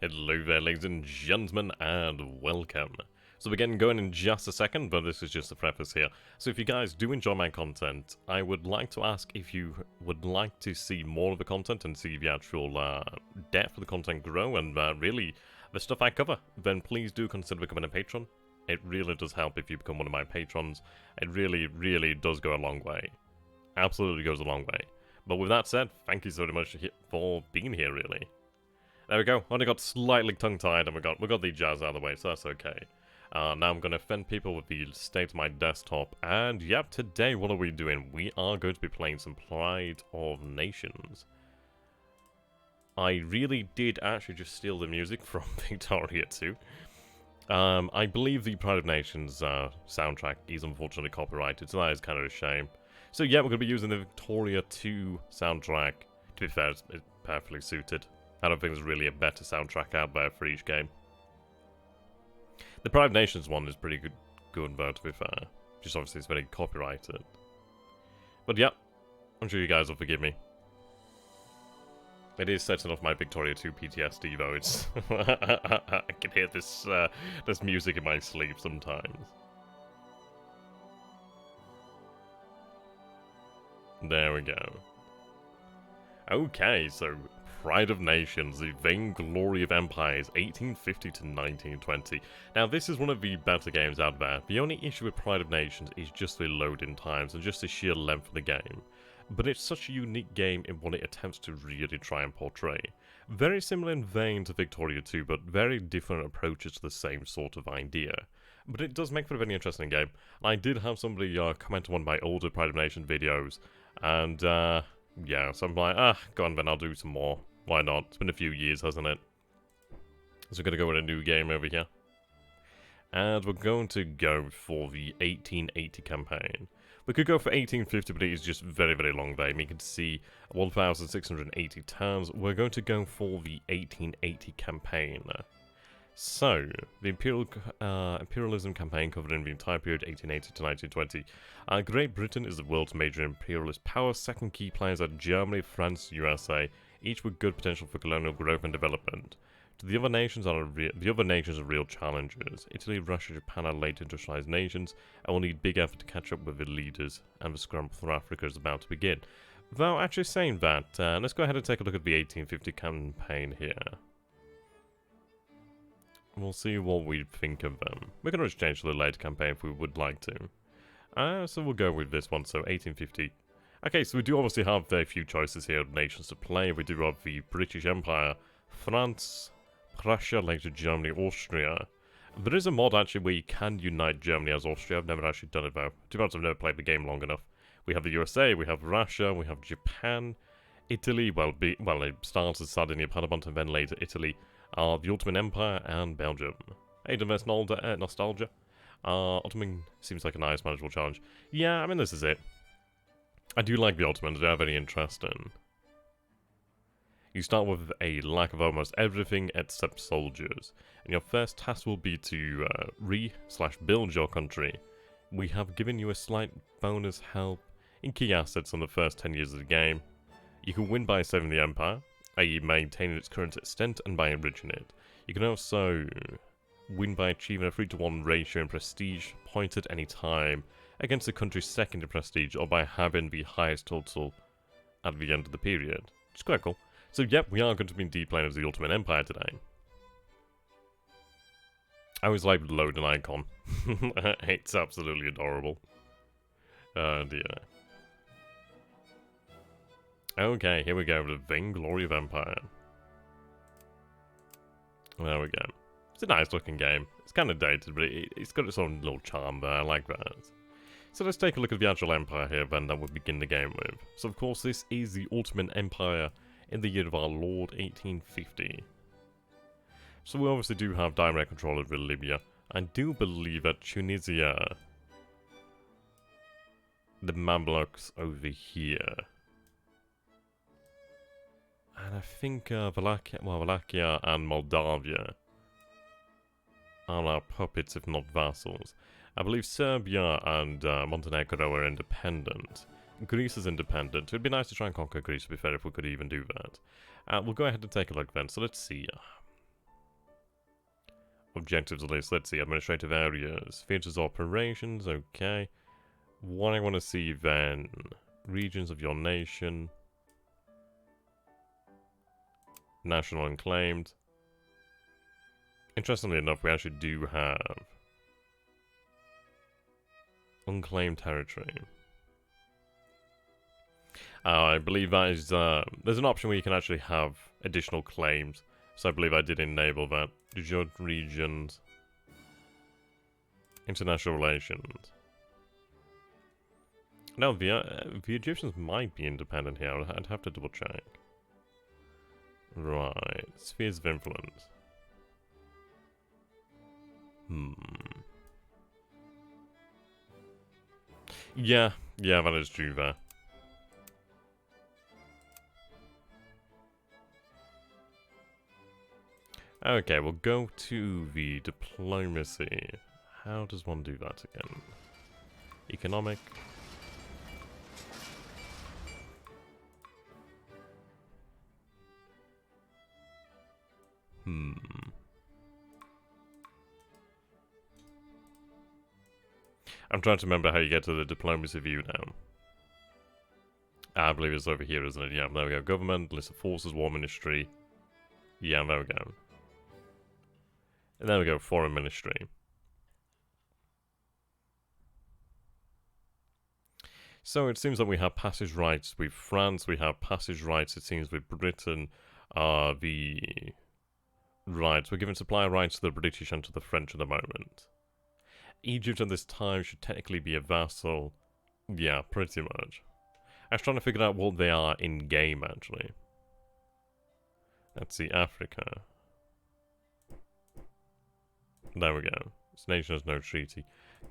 Hello there, ladies and gentlemen, and welcome. So we're getting going in just a second, but this is just a preface here. So if you guys do enjoy my content, I would like to ask if you would like to see more of the content and see the actual depth of the content grow and really the stuff I cover, then please do consider becoming a patron. It really does help if you become one of my patrons. It really, really does go a long way. Absolutely goes a long way. But with that said, thank you so much for being here, really. There we go. Only got slightly tongue-tied and we got the jazz out of the way, so that's okay. Now I'm going to offend people with the state of my desktop. And yep, today what are we doing? We are going to be playing some Pride of Nations. I really did actually just steal the music from Victoria 2. I believe the Pride of Nations soundtrack is unfortunately copyrighted, so that is kind of a shame. So yeah, we're going to be using the Victoria 2 soundtrack. To be fair, it's perfectly suited. I don't think there's really a better soundtrack out there for each game. The Pride of Nations one is pretty good though, to be fair. Just obviously it's very copyrighted. But yeah, I'm sure you guys will forgive me. It is setting off my Victoria 2 PTSD though. It's I can hear this this music in my sleep sometimes. There we go. Okay, so Pride of Nations, the Vainglory of Empires, 1850 to 1920. Now, this is one of the better games out there. The only issue with Pride of Nations is just the loading times and just the sheer length of the game. But it's such a unique game in what it attempts to really try and portray. Very similar in vein to Victoria 2, but very different approaches to the same sort of idea. But it does make for a very interesting game. I did have somebody comment on one of my older Pride of Nations videos, and yeah, so I'm like, go on then, I'll do some more. Why not? It's been a few years, hasn't it? So we're going to go with a new game over here. And we're going to go for the 1880 campaign. We could go for 1850, but it is just very, very long there. I mean, you can see 1,680 turns. We're going to go for the 1880 campaign. So, the imperialism campaign covered in the entire period 1880 to 1920. Great Britain is the world's major imperialist power. Second key players are Germany, France, USA, each with good potential for colonial growth and development. The other nations are real challengers. Italy, Russia, Japan are late industrialized nations and will need big effort to catch up with the leaders, and the scramble for Africa is about to begin. Without actually saying that, let's go ahead and take a look at the 1850 campaign here. We'll see what we think of them. We can always change to the later campaign if we would like to. So we'll go with this one, so 1850. Okay, so we do obviously have a few choices here of nations to play. We do have the British Empire, France, Prussia, later Germany, Austria. There is a mod actually where you can unite Germany as Austria. I've never actually done it though. To be honest, I've never played the game long enough. We have the USA, we have Russia, we have Japan, Italy, well it starts as Sardinia, Piedmont, and then later Italy. The Ottoman Empire and Belgium. Hey, diverse nostalgia. Ottoman seems like a nice manageable challenge. Yeah, I mean, this is it. I do like the Ottomans, they are very interesting. You start with a lack of almost everything except soldiers. And your first task will be to build your country. We have given you a slight bonus help in key assets on the first 10 years of the game. You can win by saving the Empire, i.e. maintaining its current extent and by enriching it. You can also win by achieving a 3-to-1 ratio in prestige point at any time against the country's second in prestige, or by having the highest total at the end of the period. Which is quite cool. So yep, we are going to be deep playing as the Ottoman Empire today. I always like the loading icon. It's absolutely adorable. Dear. Okay, here we go, the Vainglory of Empire. There we go. It's a nice looking game. It's kind of dated, but it's got its own little charm there, I like that. So let's take a look at the actual empire here then that we'll begin the game with. So of course this is the Ottoman Empire in the year of our Lord 1850. So we obviously do have direct control over Libya. I do believe that Tunisia, the Mamluks over here. And I think Wallachia and Moldavia are our puppets, if not vassals. I believe Serbia and Montenegro are independent. Greece is independent. It would be nice to try and conquer Greece, to be fair, if we could even do that. We'll go ahead and take a look then. So let's see. objectives list. Let's see, administrative areas, theaters operations, okay. What I want to see then, regions of your nation, national unclaimed. Interestingly enough, we actually do have unclaimed territory. I believe that is, there's an option where you can actually have additional claims. So I believe I did enable that. Judge regions. International relations. No, the Egyptians might be independent here. I'd have to double check. Right. Spheres of influence. Yeah, that is true there. Okay, we'll go to the diplomacy. How does one do that again? Economic. I'm trying to remember how you get to the diplomacy view now. I believe it's over here, isn't it? Yeah, there we go. Government, list of forces, war ministry. Yeah, there we go. And there we go, foreign ministry. So it seems that we have passage rights with France, we have passage rights, it seems, with Britain. The rights, we're given supply rights to the British and to the French at the moment. Egypt at this time should technically be a vassal. Yeah, pretty much. I was trying to figure out what they are in-game, actually. Let's see, Africa. There we go. This nation has no treaty.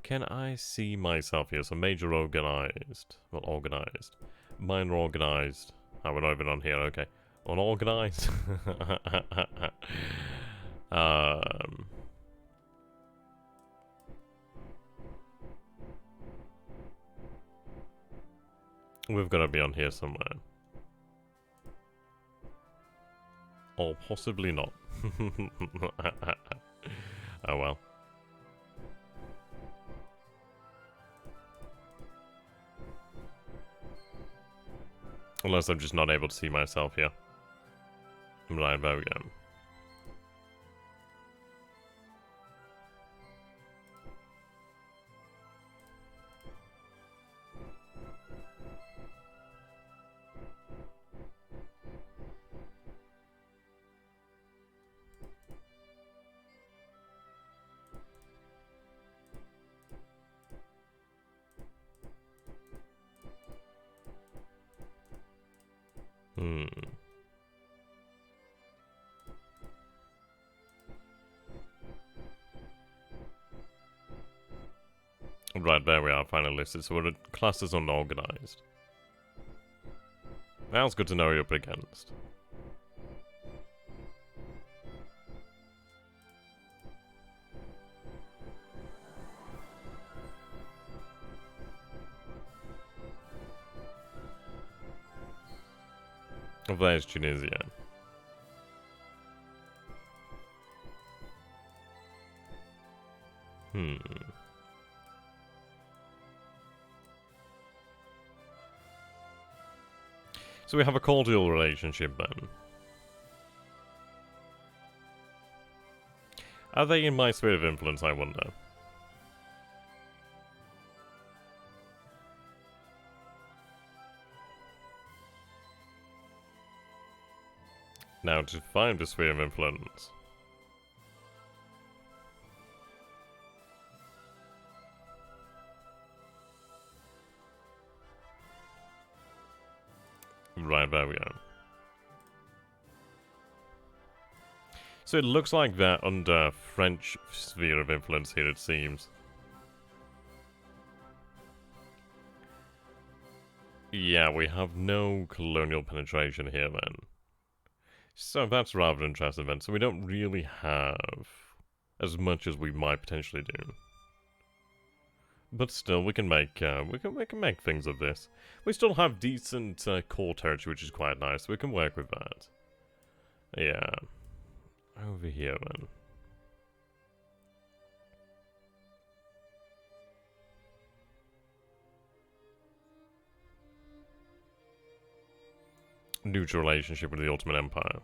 Can I see myself here? So major organized. Well, organized. Minor organized. Oh, we're not even on here, okay. Unorganized? We've got to be on here somewhere. Or possibly not. Oh well. Unless I'm just not able to see myself here. Right, there we go. Right, there we are, finally listed. So we're classed as unorganized. That's good to know you're up against. Oh, there's Tunisia. So we have a cordial relationship then. Are they in my sphere of influence, I wonder? Now to find the sphere of influence. Right, there we go. So it looks like they're under French sphere of influence here, it seems. Yeah, we have no colonial penetration here then. So that's rather interesting then. So we don't really have as much as we might potentially do. But still, we can make make things of this. We still have decent core territory, which is quite nice. We can work with that. Yeah. Over here, then. neutral relationship with the Ottoman Empire.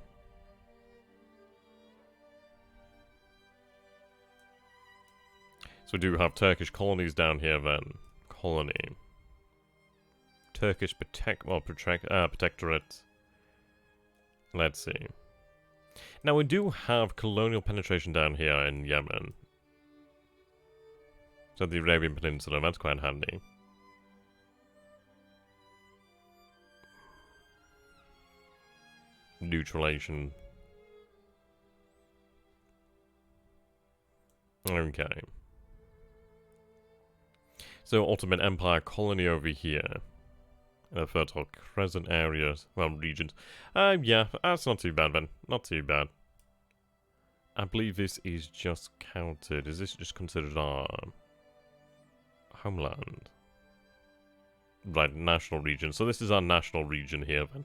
So we do have Turkish colonies down here then. Colony. Turkish protectorate. Let's see. Now we do have colonial penetration down here in Yemen. So the Arabian Peninsula, that's quite handy. Neutralization. Okay. So Ottoman Empire colony over here. Fertile Crescent areas, well, regions. Yeah, that's not too bad then. Not too bad. I believe this is just counted. Is this just considered our homeland? Right, national region. So this is our national region here then.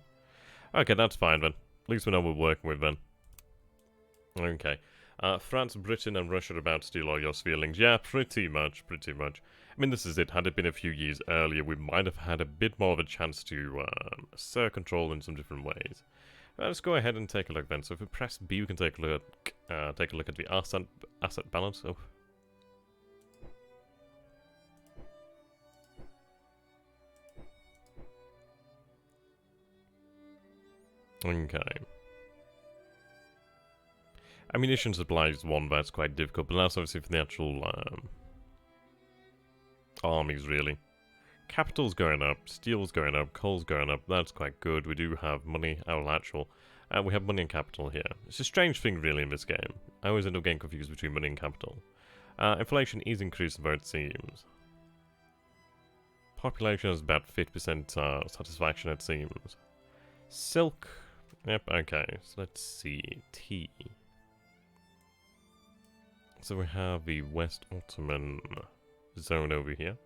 Okay, that's fine then. At least we know what we're working with then. Okay. France, Britain, and Russia are about to steal all your feelings. Yeah, pretty much, pretty much. I mean, this is it. Had it been a few years earlier, we might have had a bit more of a chance to assert control in some different ways. Let's go ahead and take a look then. So if we press B, we can take a look at the asset balance. Oh. Okay. Ammunition supply is one that's quite difficult, but that's obviously for the actual armies, really. Capital's going up, steel's going up, coal's going up. That's quite good. We do have money, we have money and capital here. It's a strange thing, really, in this game. I always end up getting confused between money and capital. Inflation is increasing, though, it seems. Population has about 50% satisfaction, it seems. Silk. Yep, okay. So let's see. Tea. So we have the West Ottoman zone over here.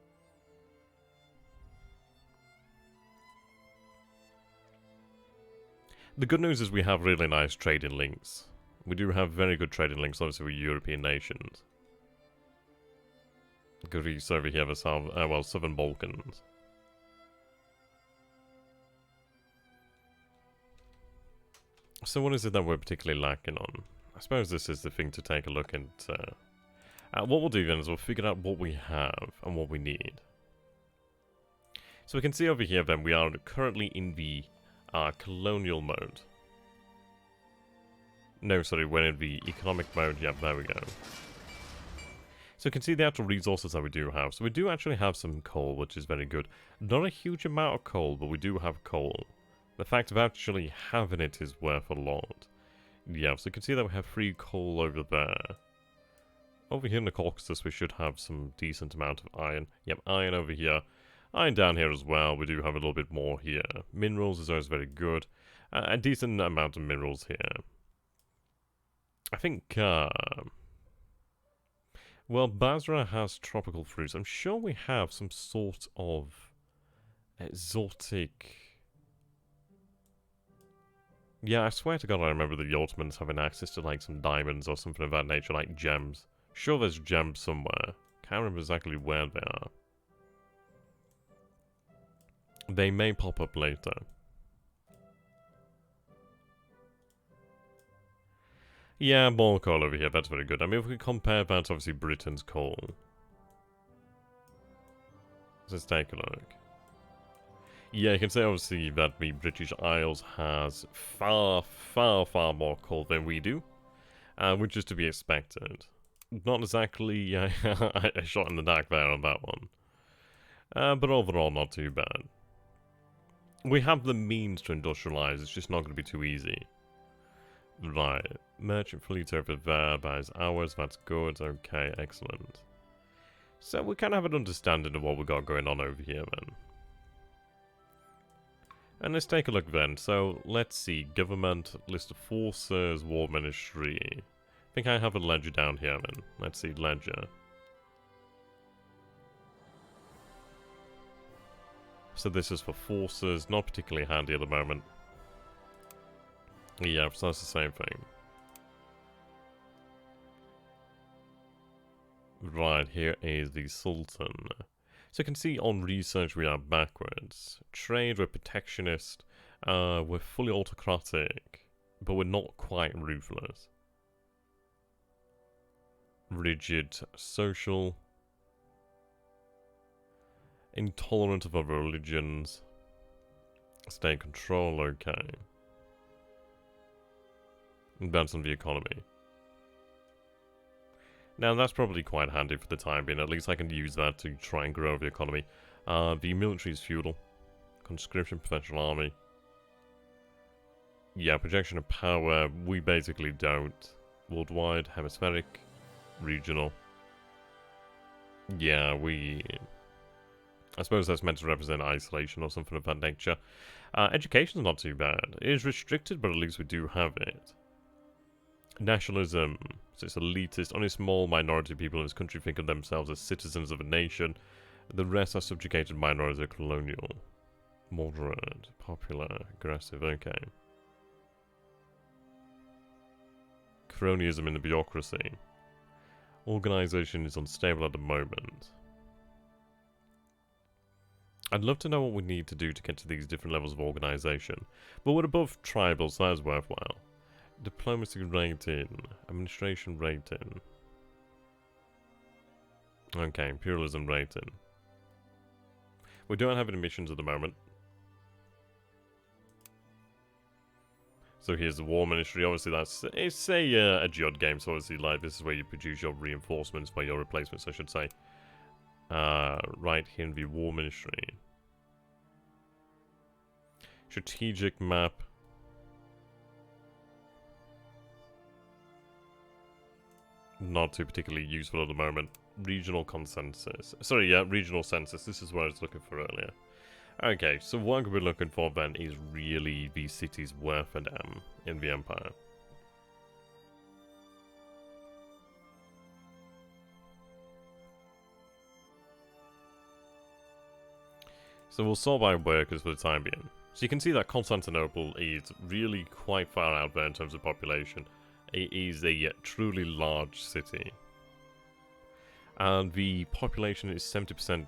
The good news is we have really nice trading links. We do have very good trading links, obviously, with European nations. Greece over here, the Southern Balkans. So what is it that we're particularly lacking on? I suppose this is the thing to take a look at. What we'll do then is we'll figure out what we have and what we need. So we can see over here then we are currently in the colonial mode. No, sorry, we're in the economic mode. Yep, there we go. So you can see the actual resources that we do have. So we do actually have some coal, which is very good. Not a huge amount of coal, but we do have coal. The fact of actually having it is worth a lot. Yeah, so you can see that we have free coal over there. Over here in the Caucasus, we should have some decent amount of iron. Yep, iron over here. Iron down here as well. We do have a little bit more here. Minerals is always very good. A decent amount of minerals here. I think, well, Basra has tropical fruits. I'm sure we have some sort of exotic... Yeah, I swear to God I remember the Ottomans having access to, like, some diamonds or something of that nature, like gems. Sure there's gems somewhere. Can't remember exactly where they are. They may pop up later. Yeah, more coal over here, that's very good. I mean, if we compare that to, obviously, Britain's coal. Let's take a look. Yeah, you can say, obviously, that the British Isles has far, far, far more coal than we do. Which is to be expected. Not exactly a shot in the dark there on that one. But overall, not too bad. We have the means to industrialize, it's just not going to be too easy. Right, merchant fleet over there buys ours, that's good, okay, excellent. So we kind of have an understanding of what we got going on over here then. And let's take a look then. So let's see, government, list of forces, war ministry. I think I have a ledger down here then. Let's see, ledger. So this is for forces, not particularly handy at the moment. Yeah, so that's the same thing. Right, here is the Sultan. So you can see on research we are backwards. Trade, we're protectionist. We're fully autocratic, but we're not quite ruthless. Rigid social. Intolerant of other religions. State control, okay. Advance on the economy. Now that's probably quite handy for the time being, at least I can use that to try and grow the economy. The military is feudal. Conscription, professional army. Yeah, projection of power, we basically don't. Worldwide, hemispheric, regional. Yeah, I suppose that's meant to represent isolation or something of that nature. Education's not too bad. It is restricted, but at least we do have it. Nationalism. So it's elitist. Only a small minority of people in this country think of themselves as citizens of a nation. The rest are subjugated minorities or colonial. Moderate. Popular. Aggressive. Okay. Cronyism in the bureaucracy. Organization is unstable at the moment. I'd love to know what we need to do to get to these different levels of organization. But we're above tribal, so that's worthwhile. Diplomacy rating. Administration rating. Okay, imperialism rating. We don't have any missions at the moment. So here's the War Ministry. Obviously, it's a Geod game, so obviously, like, this is where you produce your reinforcements, or your replacements, I should say. Right here in the War Ministry. Strategic map. Not too particularly useful at the moment. Regional consensus. Sorry, yeah, regional census. This is what I was looking for earlier. Okay, so what we're looking for then is really the city's worth and in the Empire. So we'll sort by workers for the time being. So you can see that Constantinople is really quite far out there in terms of population. It is a truly large city. And the population is 70%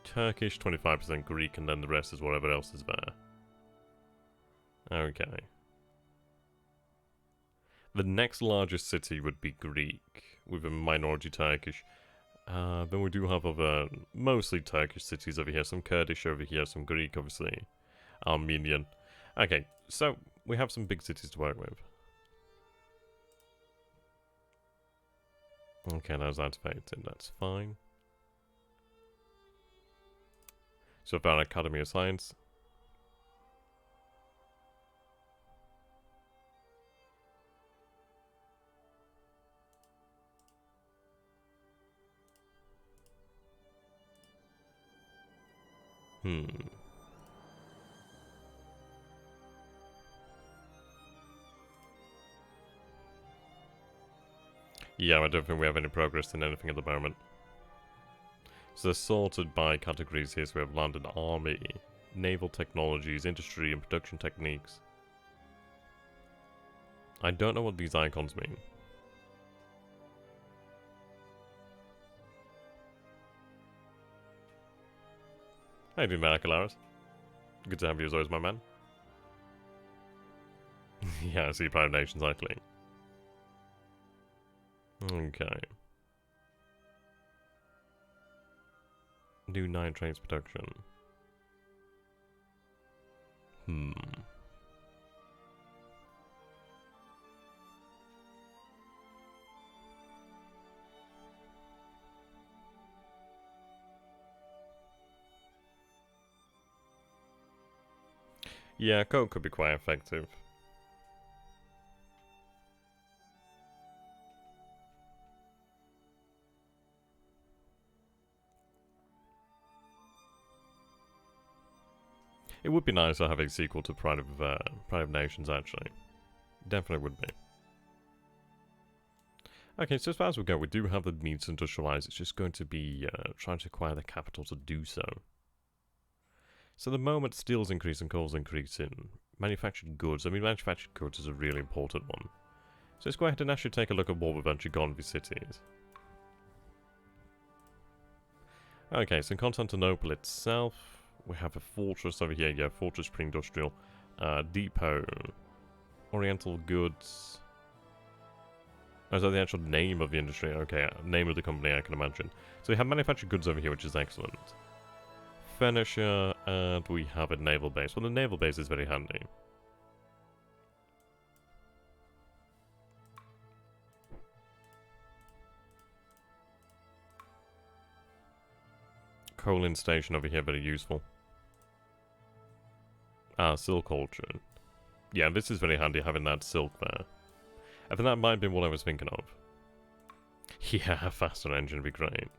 Turkish, 25% Greek, and then the rest is whatever else is there. Okay. The next largest city would be Greek, with a minority Turkish. Then we do have other, mostly Turkish cities over here, some Kurdish over here, some Greek, obviously. Armenian. Okay, so we have some big cities to work with. Okay, that's activated, that's fine. So for our Academy of Science. Yeah, I don't think we have any progress in anything at the moment. So they're sorted by categories here. So we have land and army, naval technologies, industry and production techniques. I don't know what these icons mean. How you doing, Maracalaris? Good to have you as always, my man. Yeah, I see Prime Nations actually. Okay. New 9 trains production. Yeah, code could be quite effective. It would be nice to have a sequel to Pride of Nations, actually. Definitely would be. Okay, so as far as we go, we do have the means to industrialize. It's just going to be trying to acquire the capital to do so. So the moment steel's increasing, coal's increasing. Manufactured goods. I mean, manufactured goods is a really important one. So let's go ahead and actually take a look at what we've actually got in these cities. Okay, so in Constantinople itself, we have a fortress over here. Yeah, fortress pre-industrial. Depot. Oriental Goods. Oh, is that the actual name of the industry? Okay, name of the company, I can imagine. So we have manufactured goods over here, which is excellent. Furniture, and we have a naval base. Well, the naval base is very handy. Coaling station over here, very useful. Silk culture. Yeah, this is very handy having that silk there. I think that might be what I was thinking of. Yeah, a faster engine would be great.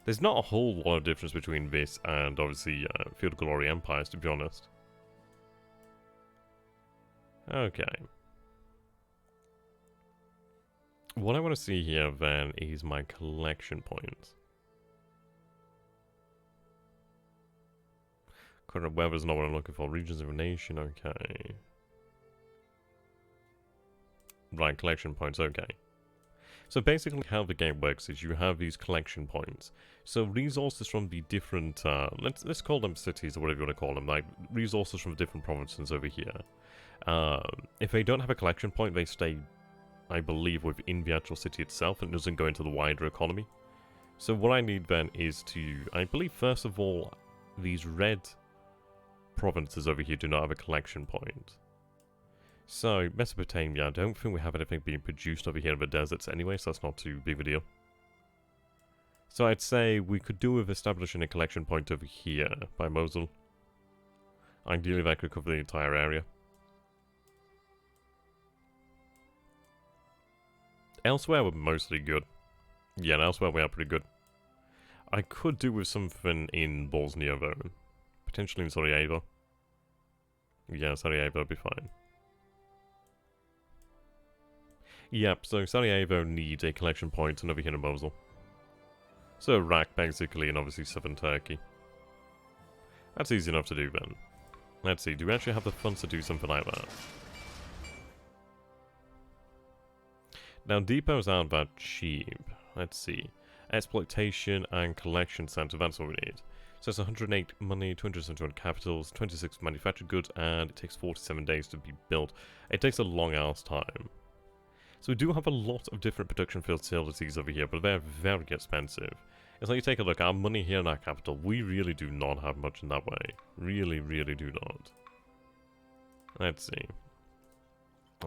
There's not a whole lot of difference between this and, obviously, Field of Glory Empires, to be honest. Okay. What I want to see here, then, is my collection points. Current weather's not what I'm looking for. Regions of a nation, okay. Right, collection points, okay. So basically how the game works is you have these collection points. So resources from the different, let's call them cities or whatever you want to call them, like resources from different provinces over here. If they don't have a collection point, they stay, I believe, within the actual city itself and it doesn't go into the wider economy. So what I need then is to, I believe first of all, these red provinces over here do not have a collection point. So, Mesopotamia, I don't think we have anything being produced over here in the deserts anyway, so that's not too big a deal. So I'd say we could do with establishing a collection point over here by Mosul. Ideally that could cover the entire area. Elsewhere we're mostly good. Yeah, and elsewhere we are pretty good. I could do with something in Bosnia though. Potentially in Sarajevo. Yeah, Sarajevo would be fine. Yep, so Sarajevo needs a collection point and over here in Mosul. So Iraq basically, and obviously southern Turkey. That's easy enough to do then. Let's see, do we actually have the funds to do something like that? Now depots aren't that cheap. Let's see. Exploitation and collection center, that's what we need. So it's 108 money, 271 capitals, 26 manufactured goods, and it takes 47 days to be built. It takes a long ass time. So we do have a lot of different production facilities over here, but they're very expensive. It's like you take a look, our money here in our capital, we really do not have much in that way. Really, really do not. Let's see.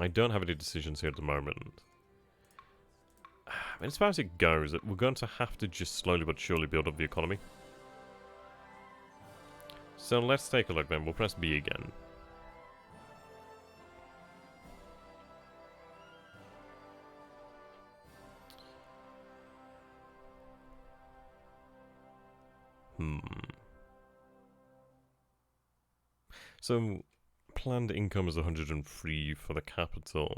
I don't have any decisions here at the moment. As far as it goes, we're going to have to just slowly but surely build up the economy. So let's take a look then, we'll press B again. So, planned income is 103 for the capital,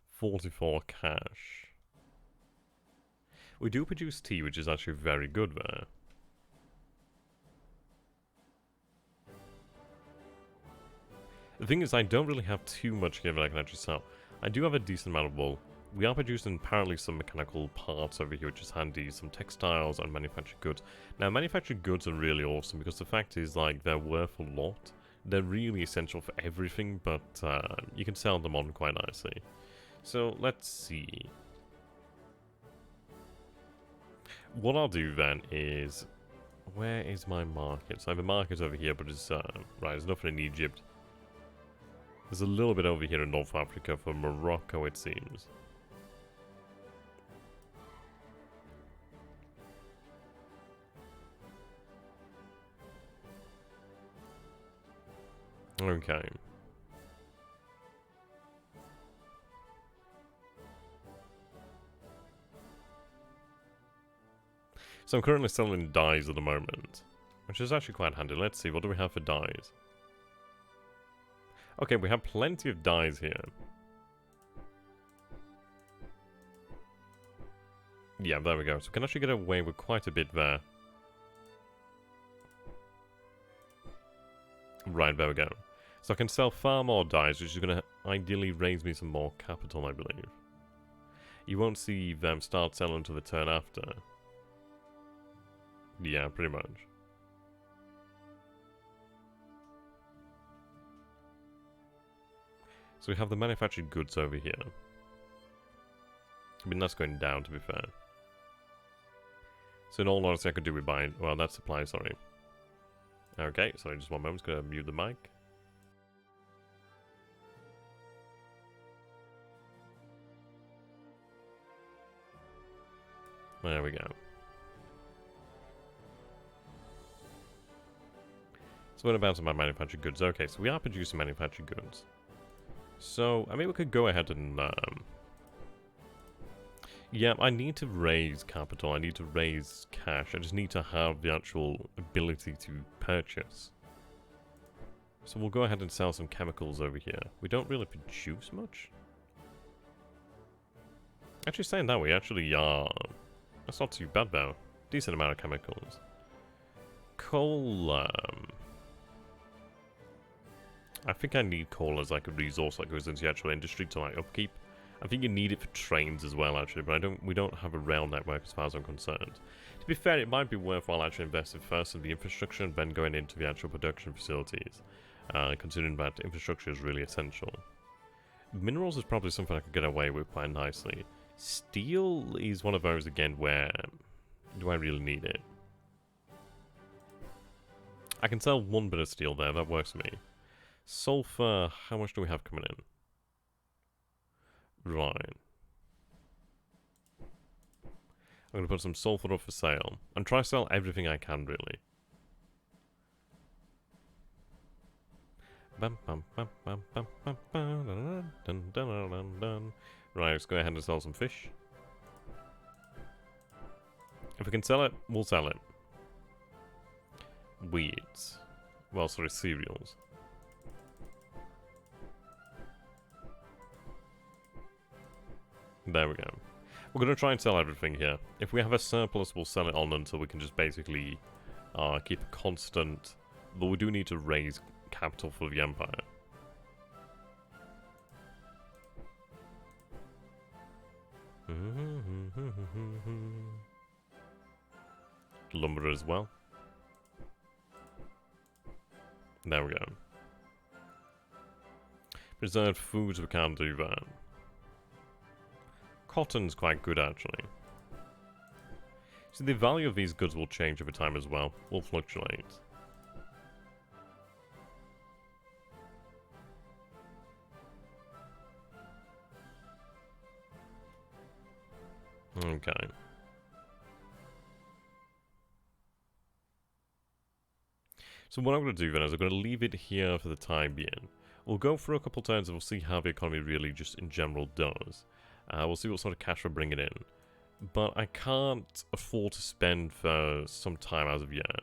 44 cash. We do produce tea, which is actually very good there. The thing is, I don't really have too much here that I can actually sell. I do have a decent amount of wool. We are producing apparently some mechanical parts over here, which is handy, some textiles and manufactured goods. Now, manufactured goods are really awesome because the fact is, like, they're worth a lot. They're really essential for everything, but you can sell them on quite nicely. So, let's see. What I'll do then is... Where is my market? So I have a market over here, but it's... right, there's nothing in Egypt. There's a little bit over here in North Africa for Morocco, it seems. Okay. So I'm currently selling dyes at the moment, which is actually quite handy. Let's see, what do we have for dyes? Okay, we have plenty of dyes here. Yeah, there we go. So we can actually get away with quite a bit there. Right, there we go. So I can sell far more dyes, which is going to ideally raise me some more capital, I believe. You won't see them start selling to the turn after. Yeah, pretty much. So we have the manufactured goods over here. I mean, that's going down, to be fair. So in all honesty, I could do with buying... Well, that's supply, sorry. Okay, sorry, just one moment. Just gonna mute the mic. There we go. So what about my manufactured goods? Okay, so we are producing manufactured goods. So, I mean, we could go ahead and... yeah, I need to raise capital. I need to raise cash. I just need to have the actual ability to purchase. So we'll go ahead and sell some chemicals over here. We don't really produce much. Actually, saying that, we actually are... That's not too bad, though. Decent amount of chemicals. Coal, I think I need coal as like a resource that goes into the actual industry to like upkeep. I think you need it for trains as well, actually, but we don't have a rail network as far as I'm concerned. To be fair, it might be worthwhile actually investing first in the infrastructure and then going into the actual production facilities, considering that infrastructure is really essential. Minerals is probably something I could get away with quite nicely. Steel is one of those, again, where do I really need it? I can sell one bit of steel there, that works for me. Sulfur, how much do we have coming in? Right. I'm going to put some sulfur up for sale. And try to sell everything I can, really. Right, let's go ahead and sell some fish. If we can sell it, we'll sell it. Weeds. Well, sorry, cereals. There we go. We're going to try and sell everything here. If we have a surplus, we'll sell it on until we can just basically keep a constant... But we do need to raise capital for the Empire. Lumber as well. There we go. Preserved foods, we can't do that. Cotton's quite good, actually. So the value of these goods will change over time as well. Will fluctuate. Okay. So what I'm going to do then is I'm going to leave it here for the time being. We'll go through a couple turns and we'll see how the economy really just in general does. We'll see what sort of cash we're bringing in. But I can't afford to spend for some time as of yet.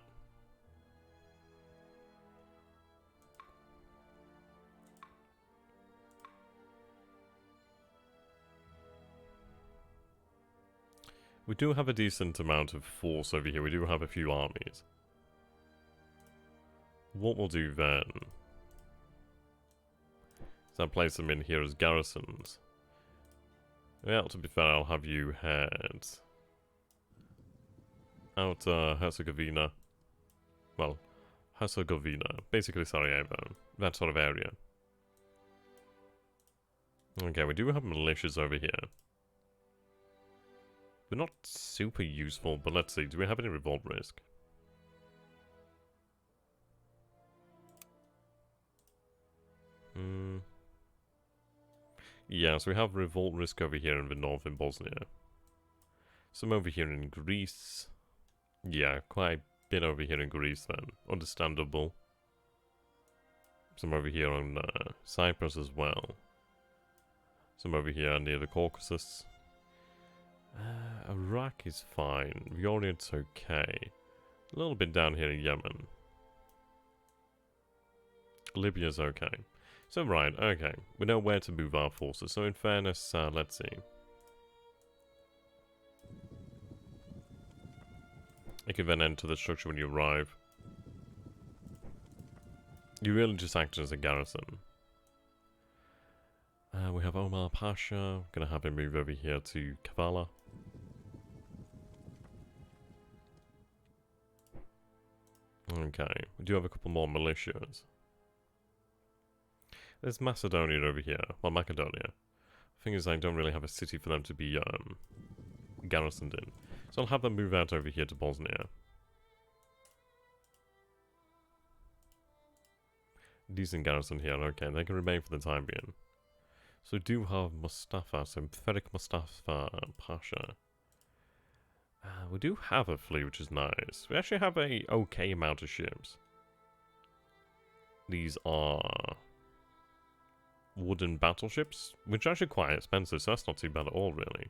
We do have a decent amount of force over here. We do have a few armies. What we'll do then is I'll place them in here as garrisons. Well, to be fair, I'll have you head out Herzegovina. Well, Herzegovina. Basically Sarajevo. That sort of area. Okay, we do have militias over here. They're not super useful, but let's see. Do we have any revolt risk? Yeah, so we have revolt risk over here in the north in Bosnia. Some over here in Greece. Yeah, quite a bit over here in Greece then. Understandable. Some over here on Cyprus as well. Some over here near the Caucasus. Iraq is fine. The Orient's okay. A little bit down here in Yemen. Libya's okay. So right, okay. We know where to move our forces. So in fairness, let's see. You can then enter the structure when you arrive. You really just act as a garrison. We have Omar Pasha. Gonna have him move over here to Kavala. Okay, we do have a couple more militias. There's Macedonia over here. Well, Macedonia. Thing is, I don't really have a city for them to be garrisoned in. So I'll have them move out over here to Bosnia. Decent garrison here, okay, they can remain for the time being. So we do have Mustafa, so Pathetic Mustafa Pasha. We do have a fleet, which is nice. We actually have a okay amount of ships. These are wooden battleships, which are actually quite expensive, so that's not too bad at all, really.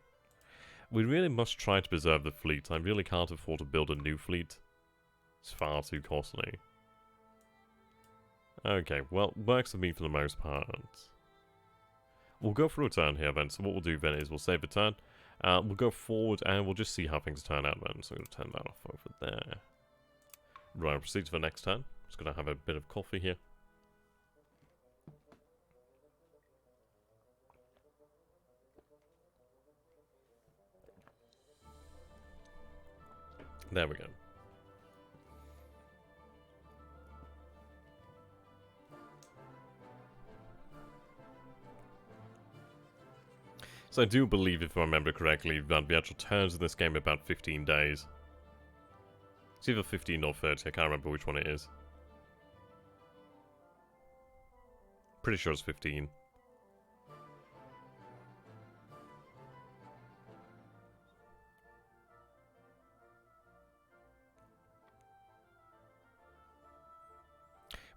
We really must try to preserve the fleet. I really can't afford to build a new fleet. It's far too costly. Okay, well, works for me for the most part. We'll go for a turn here then, so what we'll do then is we'll save a turn. We'll go forward and we'll just see how things turn out then. So I'm going to turn that off over there. Right, I'll proceed to the next turn. Just going to have a bit of coffee here. There we go. So I do believe, if I remember correctly, that the actual turns in this game are about 15 days. It's either 15 or 30, I can't remember which one it is. Pretty sure it's 15.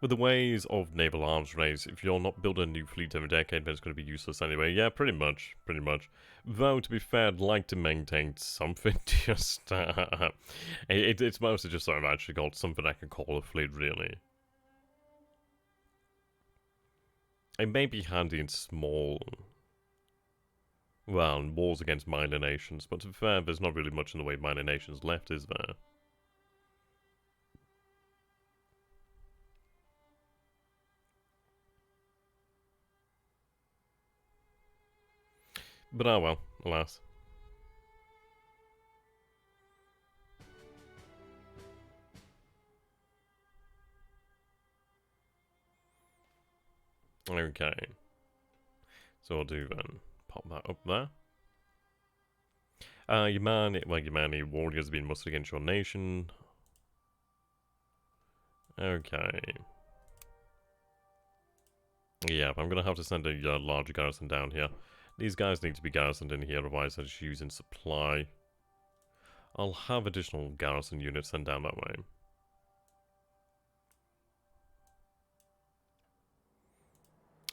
With the ways of naval arms race, if you're not building a new fleet every decade, then it's going to be useless anyway. Yeah, pretty much. Though, to be fair, I'd like to maintain something just... it's mostly just so I've actually got something I can call a fleet, really. It may be handy in small... well, in wars against minor nations, but to be fair, there's not really much in the way of minor nations left, is there? But oh well, alas. Okay. So I'll do then. Pop that up there. Yemeni warriors have been mustered against your nation. Okay. Yeah, I'm gonna have to send a larger garrison down here. These guys need to be garrisoned in here, otherwise they're just using supply. I'll have additional garrison units sent down that way.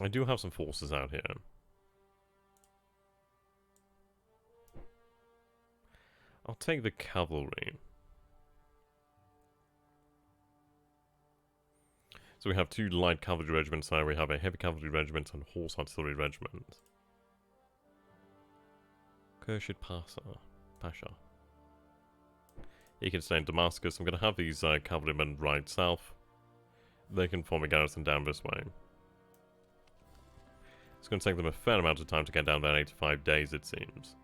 I do have some forces out here. I'll take the cavalry. So we have 2 light cavalry regiments there, we have a heavy cavalry regiment and horse artillery regiment. Khurshid Pasha. He can stay in Damascus. I'm going to have these cavalrymen ride south. They can form a garrison down this way. It's going to take them a fair amount of time to get down there, 85 days it seems.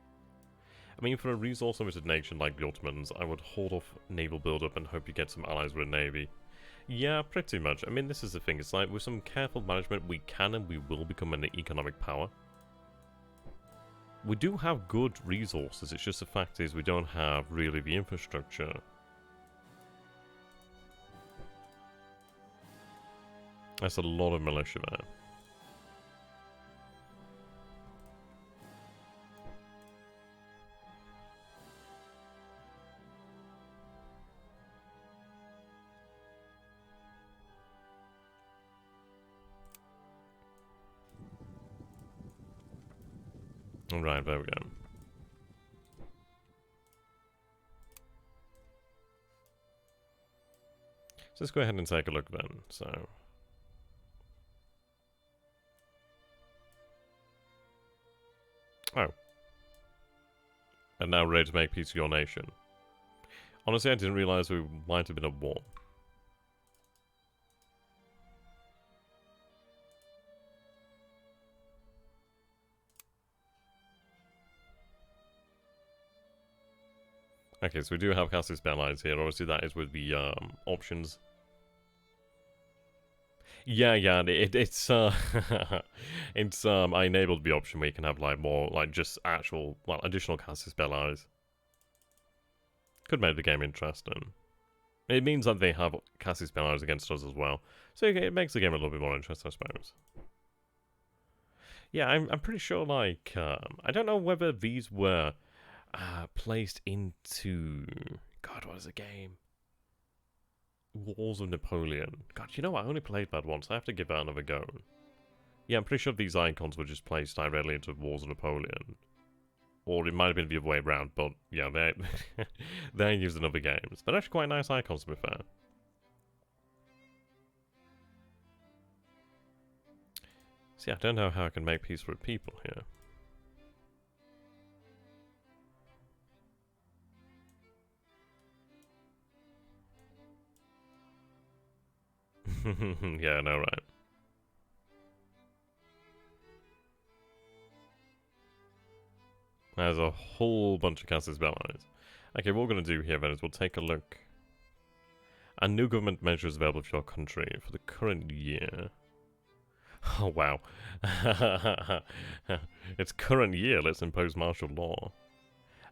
I mean, for a resource-limited nation like the Ottomans, I would hold off naval build-up and hope you get some allies with a navy. Yeah, pretty much. I mean, this is the thing. It's like, with some careful management, we can and we will become an economic power. We do have good resources, it's just the fact is we don't have really the infrastructure. That's a lot of militia there. Alright, there we go. So let's go ahead and take a look then, so... Oh. And now ready to make peace with your nation. Honestly, I didn't realize we might have been at war. Okay, so we do have Cassius allies here. Obviously, that is with the options. Yeah, yeah, it's it's I enabled the option where you can have like more like just actual well additional casus bellis. Could make the game interesting. It means that they have casus bellis against us as well, so it makes the game a little bit more interesting, I suppose. Yeah, I'm pretty sure like I don't know whether these were placed into God, what is the game? Wars of Napoleon. God, you know what? I only played that once. I have to give that another go. Yeah, I'm pretty sure these icons were just placed directly into Wars of Napoleon. Or it might have been the other way around, but yeah, they're used in other games. But actually quite nice icons, to be fair. See, I don't know how I can make peace with people here. Yeah, I know, right? There's a whole bunch of casus belli. Okay, what we're going to do here then is we'll take a look. And new government measures available for your country for the current year. Oh, wow. It's current year, let's impose martial law.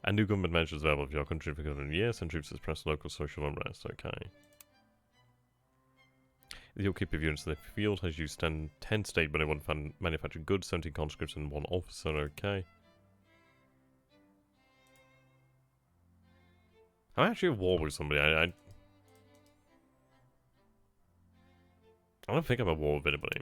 And new government measures available for your country for the current year. Send troops to suppress local social unrest, okay. The upkeep of units in the field has used 10 state money, 1 manufactured goods, 17 conscripts, and 1 officer, okay. I'm actually at war with somebody. I don't think I'm at war with anybody.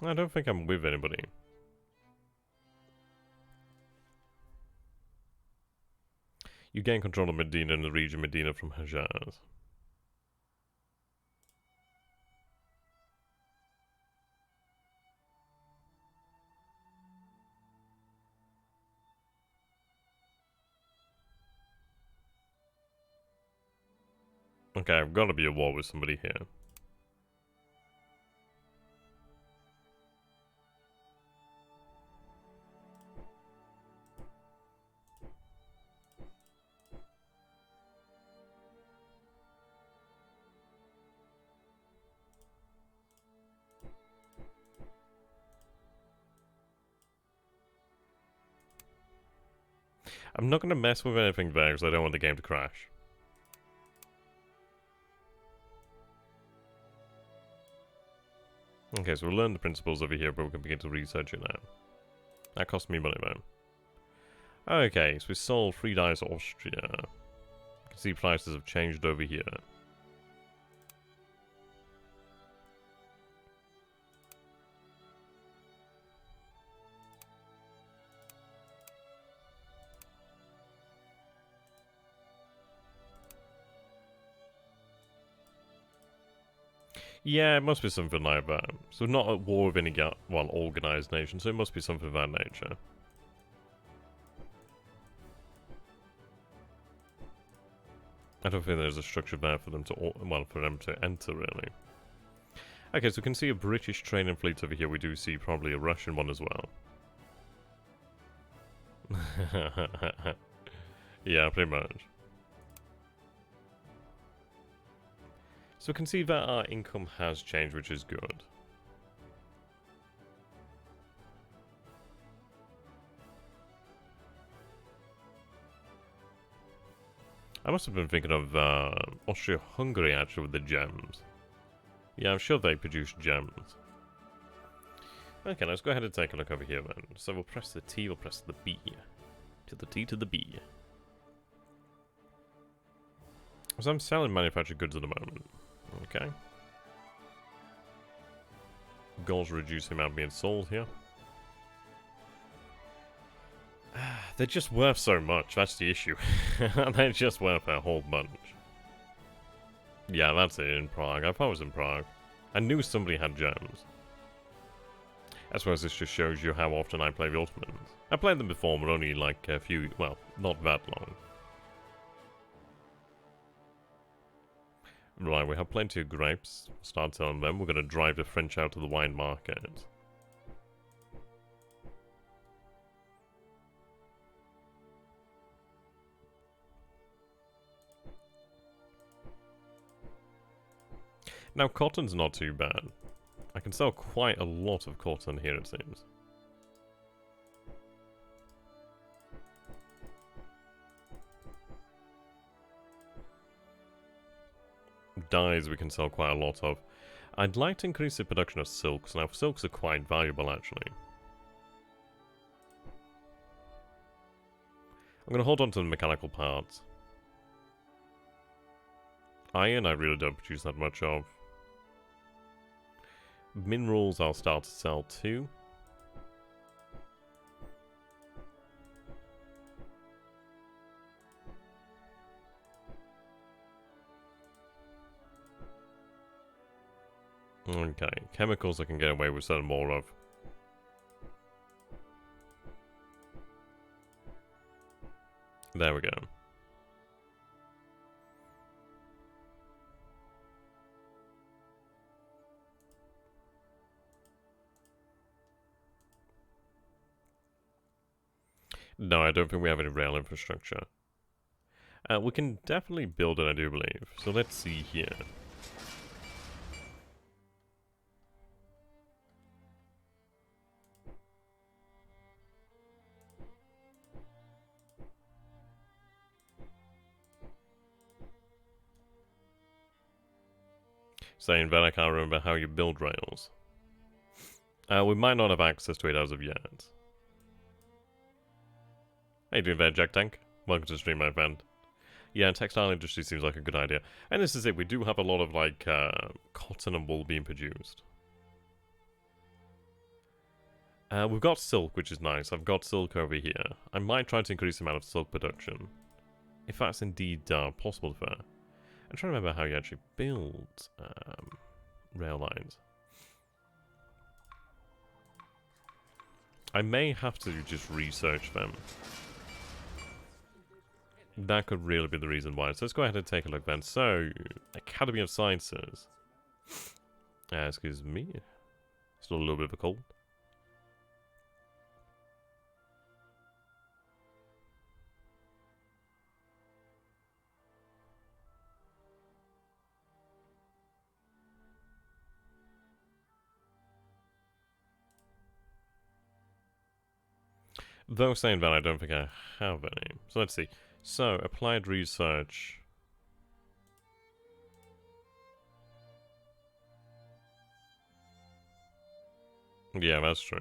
I don't think I'm with anybody. You gain control of Medina and the region Medina from Hejaz. Okay, I've got to be at war with somebody here. I'm not going to mess with anything there because I don't want the game to crash. Okay, so we'll learn the principles over here, but we can begin to research it now. That cost me money, though. Okay, so we sold 3 dice Austria. You can see prices have changed over here. Yeah, it must be something like that. So not at war with any, well, organised nation, so it must be something of that nature. I don't think there's a structure there for them to, well, for them to enter, really. Okay, so we can see a British training fleet over here. We do see probably a Russian one as well. Yeah, pretty much. So we can see that our income has changed, which is good. I must have been thinking of Austria-Hungary actually with the gems. Yeah, I'm sure they produce gems. Okay, let's go ahead and take a look over here then. So we'll press the T, we'll press the B. To the T to the B. So I'm selling manufactured goods at the moment. Okay. Goals reduce the amount being sold here. They're just worth so much, that's the issue. They're just worth a whole bunch. Yeah, that's it, in Prague. I thought it was in Prague. I knew somebody had gems. I suppose this just shows you how often I play the Ottomans. I played them before, but only like a few, well, not that long. Right, we have plenty of grapes. Start selling them. We're going to drive the French out of the wine market. Now, cotton's not too bad. I can sell quite a lot of cotton here, it seems. Dyes we can sell quite a lot of. I'd like to increase the production of silks. Now, silks are quite valuable, actually. I'm going to hold on to the mechanical parts. Iron I really don't produce that much of. Minerals I'll start to sell too. Okay, chemicals I can get away with selling more of. There we go. No, I don't think we have any rail infrastructure. We can definitely build it, I do believe. So let's see here. Saying that I can't remember how you build rails. We might not have access to it as of yet. How you doing there, Jack Tank? Welcome to the stream, my friend. Yeah, textile industry seems like a good idea. And this is it, we do have a lot of, like, cotton and wool being produced. We've got silk, which is nice. I've got silk over here. I might try to increase the amount of silk production. If that's indeed possible there. I'm trying to remember how you actually build rail lines. I may have to just research them. That could really be the reason why. So let's go ahead and take a look then. So, Academy of Sciences. Excuse me. Still a little bit of a cold. Though saying that, I don't think I have any. So let's see. So, applied research. Yeah, that's true.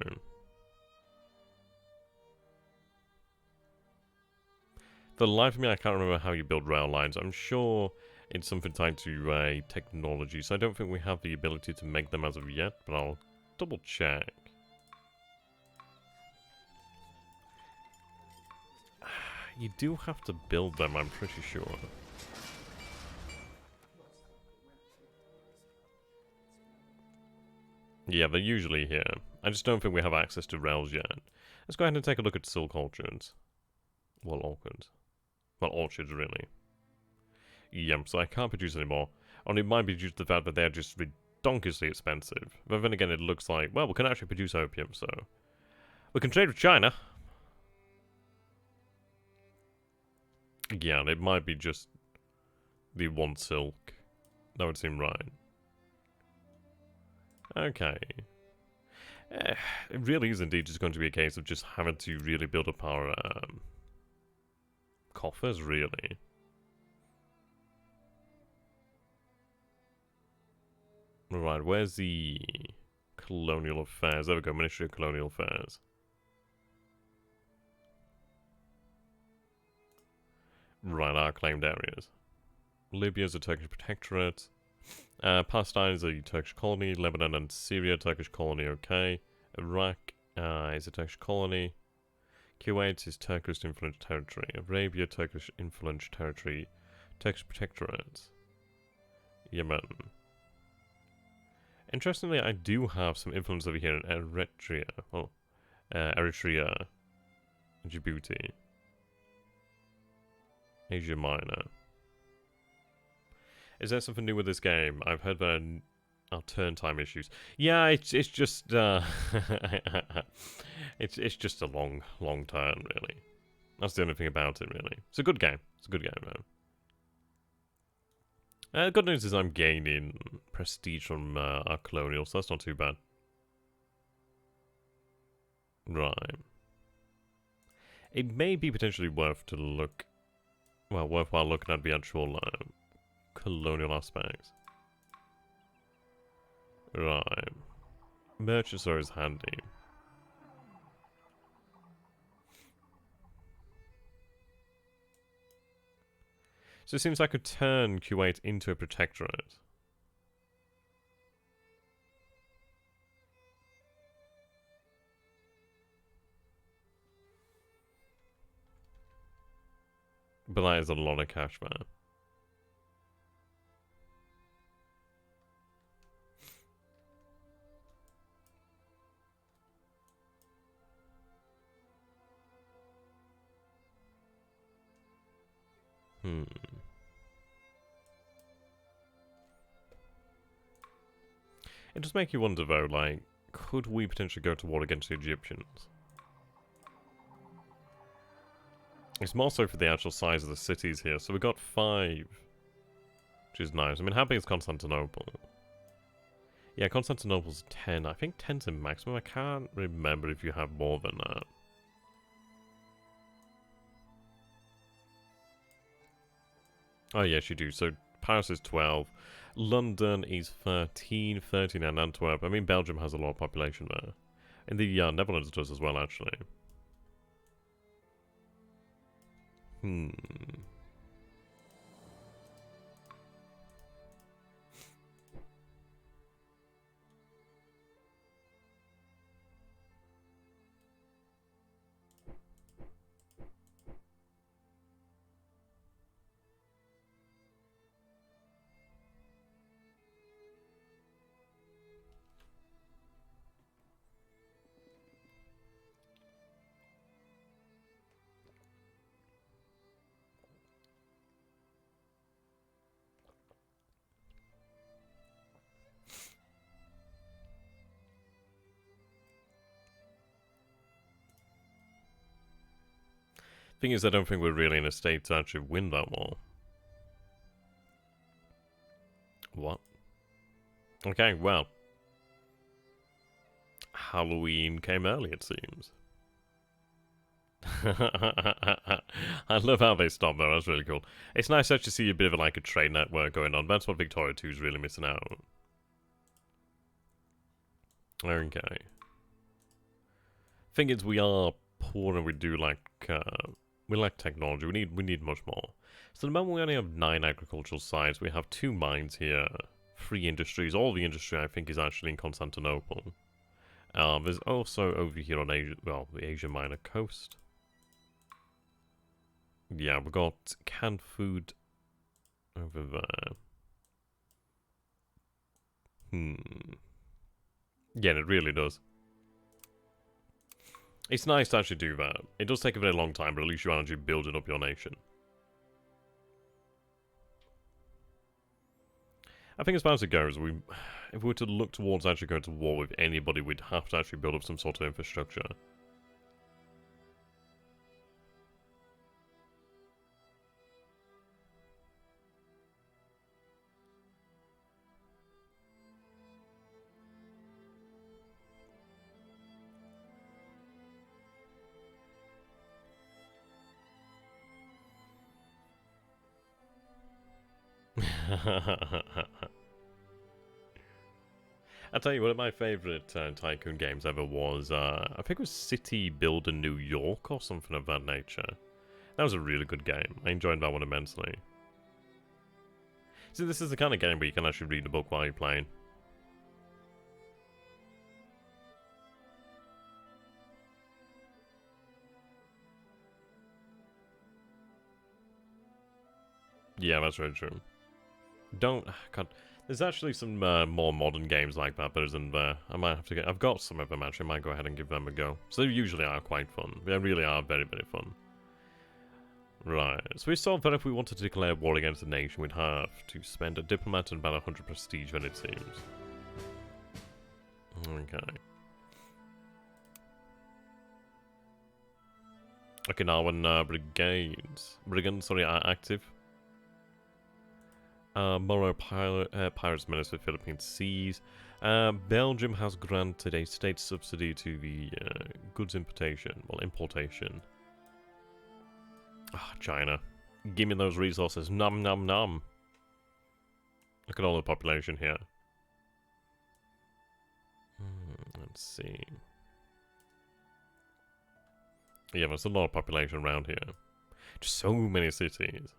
For the life of me, I can't remember how you build rail lines. I'm sure it's something tied to technology, so I don't think we have the ability to make them as of yet, but I'll double check. You do have to build them, I'm pretty sure. Yeah, they're usually here. I just don't think we have access to rails yet. Let's go ahead and take a look at silk orchards. Well, orchards. Well, orchards, really. Yeah, so I can't produce anymore. And it might be due to the fact that they're just redonkulously expensive. But then again, it looks like, well, we can actually produce opium, so... we can trade with China. Yeah, and it might be just the one silk. That would seem right. Okay. It really is indeed just going to be a case of just having to really build up our coffers, really. Right, where's the Colonial Affairs? There we go, Ministry of Colonial Affairs. Right, our claimed areas. Libya's a Turkish protectorate. Palestine is a Turkish colony. Lebanon and Syria, Turkish colony, okay. Iraq is a Turkish colony. Kuwait is Turkish influenced territory. Arabia, Turkish influenced territory. Turkish protectorate. Yemen. Interestingly, I do have some influence over here in Eritrea. Oh, Eritrea. Djibouti. Asia Minor. Is there something new with this game? I've heard about our turn time issues. Yeah, it's just it's just a long turn, really. That's the only thing about it, really. It's a good game. It's a good game, man. Good news is I'm gaining prestige from our colonial, so that's not too bad. Right. It may be potentially worthwhile looking at the actual colonial aspects. Right. Merchants are always handy. So it seems I could turn Kuwait into a protectorate. But that is a lot of cash, man. It does make you wonder, though, like, could we potentially go to war against the Egyptians? It's more so for the actual size of the cities here. So we got 5, which is nice. I mean, how big is Constantinople? Yeah, Constantinople's 10. I think 10's a maximum. I can't remember if you have more than that. Oh, yes, you do. So Paris is 12. London is 13. 13 and Antwerp. I mean, Belgium has a lot of population there. And the Netherlands does as well, actually. Thing is, I don't think we're really in a state to actually win that war. What? Okay, well. Halloween came early, it seems. I love how they stopped though, that's really cool. It's nice to actually see a bit of a trade network going on. That's what Victoria 2 is really missing out. Okay. Thing is, we are poor and we do we lack technology. We need much more. So at the moment we only have 9 agricultural sites. We have 2 mines here, 3 industries. All the industry I think is actually in Constantinople. There's also over here on Asia, well, the Asian Minor Coast. Yeah, we've got canned food over there. Yeah, it really does. It's nice to actually do that. It does take a very long time, but at least you're actually building up your nation. I think as far as it goes, if we were to look towards actually going to war with anybody, we'd have to actually build up some sort of infrastructure. I'll tell you, one of my favourite Tycoon games ever was, I think it was City Builder New York or something of that nature. That was a really good game. I enjoyed that one immensely. See, this is the kind of game where you can actually read the book while you're playing. Yeah, that's very true. God, there's actually some more modern games like that, but isn't there? I might have to get. I've got some of them actually. I might go ahead and give them a go. So they usually are quite fun. They really are very, very fun. Right, so we saw that if we wanted to declare war against a nation, we'd have to spend a diplomat and about 100 prestige, then it seems. Okay. Okay, now when brigands, sorry, are active. Moro Pirates menace the Philippine seas. Belgium has granted a state subsidy to the goods importation. Well, importation. Ah, China. Give me those resources. Nom nom nom. Look at all the population here. Let's see. Yeah, there's a lot of population around here. Just so many cities.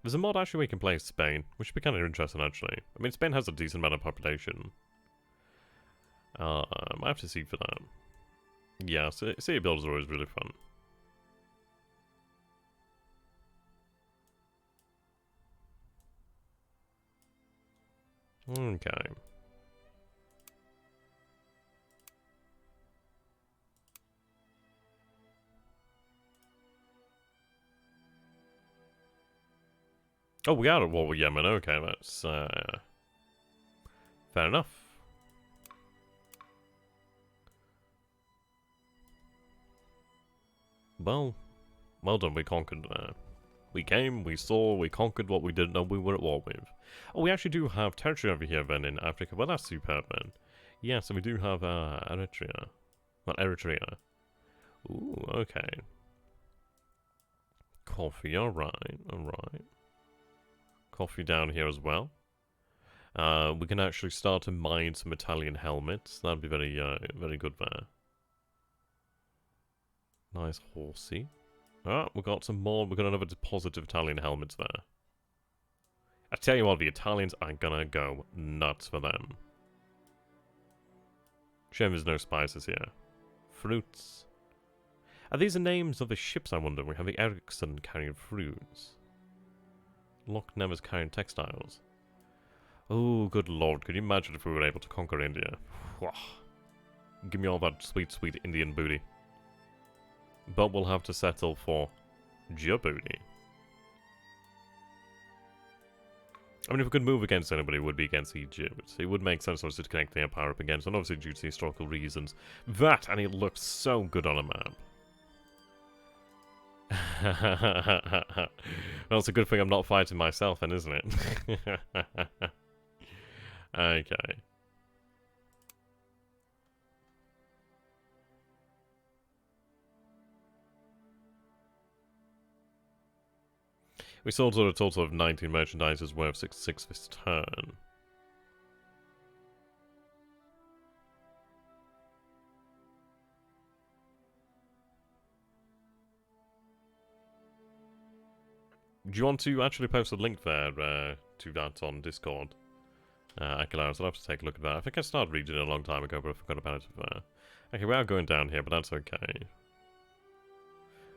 There's a mod actually where you can play Spain, which would be kind of interesting actually. I mean, Spain has a decent amount of population. I have to see for that. Yeah, city builders are always really fun. Okay. Oh, we are at war with Yemen. Okay, that's fair enough. Well done. We conquered. We came, we saw, we conquered what we didn't know we were at war with. Oh, we actually do have territory over here then in Africa. Well, that's superb then. Yeah, so we do have Eritrea. Well, Eritrea. Ooh, okay. Coffee, alright, alright. Coffee down here as well. We can actually start to mine some Italian helmets. That'd be very, very good there. Nice horsey. Ah, we got some more. We got another deposit of Italian helmets there. I tell you what, the Italians are gonna go nuts for them. Shame there's no spices here. Fruits. Are these the names of the ships, I wonder? We have the Garrison carrying fruits. Loch Never's carrying textiles. Oh, good lord. Could you imagine if we were able to conquer India? Give me all that sweet, sweet Indian booty. But we'll have to settle for Djibouti. I mean, if we could move against anybody, it would be against Egypt. It would make sense obviously to connect the empire up against, and obviously due to historical reasons. That, and it looks so good on a map. Well, it's a good thing I'm not fighting myself then, isn't it? Okay. We sold a total of 19 merchandises worth 66 this turn. Do you want to actually post a link there to that on Discord? Akelaris, I'll have to take a look at that. I think I started reading it a long time ago, but I forgot about it there. Okay, we are going down here, but that's okay.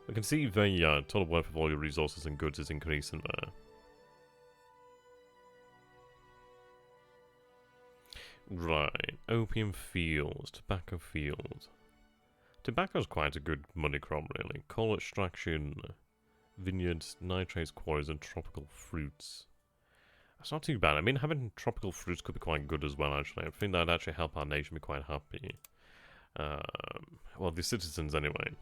We can see the total worth of all your resources and goods is increasing there. Right, opium fields, tobacco fields. Tobacco's quite a good money crop, really. Coal extraction, vineyards, nitrates quarries, and tropical fruits. That's not too bad. I mean, having tropical fruits could be quite good as well, actually. I think that'd actually help our nation be quite happy. Well, the citizens, anyway.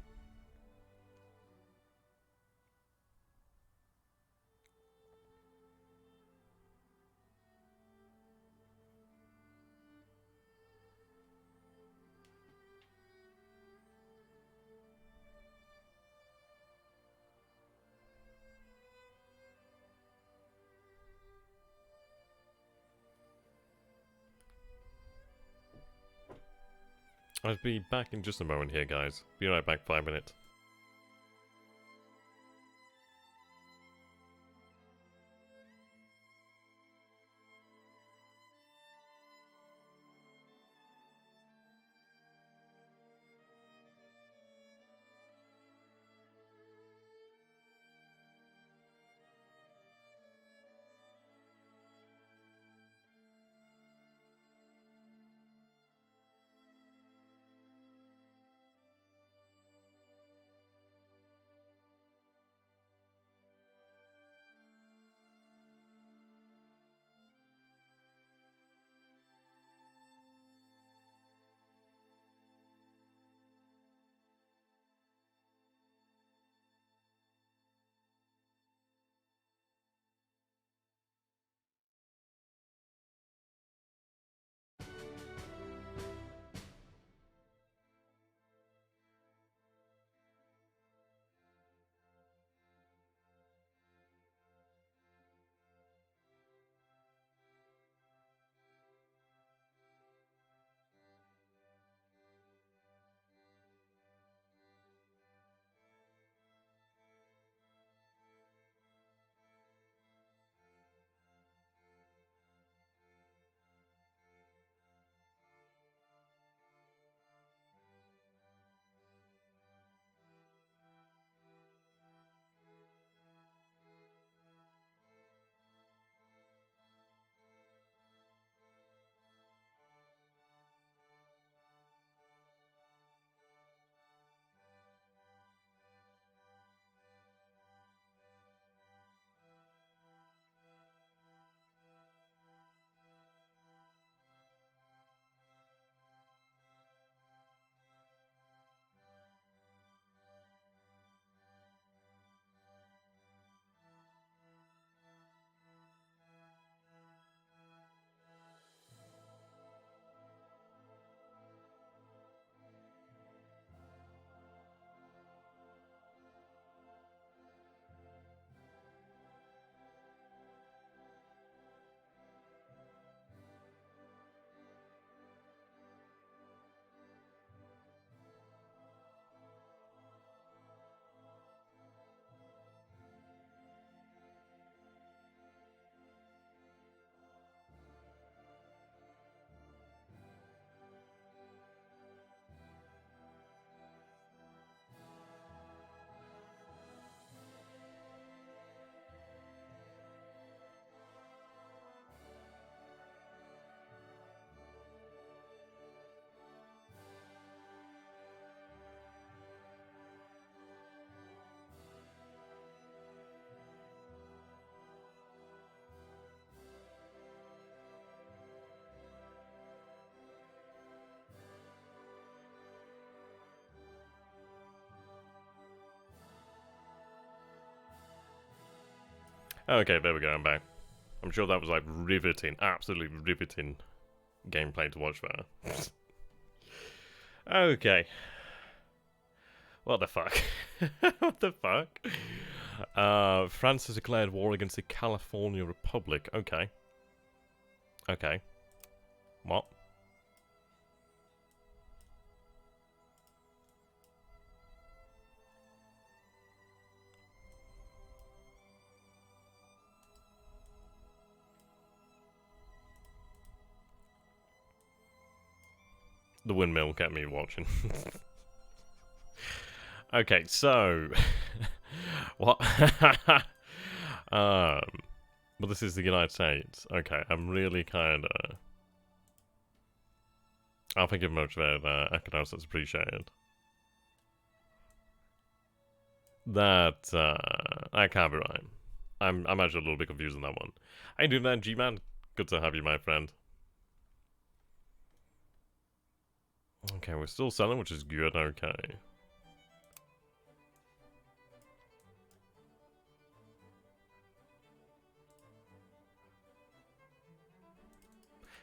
I'll be back in just a moment here, guys. Be right back, 5 minutes. Okay, there we go, I'm back. I'm sure that was like riveting, absolutely riveting gameplay to watch there. Okay. What the fuck? What the fuck? France has declared war against the California Republic. Okay. Okay. What? The windmill kept me watching. Okay, so... what? Well, this is the United States. Okay, I'm really kinda... I don't think give much of that. Economics that's appreciated. That can't be right. I'm actually a little bit confused on that one. How you doing there, G-Man? Good to have you, my friend. Okay, we're still selling, which is good, okay.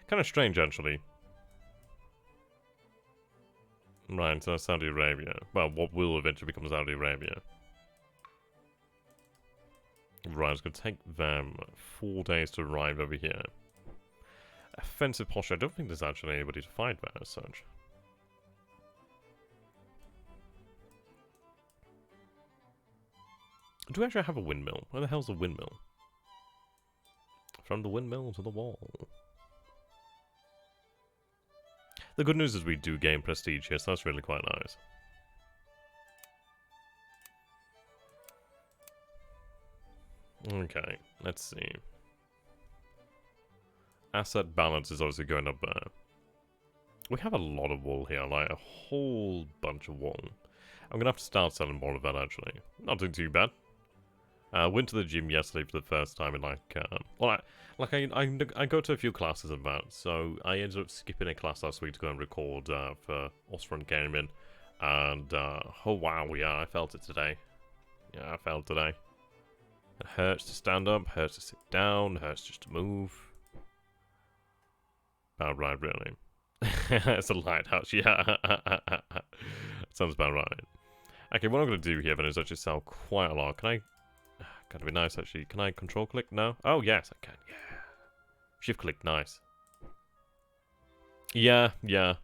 Kind of strange, actually. Right, so Saudi Arabia. Well, what will eventually become Saudi Arabia. Right, it's going to take them 4 days to arrive over here. Offensive posture. I don't think there's actually anybody to fight there as such. Do we actually have a windmill? Where the hell's the windmill? From the windmill to the wall. The good news is we do gain prestige here, so that's really quite nice. Okay, let's see. Asset balance is obviously going up there. We have a lot of wool here, like a whole bunch of wool. I'm gonna have to start selling more of that, actually. Not doing too bad. Went to the gym yesterday for the first time in like, I go to a few classes and that, so I ended up skipping a class last week to go and record for Osmans Gaming, and oh wow, yeah, I felt it today. Yeah, I felt today. It hurts to stand up, hurts to sit down, hurts just to move. About right, really. It's a lighthouse, yeah. Sounds about right. Okay, what I'm going to do here then is actually sell quite a lot. Can I... Gotta be nice, actually. Can I control click? No? Oh, yes, I can. Yeah. Shift click, nice. Yeah, yeah.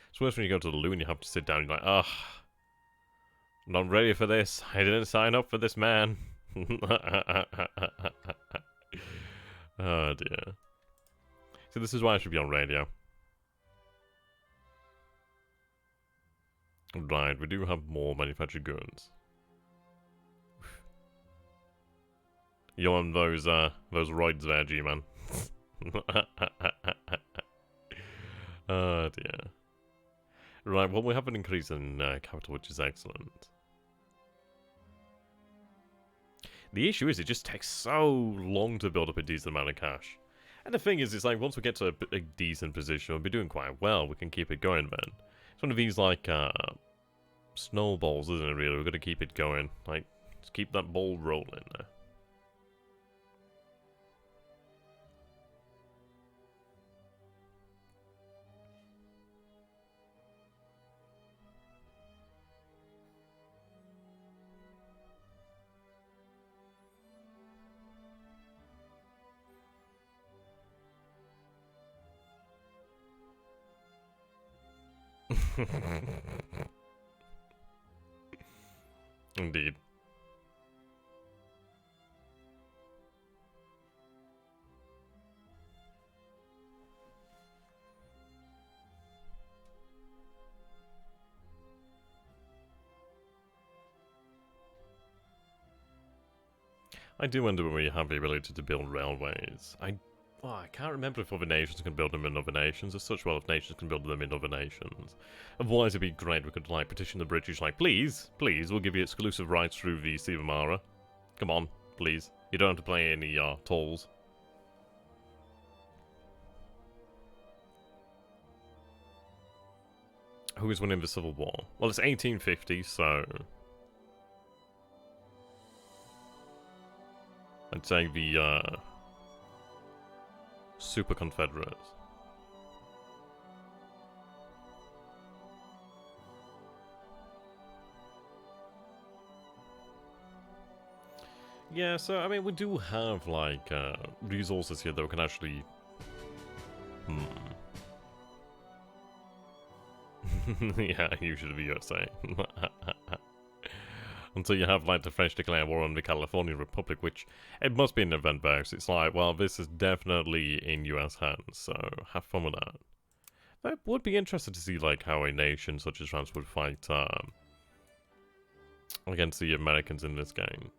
It's worse when you go to the loo and you have to sit down and you're like, ugh. I'm not ready for this. I didn't sign up for this, man. Oh, dear. So this is why I should be on radio. Right, we do have more manufactured goods. You on those roids there, G-Man. Oh dear. Right, well we have an increase in capital, which is excellent. The issue is it just takes so long to build up a decent amount of cash. And the thing is, it's like once we get to a decent position, we'll be doing quite well, we can keep it going then. It's one of these like snowballs, isn't it really? We've got to keep it going. Like, just keep that ball rolling there. Indeed. I do wonder when we have the ability to build railways. I can't remember if other nations can build them in other nations as such. Well, if nations can build them in other nations. Otherwise, it'd be great if we could, like, petition the British, like, please, please, we'll give you exclusive rights through the Sea of Mara. Come on, please. You don't have to pay any, tolls. Who is winning the Civil War? Well, it's 1850, so... I'd say the Super Confederates. Yeah, so I mean, we do have like resources here that we can actually. Yeah, usually the USA. Until you have like the French declare war on the California Republic, which it must be an event base. It's like, well, this is definitely in US hands, so have fun with that. I would be interested to see like how a nation such as France would fight against the Americans in this game.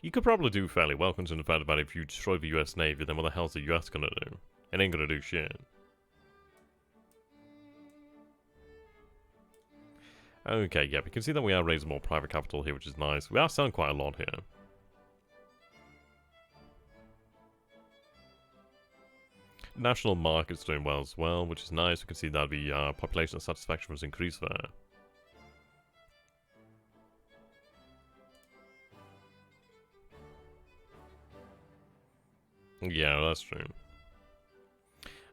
You could probably do fairly well considering the fact that if you destroy the US Navy, then what the hell's the US gonna do? It ain't gonna do shit. Okay, yeah, we can see that we are raising more private capital here, which is nice. We are selling quite a lot here. National market's doing well as well, which is nice. We can see that the population satisfaction was increased there. Yeah, that's true.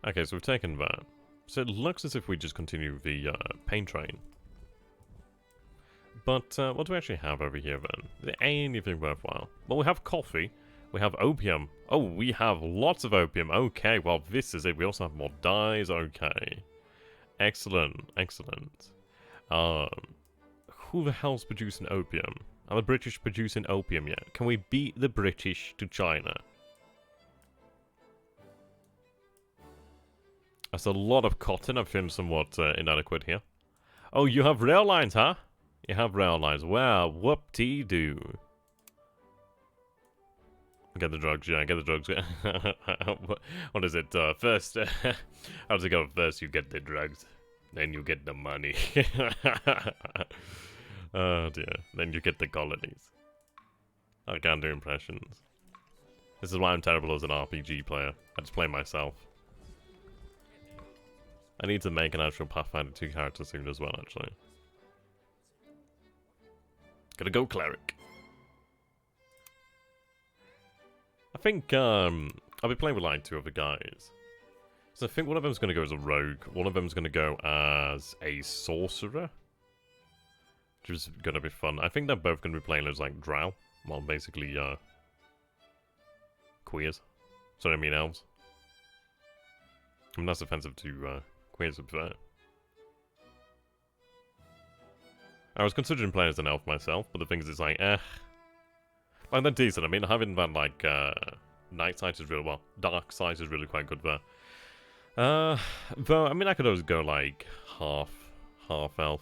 Okay, so we've taken that. So it looks as if we just continue the paint train. But what do we actually have over here then? Is there anything worthwhile? Well, we have coffee. We have opium. Oh, we have lots of opium. Okay, well, this is it. We also have more dyes. Okay. Excellent. Excellent. Who the hell's producing opium? Are the British producing opium yet? Can we beat the British to China? That's a lot of cotton. I'm feeling somewhat inadequate here. Oh, you have rail lines, huh? You have rail lines. Wow, whoop-dee-doo. Get the drugs, yeah, get the drugs. What is it? First, how does it go? First you get the drugs, then you get the money. Oh dear. Then you get the colonies. I can't do impressions. This is why I'm terrible as an RPG player. I just play myself. I need to make an actual Pathfinder 2 character soon as well, actually. Gotta go cleric. I think I'll be playing with like 2 other guys. So I think one of them's gonna go as a rogue, one of them's gonna go as a sorcerer. Which is gonna be fun. I think they're both gonna be playing as like drow. Well, basically queers. Sorry, I mean elves. I mean that's offensive to queers, to be fair. I was considering playing as an elf myself, but the thing is, it's like, like, they're decent. I mean, having that, like, night sight is really, well, dark sight is really quite good there. Though, I mean, I could always go, like, half elf.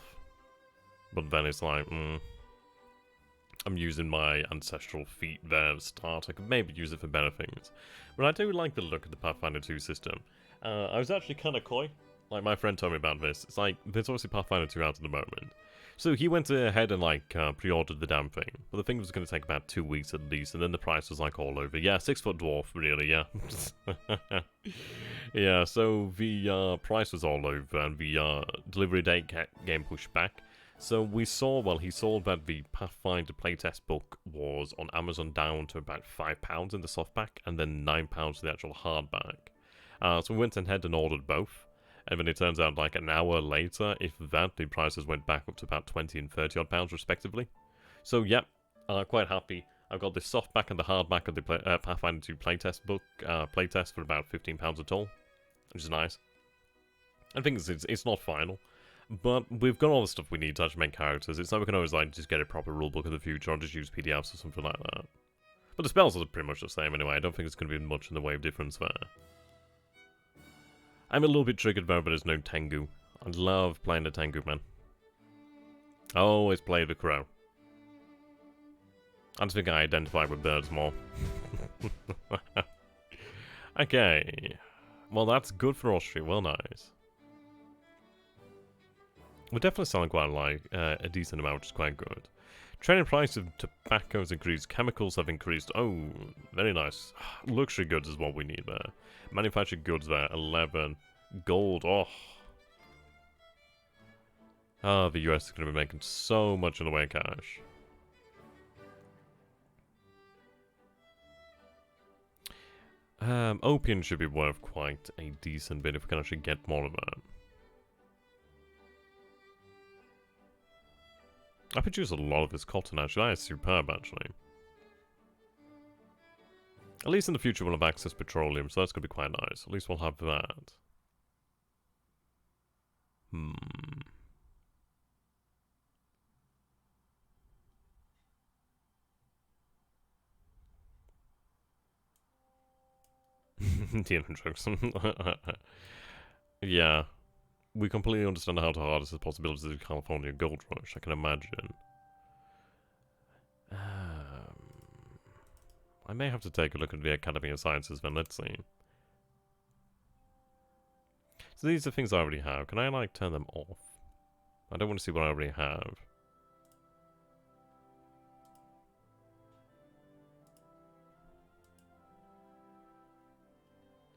But then it's like, I'm using my ancestral feat there to start. I could maybe use it for better things. But I do like the look of the Pathfinder 2 system. I was actually kind of coy. Like, my friend told me about this. It's like, there's obviously Pathfinder 2 out at the moment. So he went ahead and, like, pre-ordered the damn thing. But the thing was going to take about 2 weeks at least, and then the price was, like, all over. Yeah, 6-foot dwarf, really, yeah. Yeah, so the price was all over, and the delivery date getting pushed back. So we saw, well, he saw that the Pathfinder playtest book was on Amazon down to about £5 in the softback, and then £9 for the actual hardback. So we went ahead and ordered both. And then it turns out like an hour later, if that, the prices went back up to about 20 and 30 odd pounds respectively. So yeah, quite happy. I've got the softback and the hardback of the Pathfinder 2 playtest book, playtest for about £15 at all, which is nice. I think it's not final, but we've got all the stuff we need to actually make characters. It's like we can always like just get a proper rulebook in the future or just use PDFs or something like that. But the spells are pretty much the same anyway. I don't think it's going to be much in the way of difference there. I'm a little bit triggered though, but there's no Tengu. I love playing the Tengu, man. I always play the crow. I just think I identify with birds more. Okay. Well, that's good for Austria. Well, nice. We're definitely selling quite a decent amount, which is quite good. Trading price of tobacco has increased. Chemicals have increased. Oh, very nice. Luxury goods is what we need there. Manufactured goods there. 11. Gold. Oh. Ah, the US is going to be making so much in the way of cash. Opium should be worth quite a decent bit if we can actually get more of that. I produce a lot of this cotton, actually. That is superb, actually. At least in the future we'll have access to petroleum, so that's going to be quite nice. At least we'll have that. Demon drugs. Yeah. We completely understand how to harness the possibilities of the California gold rush, I can imagine. I may have to take a look at the Academy of Sciences then, let's see. So these are things I already have. Can I, like, turn them off? I don't want to see what I already have.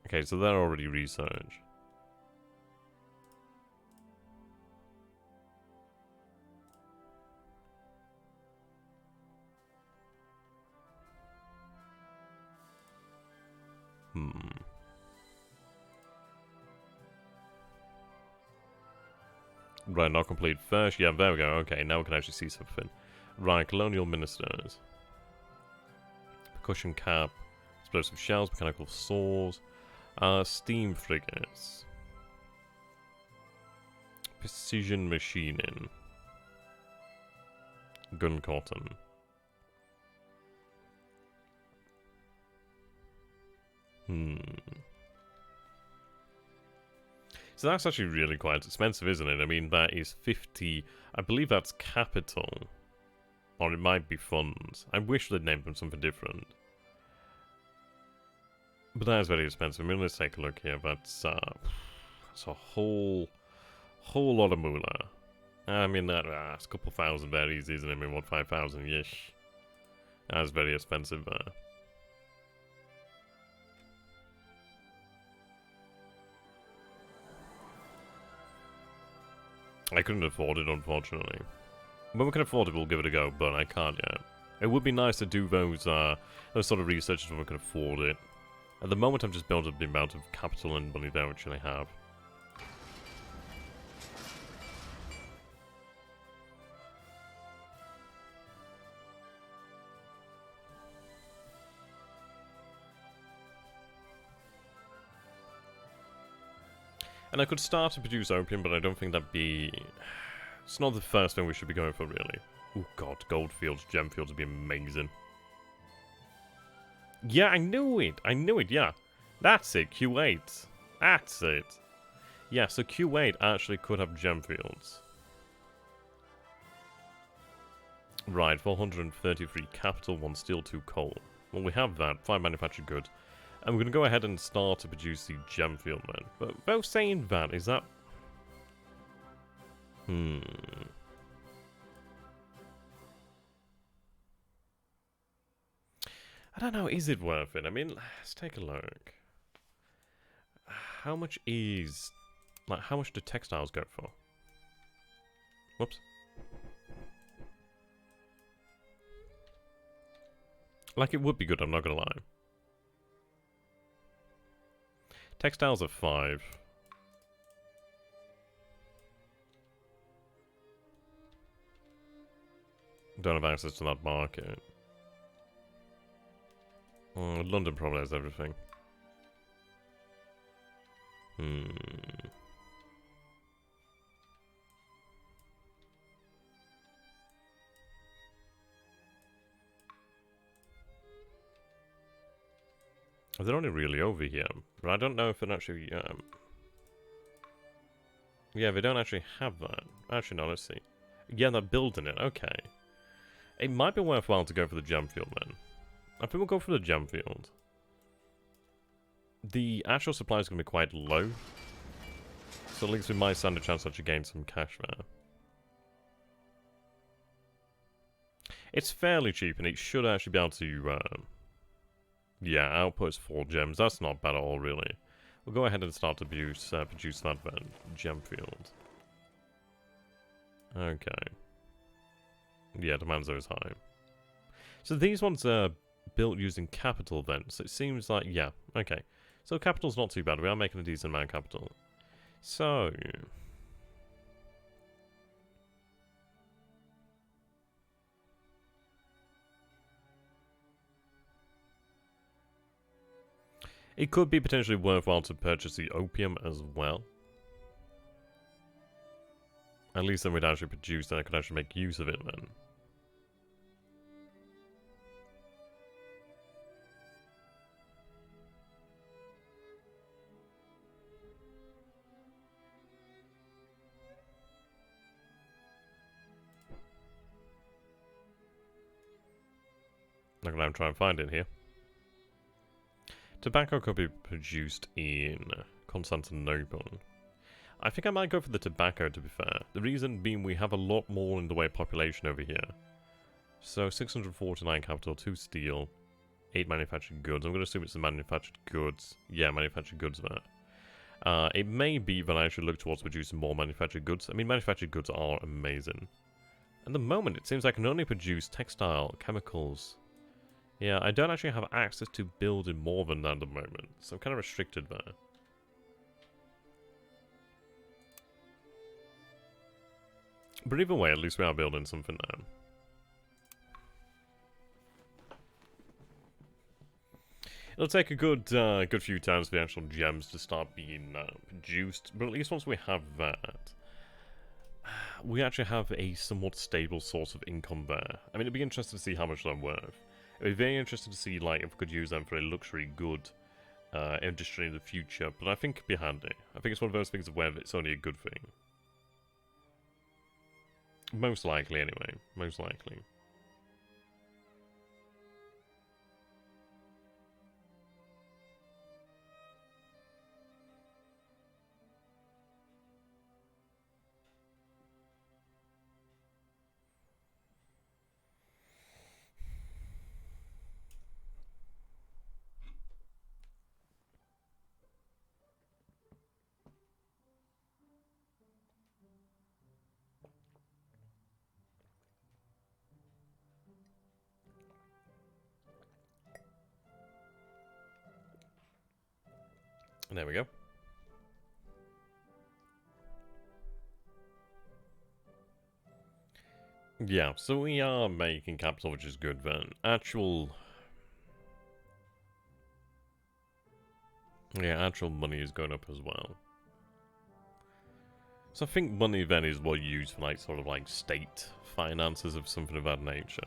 Okay, so they're already research. Right, not complete. First, yeah, there we go. Okay, now we can actually see something. Right, colonial ministers. Percussion cap. Explosive shells, mechanical saws. Steam frigates. Precision machining. Gun cotton. So that's actually really quite expensive, isn't it? I mean, that is 50... I believe that's capital. Or it might be funds. I wish they'd named them something different. But that is very expensive. I mean, let's take a look here. That's a whole lot of moolah. I mean, that's a couple thousand berries, isn't it? I mean, what, 5,000? Yes. That's very expensive there. I couldn't afford it, unfortunately. When we can afford it, we'll give it a go, but I can't yet. It would be nice to do those sort of researches when we can afford it. At the moment, I'm just building up the amount of capital and money that I actually have. And I could start to produce opium, but I don't think that'd be... It's not the first thing we should be going for, really. Oh god, gold fields, gem fields would be amazing. Yeah, I knew it! I knew it, yeah. That's it, Q8. That's it. Yeah, so Q8 actually could have gem fields. Right, 433 capital, 1 steel, 2 coal. Well, we have that, 5 manufactured goods. And we're going to go ahead and start to produce the gem field then. But without saying that, is that... I don't know, is it worth it? I mean, let's take a look. How much is... Like, how much do textiles go for? Whoops. Like, it would be good, I'm not going to lie. Textiles are 5. Don't have access to that market. London probably has everything. They're only really over here, but I don't know if it actually, yeah, they don't actually have that. Actually, no, let's see. Yeah, they're building it, okay. It might be worthwhile to go for the gem field, then. I think we'll go for the gem field. The actual supply is going to be quite low, so at least we might stand a chance to actually gain some cash there. It's fairly cheap, and it should actually be able to, yeah, output is 4 gems. That's not bad at all, really. We'll go ahead and start to produce that then. Gem field. Okay. Yeah, demand's always high. So these ones are built using capital then. So it seems like, yeah, okay. So capital's not too bad. We are making a decent amount of capital. So... it could be potentially worthwhile to purchase the opium as well. At least then we'd actually produce, then I could actually make use of it then. I'm going to try and find it here. Tobacco could be produced in Constantinople. I think I might go for the tobacco, to be fair. The reason being we have a lot more in the way of population over here. So 649 capital, 2 steel, 8 manufactured goods. I'm going to assume it's the manufactured goods. Yeah, manufactured goods there. It may be that I should look towards producing more manufactured goods. I mean, manufactured goods are amazing. At the moment, it seems I can only produce textile, chemicals. Yeah, I don't actually have access to building more than that at the moment, so I'm kind of restricted there. But either way, at least we are building something now. It'll take a good few times for the actual gems to start being produced, but at least once we have that, we actually have a somewhat stable source of income there. I mean, it'd be interesting to see how much they're worth. It'd be very interesting to see, like, if we could use them for a luxury good industry in the future, but I think it'd be handy. I think it's one of those things where it's only a good thing. Most likely, anyway. Most likely. There we go. Yeah, so we are making capital, which is good then. Actual money is going up as well. So I think money then is what you use for, like, sort of like state finances of something of that nature.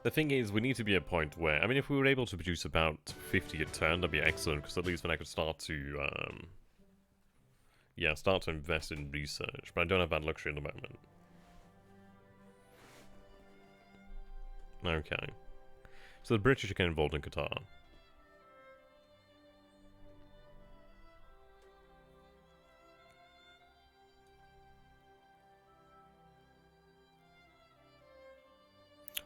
The thing is, we need to be at a point where, I mean, if we were able to produce about 50 a turn, that'd be excellent, because at least then I could start to, yeah, start to invest in research, but I don't have that luxury at the moment. Okay. So the British are getting involved in Qatar.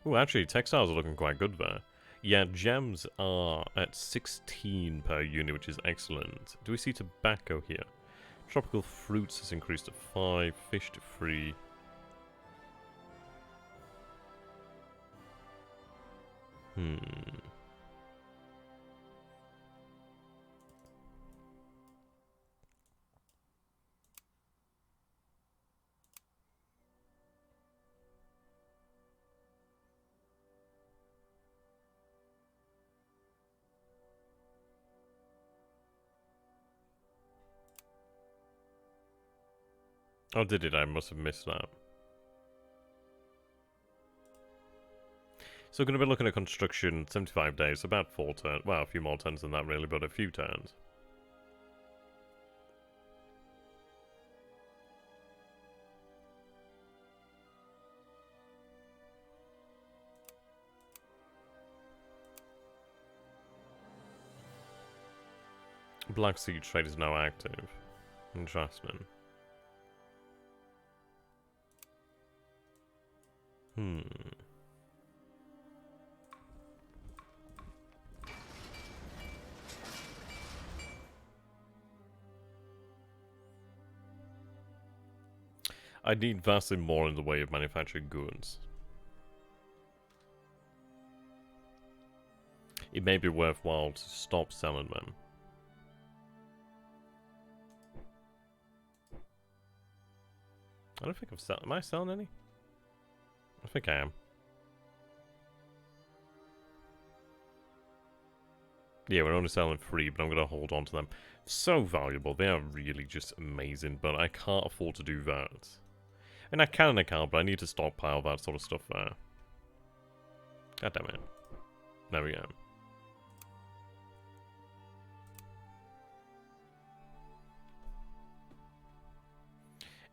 Oh, actually, textiles are looking quite good there. Yeah, gems are at 16 per unit, which is excellent. Do we see tobacco here? Tropical fruits has increased to 5, fish to 3. Oh, did it? I must have missed that. So we're going to be looking at construction 75 days, about 4 turns. Well, a few more turns than that really, but a few turns. Black Sea trade is now active. Interesting. I need vastly more in the way of manufactured goods. it may be worthwhile to stop selling them. I don't think I've sold. Am I selling any? I think I am. Yeah, we're only selling 3, but I'm going to hold on to them. So valuable. They are really just amazing, but I can't afford to do that. And I can and I can't, but I need to stockpile that sort of stuff there. God damn it. There we go.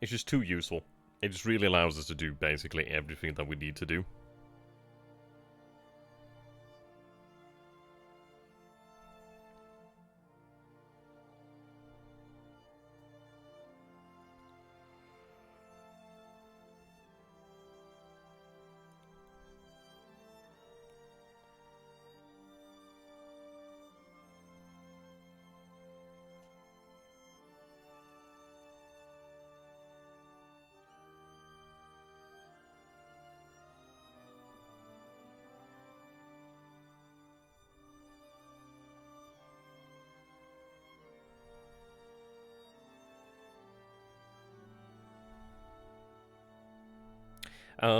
It's just too useful. It just really allows us to do basically everything that we need to do.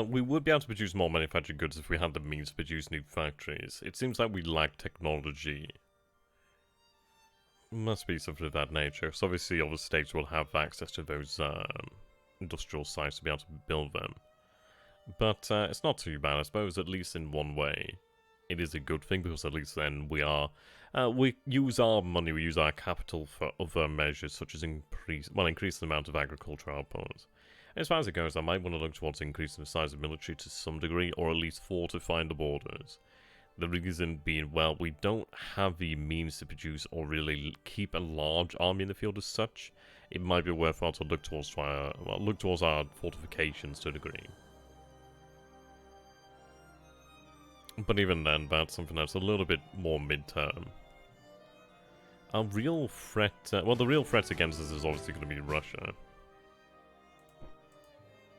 We would be able to produce more manufactured goods if we had the means to produce new factories. It seems like we lack technology. Must be something of that nature. So obviously other states will have access to those industrial sites to be able to build them. But it's not too bad, I suppose, at least in one way. It is a good thing, because at least then we are... we use our money, we use our capital for other measures, such as increase the amount of agricultural output. As far as it goes, I might want to look towards increasing the size of military to some degree, or at least fortifying the borders. The reason being, well, we don't have the means to produce or really keep a large army in the field as such. It might be worthwhile to look towards our fortifications to a degree. But even then, that's something that's a little bit more mid-term. Our real threat... well, the real threat against us is obviously going to be Russia.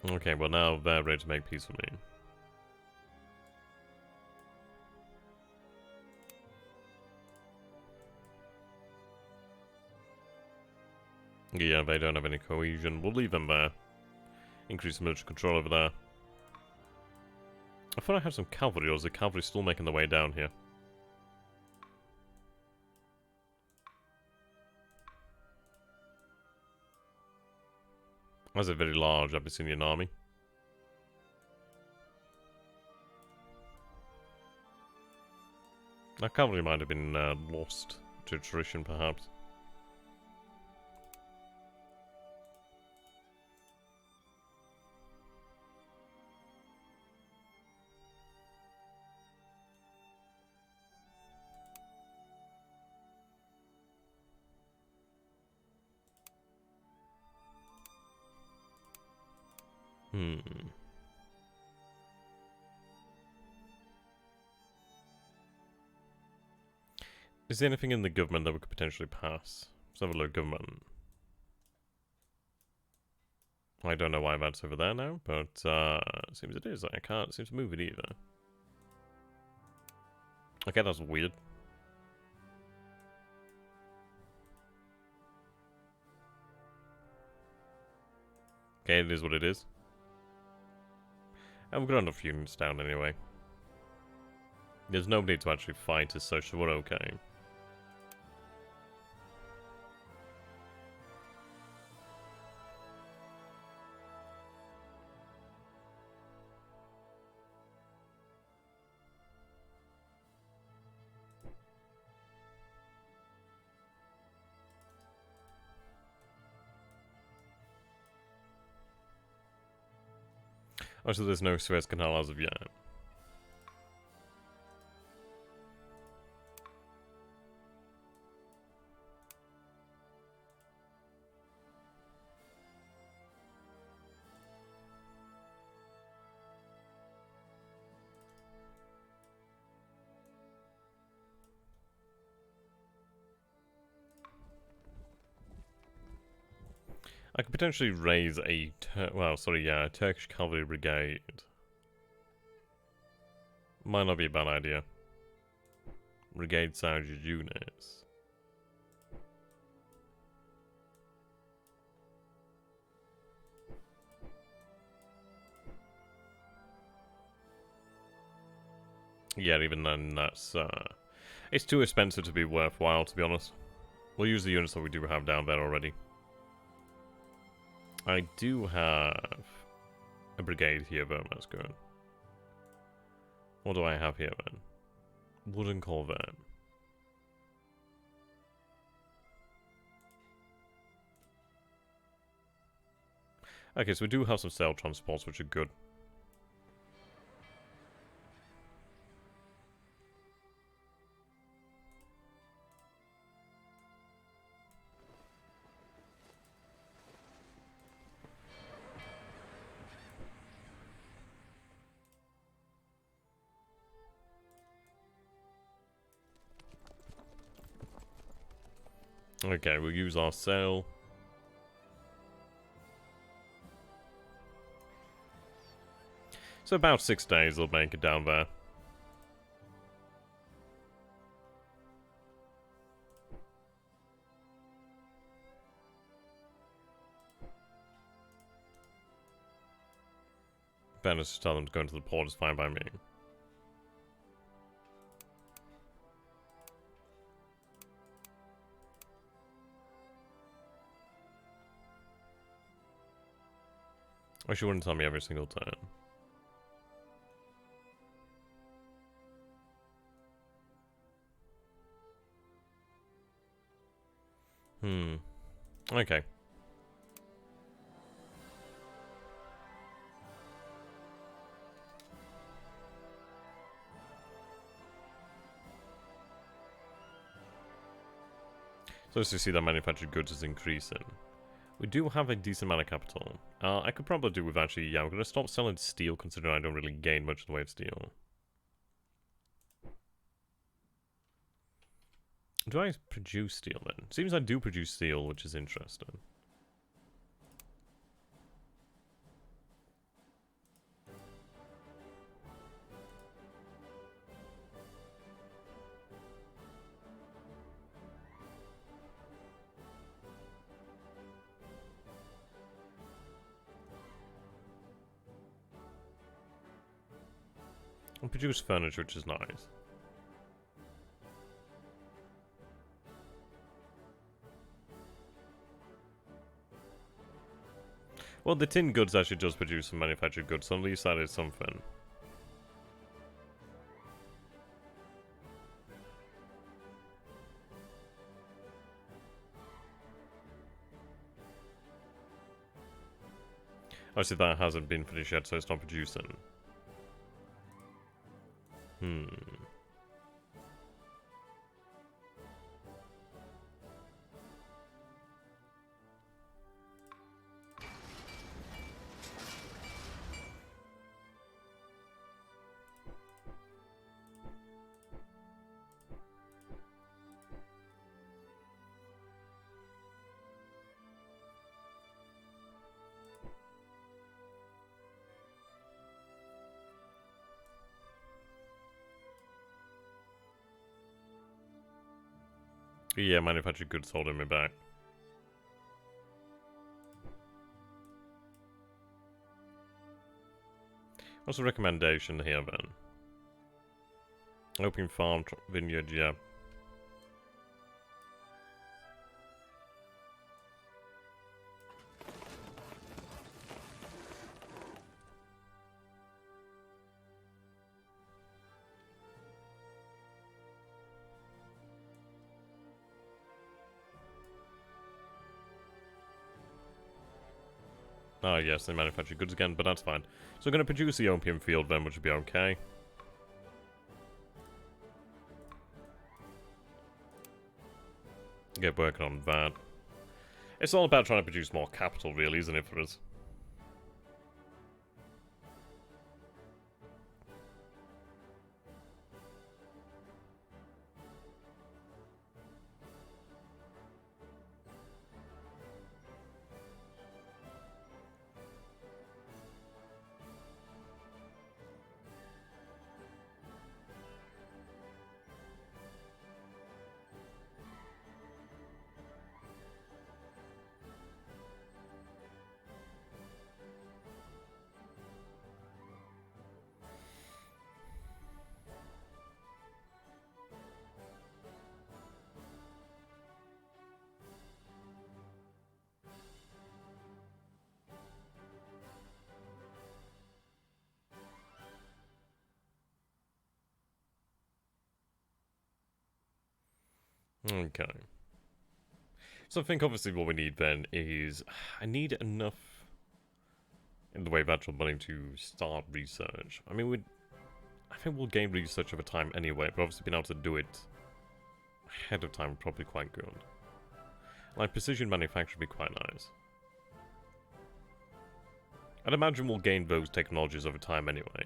Okay, well now they're ready to make peace with me. Yeah, they don't have any cohesion. We'll leave them there. Increase military control over there. I thought I had some cavalry, or is the cavalry still making their way down here? That's a very large Abyssinian army. That cavalry might have been lost to attrition, perhaps. Is there anything in the government that we could potentially pass? Let's have a look at government. I don't know why that's over there now, but it seems it is. I can't seem to move it either. Okay, that's weird. Okay, it is what it is. And we've got enough units down anyway. There's no need to actually fight as such, so we're okay. Oh, so there's no Suez Canal as of yet. I could potentially raise a Turkish cavalry brigade. Might not be a bad idea. brigade size units. Yeah, even then, that's it's too expensive to be worthwhile, to be honest. We'll use the units that we do have down there already. I do have a brigade here, though. That's good. What do I have here, then? Wooden corvette. Okay, so we do have some sail transports, which are good. Okay, we'll use our sail. So about 6 days will make it down there. Better just tell them to go into the port is fine by me. Or she wouldn't tell me every single time. Okay. So as you see, that manufactured goods is increasing. We do have a decent amount of capital. I could probably do with actually, yeah, I'm going to stop selling steel considering I don't really gain much in the way of steel. Do I produce steel then? Seems I do produce steel, which is interesting. I produce furniture, which is nice. Well, the tin goods actually does produce some manufactured goods, so at least that is something. Obviously that hasn't been finished yet, so it's not producing. Yeah, manufactured goods holding me back. What's the recommendation here then? Open farm, vineyard, yeah. Ah, yes, they manufacture goods again, but that's fine. So we're going to produce the opium field then, which would be okay. Get working on that. It's all about trying to produce more capital, really, isn't it, for us? Okay. So I think obviously what we need then is... I need enough in the way of actual money to start research. I mean, I think we'll gain research over time anyway, but obviously being able to do it ahead of time would probably quite good. Like, precision manufacture would be quite nice. I'd imagine we'll gain those technologies over time anyway.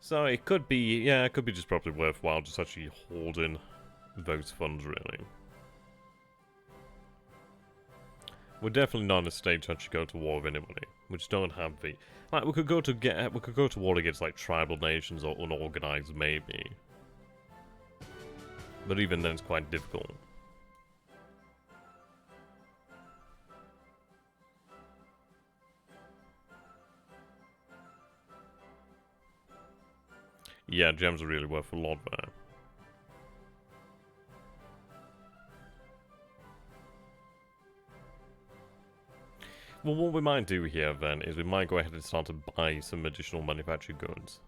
So it could be, yeah, it could be just probably worthwhile just actually holding those funds, really. We're definitely not in a state to actually go to war with anybody. We just don't have the... Like, we could go to war against, like, tribal nations or unorganized, maybe. But even then, it's quite difficult. Yeah, gems are really worth a lot there. Well, what we might do here, then, is we might go ahead and start to buy some additional manufactured goods.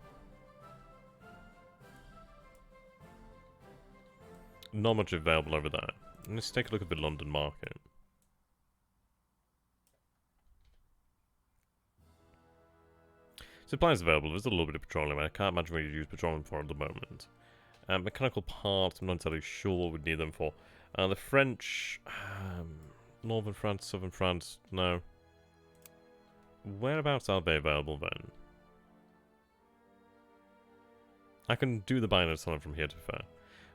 Not much available over there. Let's take a look at the London market. Supplies available. There's a little bit of petroleum. I can't imagine what you'd use petroleum for at the moment. Mechanical parts, I'm not entirely sure what we'd need them for. The French... Northern France, Southern France, no. Whereabouts are they available then? I can do the buying and selling from here, to be fair.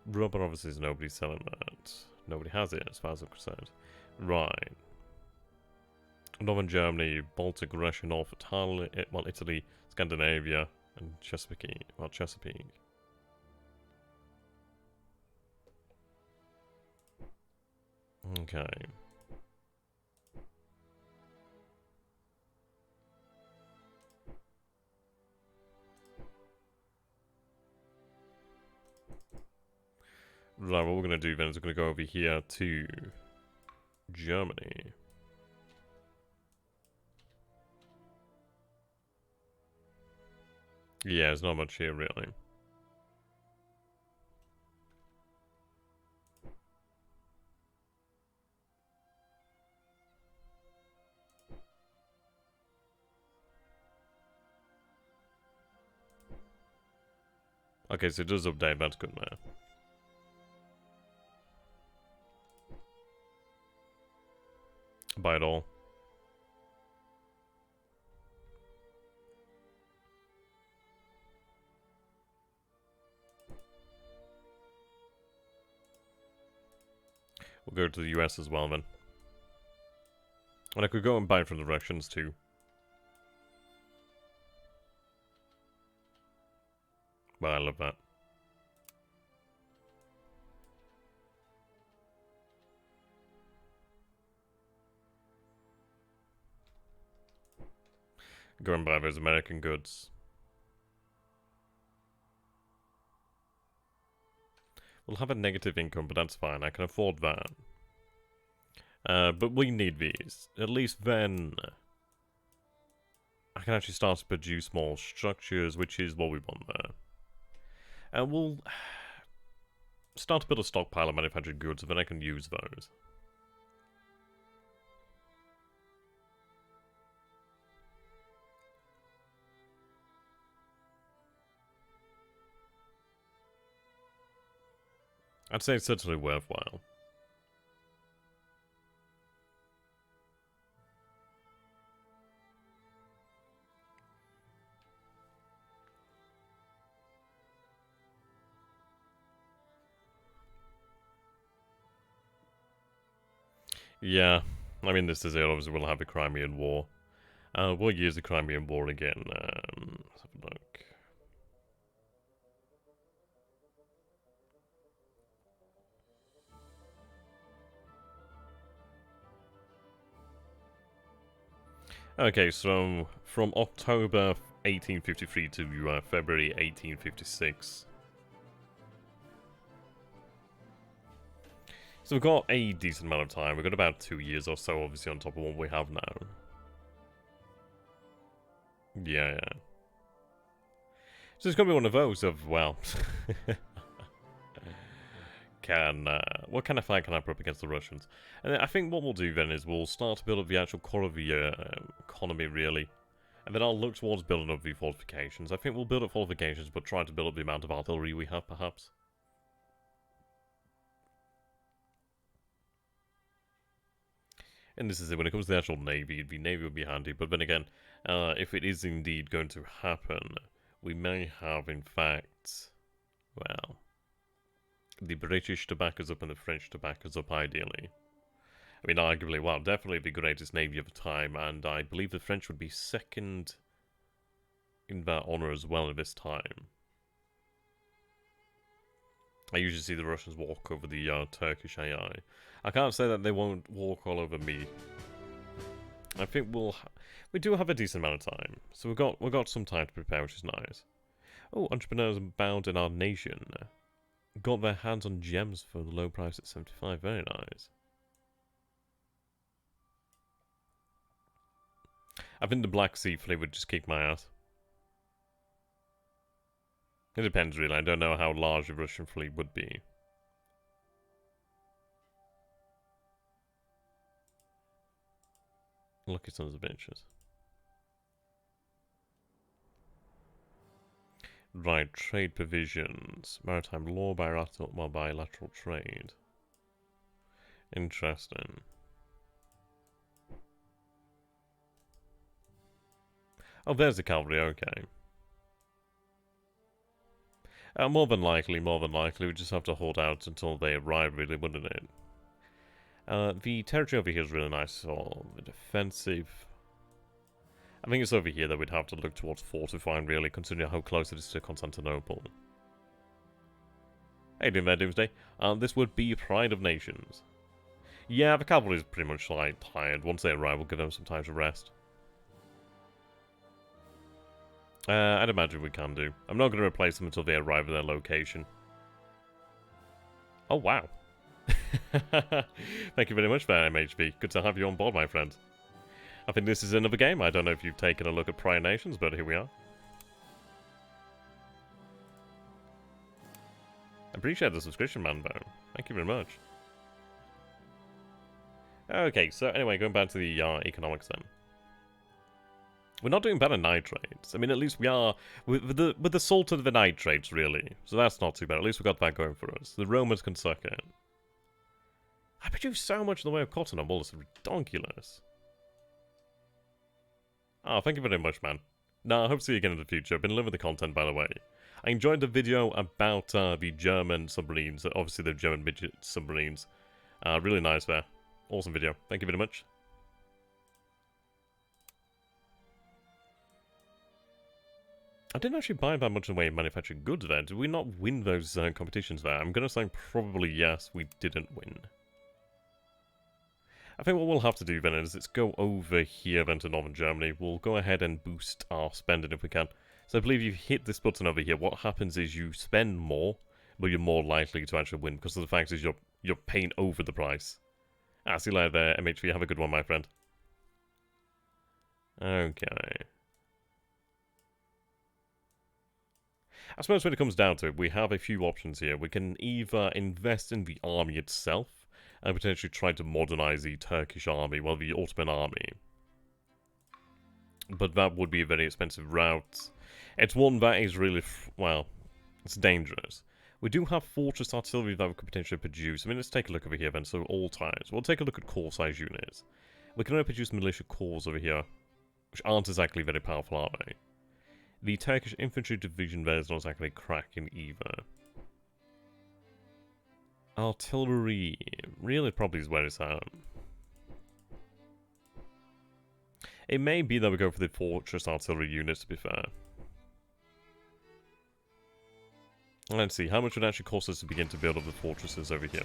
Rubber, obviously, is nobody selling that. Nobody has it, as far as I'm concerned. Right. Northern Germany, Baltic, Russia, North Italy, well, Italy, Scandinavia, and Chesapeake. Well, Chesapeake. Okay. Right, what we're going to do then is we're going to go over here to Germany. Yeah, there's not much here, really. Okay, so it does update, that's good now. Buy it all. We'll go to the US as well then. And I could go and buy from the Russians too. But I love that. Go and buy those American goods. We'll have a negative income, but that's fine. I can afford that. But we need these. At least then I can actually start to produce more structures, which is what we want there. And we'll start to build a stockpile of manufactured goods, and then I can use those. I'd say it's certainly worthwhile. Yeah, I mean, this is it. Obviously, we'll have the Crimean War. What year is the Crimean War again? Let's have a look. Okay, so from October 1853 to February 1856. So we've got a decent amount of time. We've got about 2 years or so, obviously, on top of what we have now. Yeah, yeah. So it's going to be one of those of, well... what kind of fight can I put up against the Russians? And I think what we'll do then is we'll start to build up the actual core of the economy, really. And then I'll look towards building up the fortifications. I think we'll build up fortifications, but try to build up the amount of artillery we have, perhaps. And this is it, when it comes to the actual navy, the navy would be handy. But then again, if it is indeed going to happen, we may have, in fact, well, the British to back us up and the French to back us up, ideally. I mean, arguably, well, definitely the greatest navy of the time, and I believe the French would be second in that honour as well at this time. I usually see the Russians walk over the Turkish AI. I can't say that they won't walk all over me. I think we do have a decent amount of time, so we've got some time to prepare, which is nice. Oh, entrepreneurs bound in our nation got their hands on gems for the low price at 75. Very nice. I think the Black Sea fleet would just kick my ass. It depends, really. I don't know how large the Russian fleet would be. Lucky sons of bitches. Right, trade provisions. Maritime law, bilateral trade. Interesting. Oh, there's the cavalry, okay. More than likely, we just have to hold out until they arrive, really, wouldn't it? The territory over here is really nice, so the defensive... I think it's over here that we'd have to look towards fortifying, really, considering how close it is to Constantinople. Hey, doing there, Doomsday? This would be Pride of Nations. Yeah, the cavalry is pretty much, like, tired. Once they arrive, we'll give them some time to rest. I'd imagine we can do. I'm not going to replace them until they arrive at their location. Oh, wow. Thank you very much for that, MHB. Good to have you on board, my friend. I think this is another game. I don't know if you've taken a look at Prior Nations, but here we are. I appreciate the subscription, Manbo. Thank you very much. Okay, so anyway, going back to the economics then. We're not doing bad at nitrates. I mean, at least we are with the salt of the nitrates, really. So that's not too bad. At least we got that going for us. The Romans can suck it. I produce so much in the way of cotton and wool. It's ridiculous. Oh, thank you very much, man. No, I hope to see you again in the future. I've been loving the content, by the way. I enjoyed the video about the German submarines. Obviously, the German midget submarines. Really nice there. Awesome video. Thank you very much. I didn't actually buy that much in the way of manufactured goods there. Did we not win those competitions there? I'm going to say probably yes, we didn't win. I think what we'll have to do then is let's go over here then to Northern Germany. We'll go ahead and boost our spending if we can. So I believe you hit this button over here. What happens is you spend more, but you're more likely to actually win because of the fact is you're paying over the price. See you later there, MHV. Have a good one, my friend. Okay. I suppose when it comes down to it, we have a few options here. We can either invest in the army itself and potentially try to modernize the Turkish army, well, the Ottoman army. But that would be a very expensive route. It's one that is really, well, it's dangerous. We do have fortress artillery that we could potentially produce. I mean, let's take a look over here then. So all types. We'll take a look at core size units. We can only produce militia corps over here, which aren't exactly very powerful, are they? The Turkish infantry division there is not exactly cracking either. Artillery really probably is where it's at. It may be that we go for the fortress artillery units, to be fair. Let's see, how much would it actually cost us to begin to build up the fortresses over here,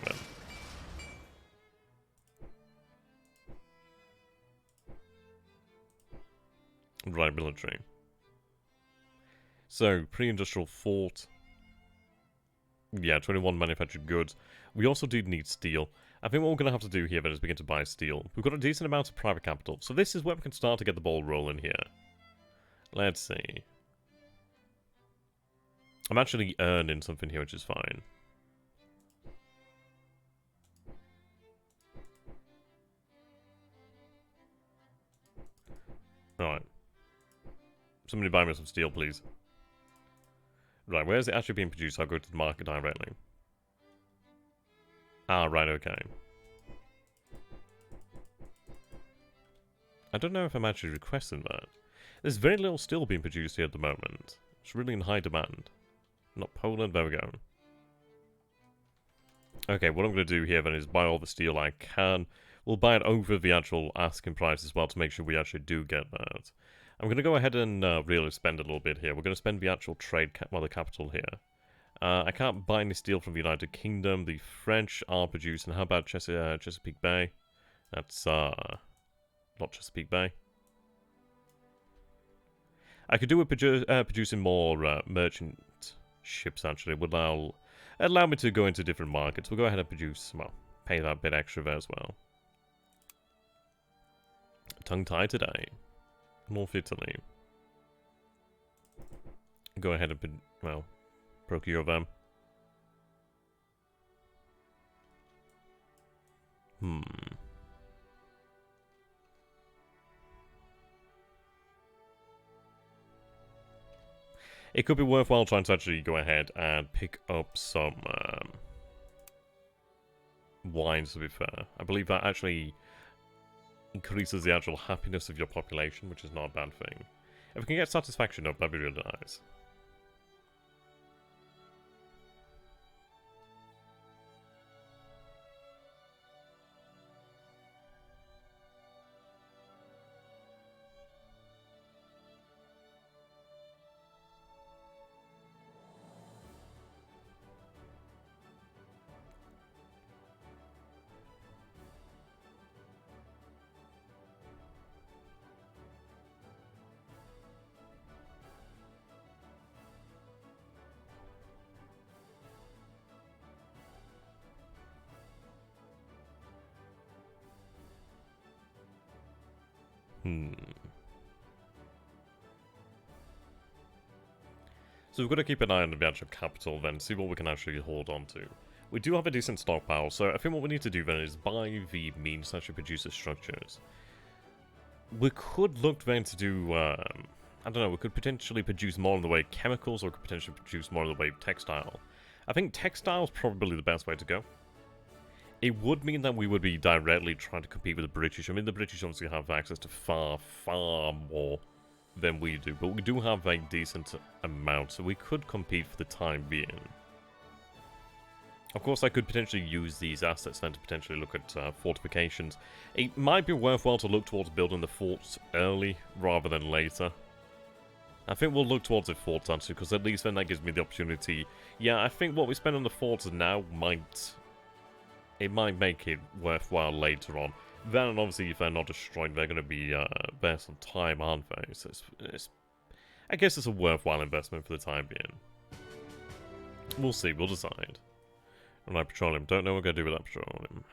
then? Right, military. So, pre-industrial fort. Yeah, 21 manufactured goods. We also do need steel. I think what we're going to have to do here then is begin to buy steel. We've got a decent amount of private capital. So this is where we can start to get the ball rolling here. Let's see. I'm actually earning something here, which is fine. Alright. Somebody buy me some steel, please. Right, where is it actually being produced? I'll go to the market directly. Ah, right, okay. I don't know if I'm actually requesting that. There's very little steel being produced here at the moment. It's really in high demand. Not Poland, there we go. Okay, what I'm going to do here then is buy all the steel I can. We'll buy it over the actual asking price as well to make sure we actually do get that. I'm going to go ahead and really spend a little bit here. We're going to spend the actual trade, the capital here. I can't buy any steel from the United Kingdom. The French are producing. How about Chesapeake Bay? That's, not Chesapeake Bay. I could do with producing more merchant ships, actually. Would allow me to go into different markets. We'll go ahead and produce, well, pay that bit extra there as well. Tongue-tied today. North Italy. Go ahead and, well, procure them. It could be worthwhile trying to actually go ahead and pick up some wines, to be fair. I believe that actually increases the actual happiness of your population, which is not a bad thing. If we can get satisfaction up, that'd be really nice. So we've got to keep an eye on the actual capital then, see what we can actually hold on to. We do have a decent stockpile, so I think what we need to do then is buy the means to actually produce the structures. We could look then to do, I don't know, we could potentially produce more in the way of chemicals, or we could potentially produce more in the way of textile. I think textile is probably the best way to go. It would mean that we would be directly trying to compete with the British. I mean, the British obviously have access to far, far more than we do, but we do have a decent amount, so we could compete for the time being. Of course, I could potentially use these assets then to potentially look at fortifications. It might be worthwhile to look towards building the forts early rather than later. I think we'll look towards the forts actually, because at least then that gives me the opportunity. Yeah, I think what we spend on the forts now might make it worthwhile later on. Then, obviously, if they're not destroyed, they're going to be there some time, aren't they? So I guess it's a worthwhile investment for the time being. We'll see, we'll decide. Alright, petroleum. Don't know what we're going to do with that petroleum.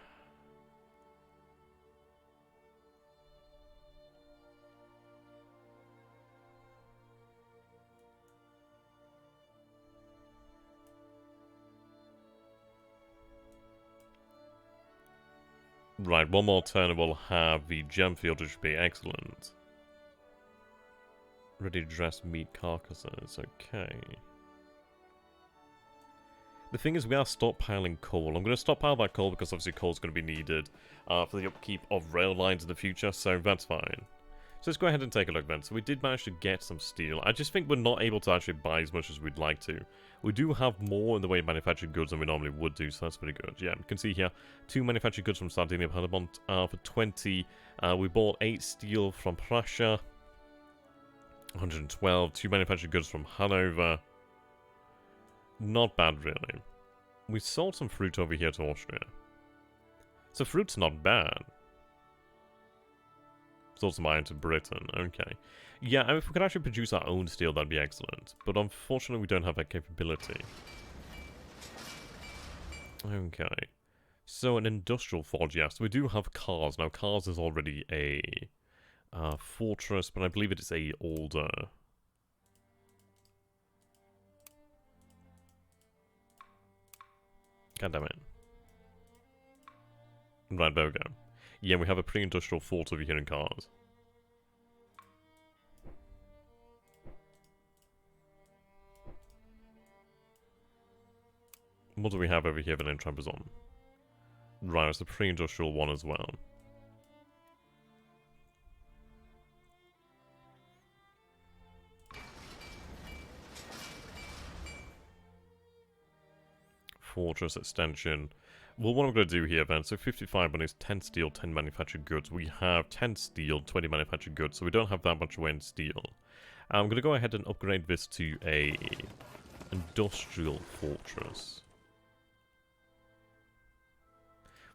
Right, one more turn and we'll have the gem field, which should be excellent. Ready to dress meat carcasses, okay. The thing is, we are stockpiling coal. I'm going to stockpile that coal because obviously coal is going to be needed for the upkeep of rail lines in the future, so that's fine. So let's go ahead and take a look then. So we did manage to get some steel. I just think we're not able to actually buy as much as we'd like to. We do have more in the way of manufactured goods than we normally would do, so that's pretty good. Yeah, you can see here, 2 manufactured goods from Sardinia Piedmont for 20. We bought 8 steel from Prussia. 112. 2 manufactured goods from Hanover. Not bad, really. We sold some fruit over here to Austria. So fruit's not bad. Sold some iron to Britain, okay. Yeah, I mean, if we could actually produce our own steel, that'd be excellent. But unfortunately, we don't have that capability. Okay. So, an industrial forge, yes. We do have cars. Now, cars is already a fortress, but I believe it is a older... God damn it. Right, there we go. Yeah, we have a pre-industrial fort over here in cars. What do we have over here then in Trebizond? Right, it's a pre-industrial one as well. Fortress extension. Well, what I'm going to do here then, so 55 money is 10 steel, 10 manufactured goods. We have 10 steel, 20 manufactured goods, so we don't have that much away in steel. I'm going to go ahead and upgrade this to a industrial fortress.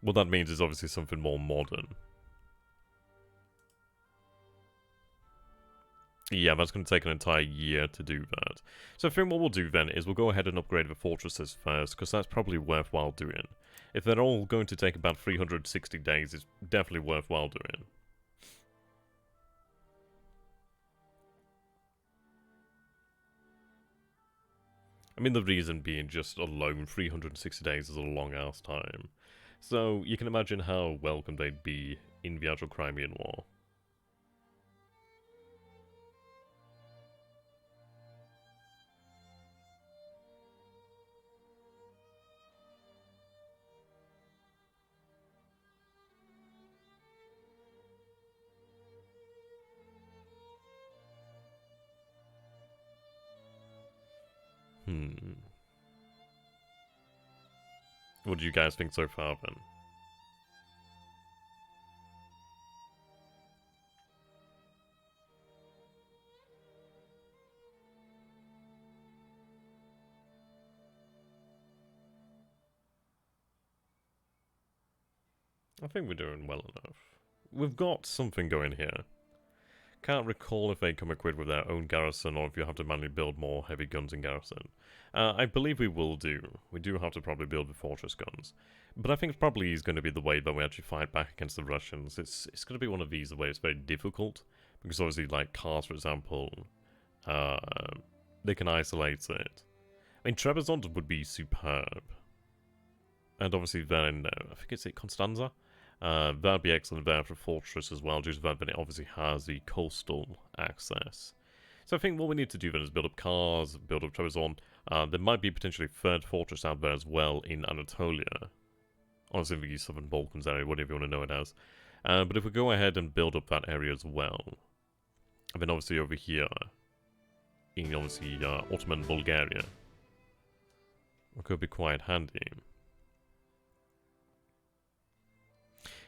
What that means is obviously something more modern. Yeah, that's going to take an entire year to do that. So I think what we'll do then is we'll go ahead and upgrade the fortresses first, because that's probably worthwhile doing. If they're all going to take about 360 days, it's definitely worthwhile doing. I mean, the reason being just alone, 360 days is a long-ass time. So you can imagine how welcome they'd be in the actual Crimean War. What do you guys think so far, then? I think we're doing well enough. We've got something going here. Can't recall if they come equipped with their own garrison or if you have to manually build more heavy guns in garrison. I believe we will do. We do have to probably build the fortress guns. But I think probably is going to be the way that we actually fight back against the Russians. It's going to be one of these where it's very difficult. Because obviously, like cars, for example, they can isolate it. I mean, Trebizond would be superb. And obviously then, I think it's Constanza? That'd be excellent there for Fortress as well, due to the fact that it obviously has the coastal access. So I think what we need to do then is build up cars, build up Trebizond. There might be potentially a third fortress out there as well in Anatolia. Honestly, the Southern Balkans area, whatever you want to know it as. But if we go ahead and build up that area as well, and then obviously over here, in obviously Ottoman Bulgaria, it could be quite handy.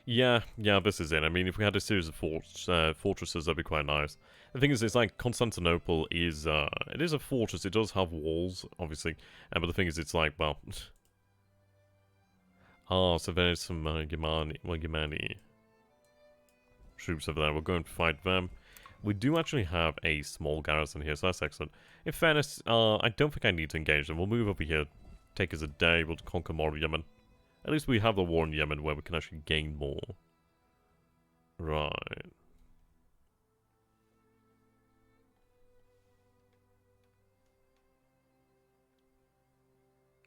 Yeah, this is it. I mean, if we had a series of fortresses, that'd be quite nice. The thing is, it's like Constantinople is, it is a fortress. It does have walls, obviously. But the thing is, it's like, well... so there's some Yemeni troops over there. We'll go and fight them. We do actually have a small garrison here, so that's excellent. In fairness, I don't think I need to engage them. We'll move over here, take us a day, we'll conquer more of Yemen. At least we have the war in Yemen where we can actually gain more. Right.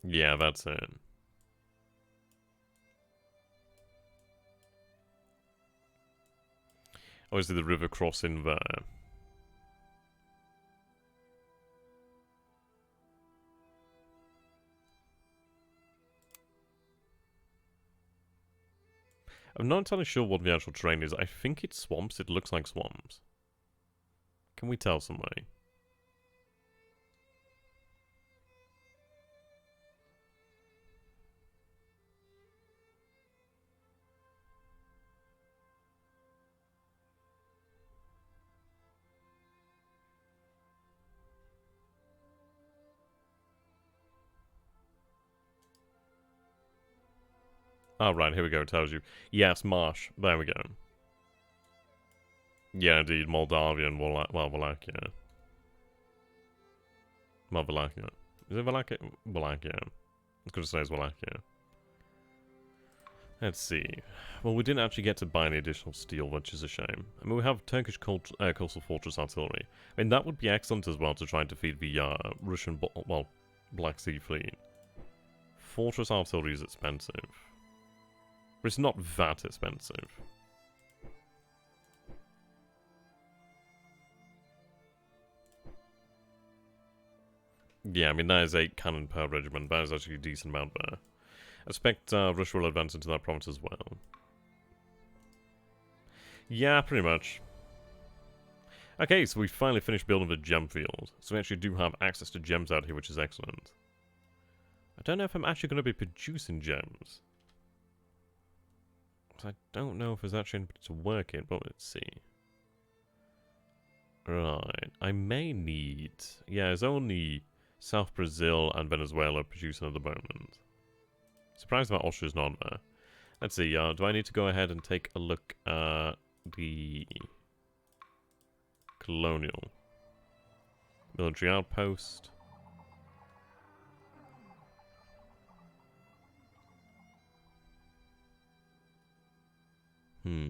Yeah, that's it. Obviously the river crossing there. I'm not entirely sure what the actual terrain is. I think it's swamps. It looks like swamps. Can we tell somebody? Oh, right, here we go. It tells you. Yes, marsh. There we go. Yeah, indeed. Moldavia and Wallachia. Well, Wallachia. Is it Wallachia? Wallachia. I was going to say it's Wallachia. Let's see. Well, we didn't actually get to buy any additional steel, which is a shame. I mean, we have Turkish coastal fortress artillery. I mean, that would be excellent as well to try and defeat the Russian, Black Sea Fleet. Fortress artillery is expensive. But it's not that expensive. Yeah, I mean, that is 8 cannon per regiment. That is actually a decent amount there. I expect Russia will advance into that province as well. Yeah, pretty much. Okay, so we finally finished building the gem field. So we actually do have access to gems out here, which is excellent. I don't know if I'm actually going to be producing gems. I don't know if there's actually anybody to work in, but let's see. Right, I may need... Yeah, it's only South Brazil and Venezuela producing at the moment. Surprised that Austria's not there. Let's see, do I need to go ahead and take a look at the colonial military outpost? Hmm.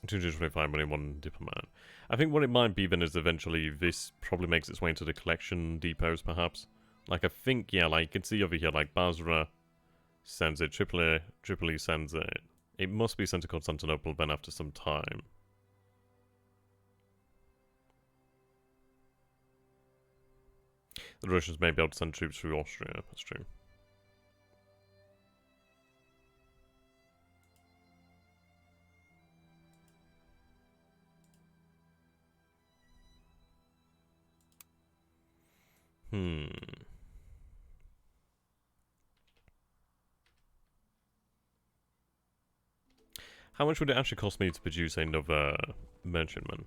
225 million, one diplomat. I think what it might be then is eventually this probably makes its way into the collection depots, perhaps. Like, I think, yeah, like, you can see over here, like, Basra sends it, Tripoli sends it. It must be sent to Constantinople then after some time. The Russians may be able to send troops through Austria, that's true. Hmm. How much would it actually cost me to produce another merchantman?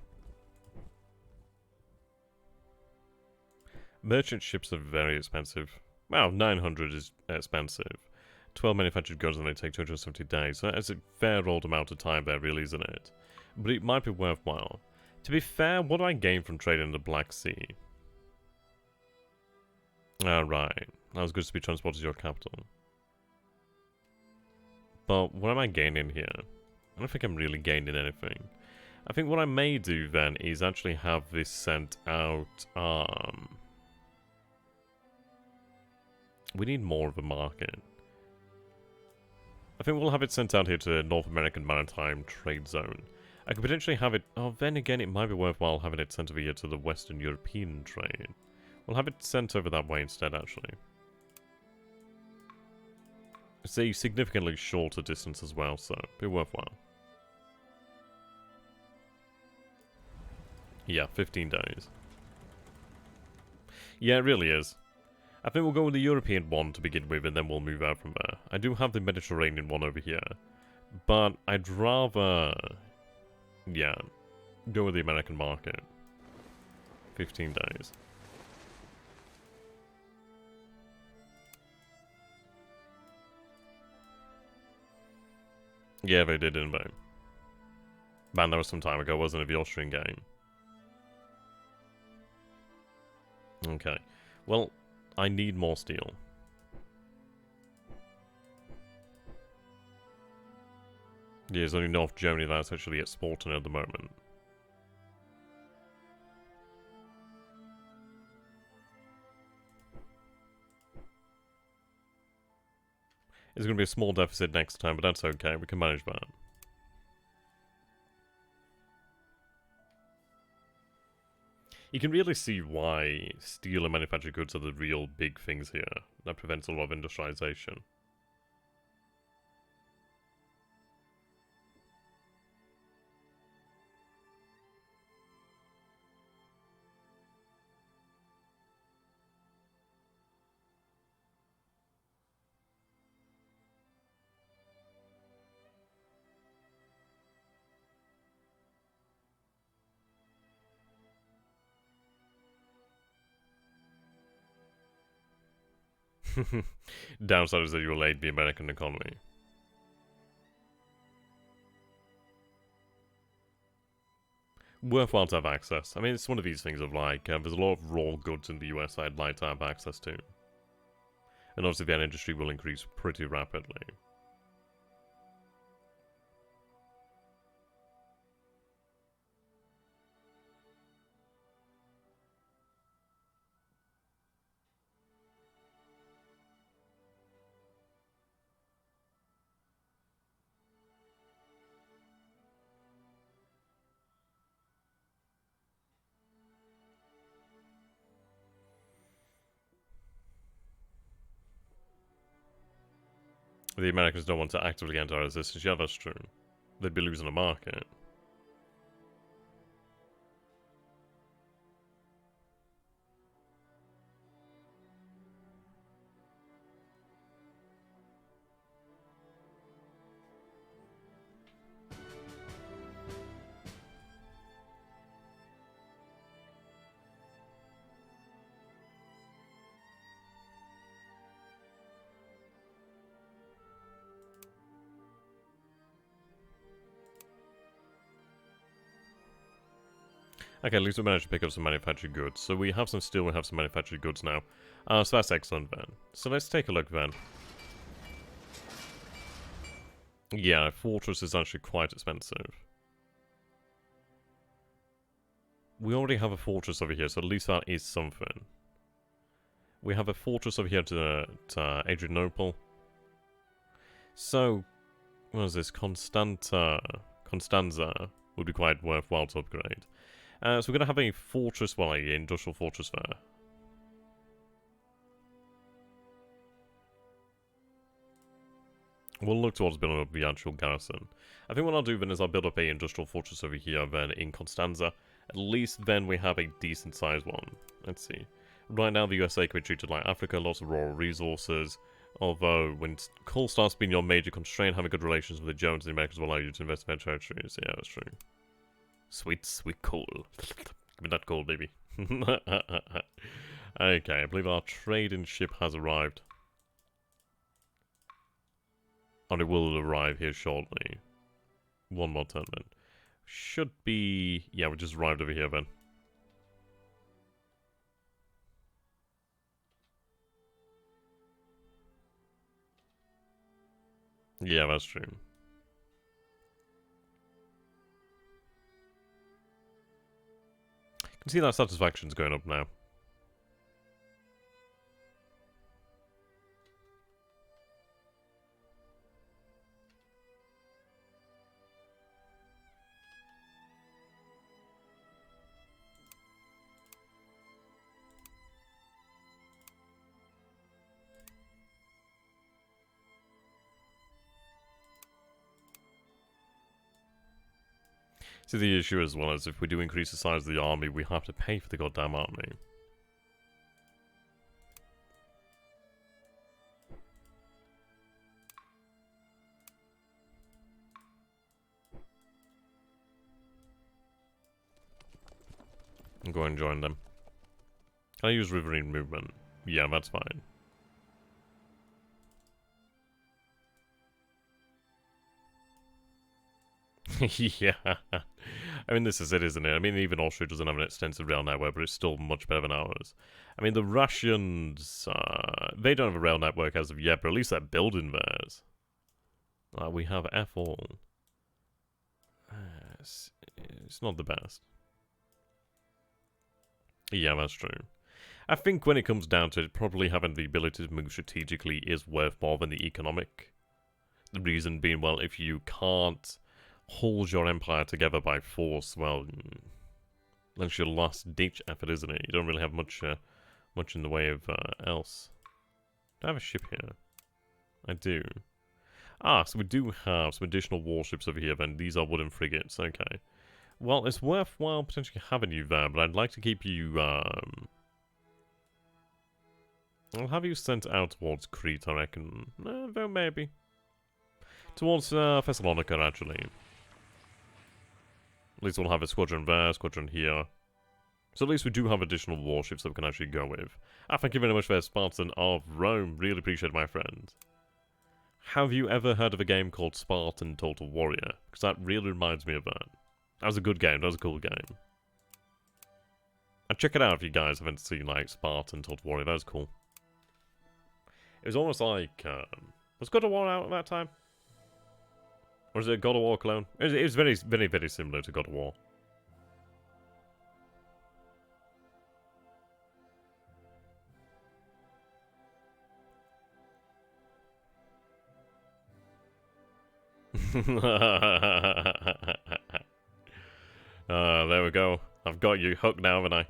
Merchant ships are very expensive. Wow, 900 is expensive. 12 manufactured goods and they take 270 days. So that's a fair old amount of time there, really, isn't it? But it might be worthwhile. To be fair, what do I gain from trading in the Black Sea? Right. That was good to be transported to your capital. But what am I gaining here? I don't think I'm really gaining anything. I think what I may do then is actually have this sent out. We need more of a market. I think we'll have it sent out here to the North American Maritime Trade Zone. I could potentially have it... Oh, then again, it might be worthwhile having it sent over here to the Western European trade. We'll have it sent over that way instead, actually. It's a significantly shorter distance as well, so be worthwhile. Yeah, 15 days. Yeah, it really is. I think we'll go with the European one to begin with, and then we'll move out from there. I do have the Mediterranean one over here, but I'd rather... Yeah, go with the American market. 15 days. Yeah, they did, didn't they? Man, that was some time ago, wasn't it? The Austrian game. Okay. Well, I need more steel. Yeah, there's only North Germany that's actually exporting at the moment. It's going to be a small deficit next time, but that's okay. We can manage that. You can really see why steel and manufactured goods are the real big things here. That prevents a lot of industrialization. Downside is that you will aid the American economy. Worthwhile to have access. I mean, it's one of these things of like, there's a lot of raw goods in the US I'd like to have access to. And obviously the industry will increase pretty rapidly. The Americans don't want to actively enter our resistance. Yeah, that's true. They'd be losing a market. Okay, at least we managed to pick up some manufactured goods. So we have some steel, we have some manufactured goods now. So that's excellent then. So let's take a look then. Yeah, a fortress is actually quite expensive. We already have a fortress over here, so at least that is something. We have a fortress over here to Adrianople. So, what is this? Constanza would be quite worthwhile to upgrade. So we're going to have a fortress, well, an industrial fortress there. We'll look towards building up the actual garrison. I think what I'll do then is I'll build up a industrial fortress over here then in Constanza. At least then we have a decent sized one. Let's see. Right now the USA can be treated like Africa, lots of rural resources. Although, when coal starts being your major constraint, having good relations with the Jones and the Americans will allow you to invest in their territories. Yeah, that's true. Sweet, sweet coal. Give me that coal, baby. Okay, I believe our trading ship has arrived. And it will arrive here shortly. One more turn then. Should be... Yeah, we just arrived over here then. Yeah, that's true. You can see that satisfaction's going up now. See, the issue as well is if we do increase the size of the army, we have to pay for the goddamn army. I'll go and join them. Can I use riverine movement? Yeah, that's fine. Yeah. I mean, this is it, isn't it? I mean, even Austria doesn't have an extensive rail network, but it's still much better than ours. I mean, the Russians, they don't have a rail network as of yet, but at least they're building theirs. We have F all. It's not the best. Yeah, that's true. I think when it comes down to it, probably having the ability to move strategically is worth more than the economic. The reason being, well, if you can't hold your empire together by force, well, that's your last ditch effort, isn't it? You don't really have much in the way of else. Do I have a ship here? I do. Ah, so we do have some additional warships over here then. These are wooden frigates, okay. Well, it's worthwhile potentially having you there, but I'd like to keep you, I'll have you sent out towards Crete, I reckon. Though maybe. Towards Thessalonica, actually. At least we'll have a squadron there, squadron here. So at least we do have additional warships that we can actually go with. Thank you very much for Spartan of Rome. Really appreciate it, my friend. Have you ever heard of a game called Spartan Total Warrior? Because that really reminds me of that. That was a good game. That was a cool game. And check it out if you guys haven't seen, like, Spartan Total Warrior. That was cool. It was almost like, was God of War out at that time? Or is it a God of War clone? It was very, very, very similar to God of War. There we go. I've got you hooked now, haven't I?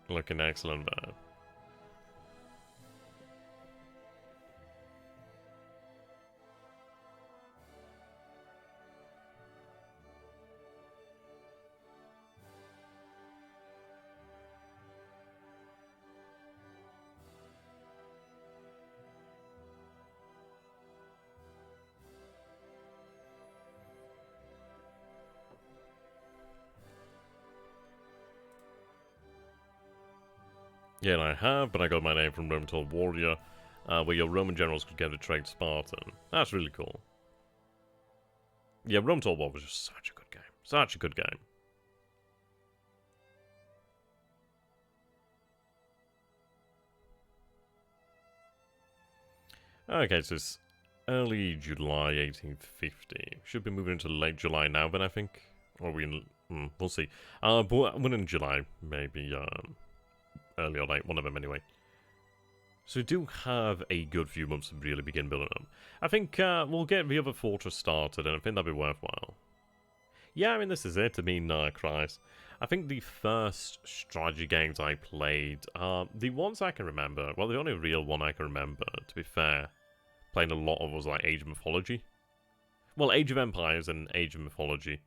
Looking excellent there. Yeah, and I have, but I got my name from Roman Told Warrior, where your Roman generals could get to trade Spartan. That's really cool. Yeah, Rome Told War was just such a good game. Such a good game. Okay, so it's early July 1850. Should be moving into late July now, but I think. Or we in. We'll see. But when in July, maybe early or late, one of them anyway. So we do have a good few months to really begin building them. I think we'll get the other fortress started, and I think that'll be worthwhile. Yeah, I mean, this is it. I mean, Christ. I think the first strategy games I played, the ones I can remember, well, the only real one I can remember, to be fair, playing a lot of was like Age of Mythology. Well, Age of Empires and Age of Mythology.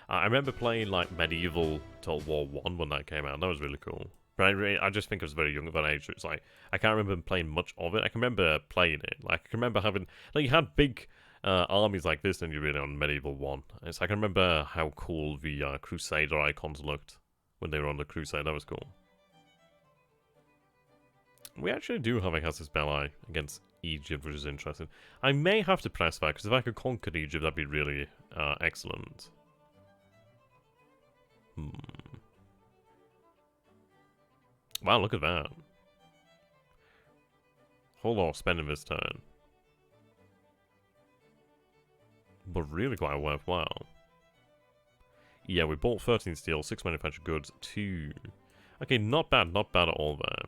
I remember playing like Medieval Total War 1 when that came out. That was really cool. But I just think I was very young at that age, so it's like, I can't remember playing much of it. I can remember playing it. Like, I can remember having, like, you had big armies like this and you really on Medieval 1. It's like, I can remember how cool the Crusader icons looked when they were on the Crusade. That was cool. We actually do have a Casus Belli against Egypt, which is interesting. I may have to press that, because if I could conquer Egypt, that'd be really excellent. Wow, look at that. Whole lot of spending this turn. But really quite worthwhile. Yeah, we bought 13 steel, 6 manufactured goods, 2... Okay, not bad at all there.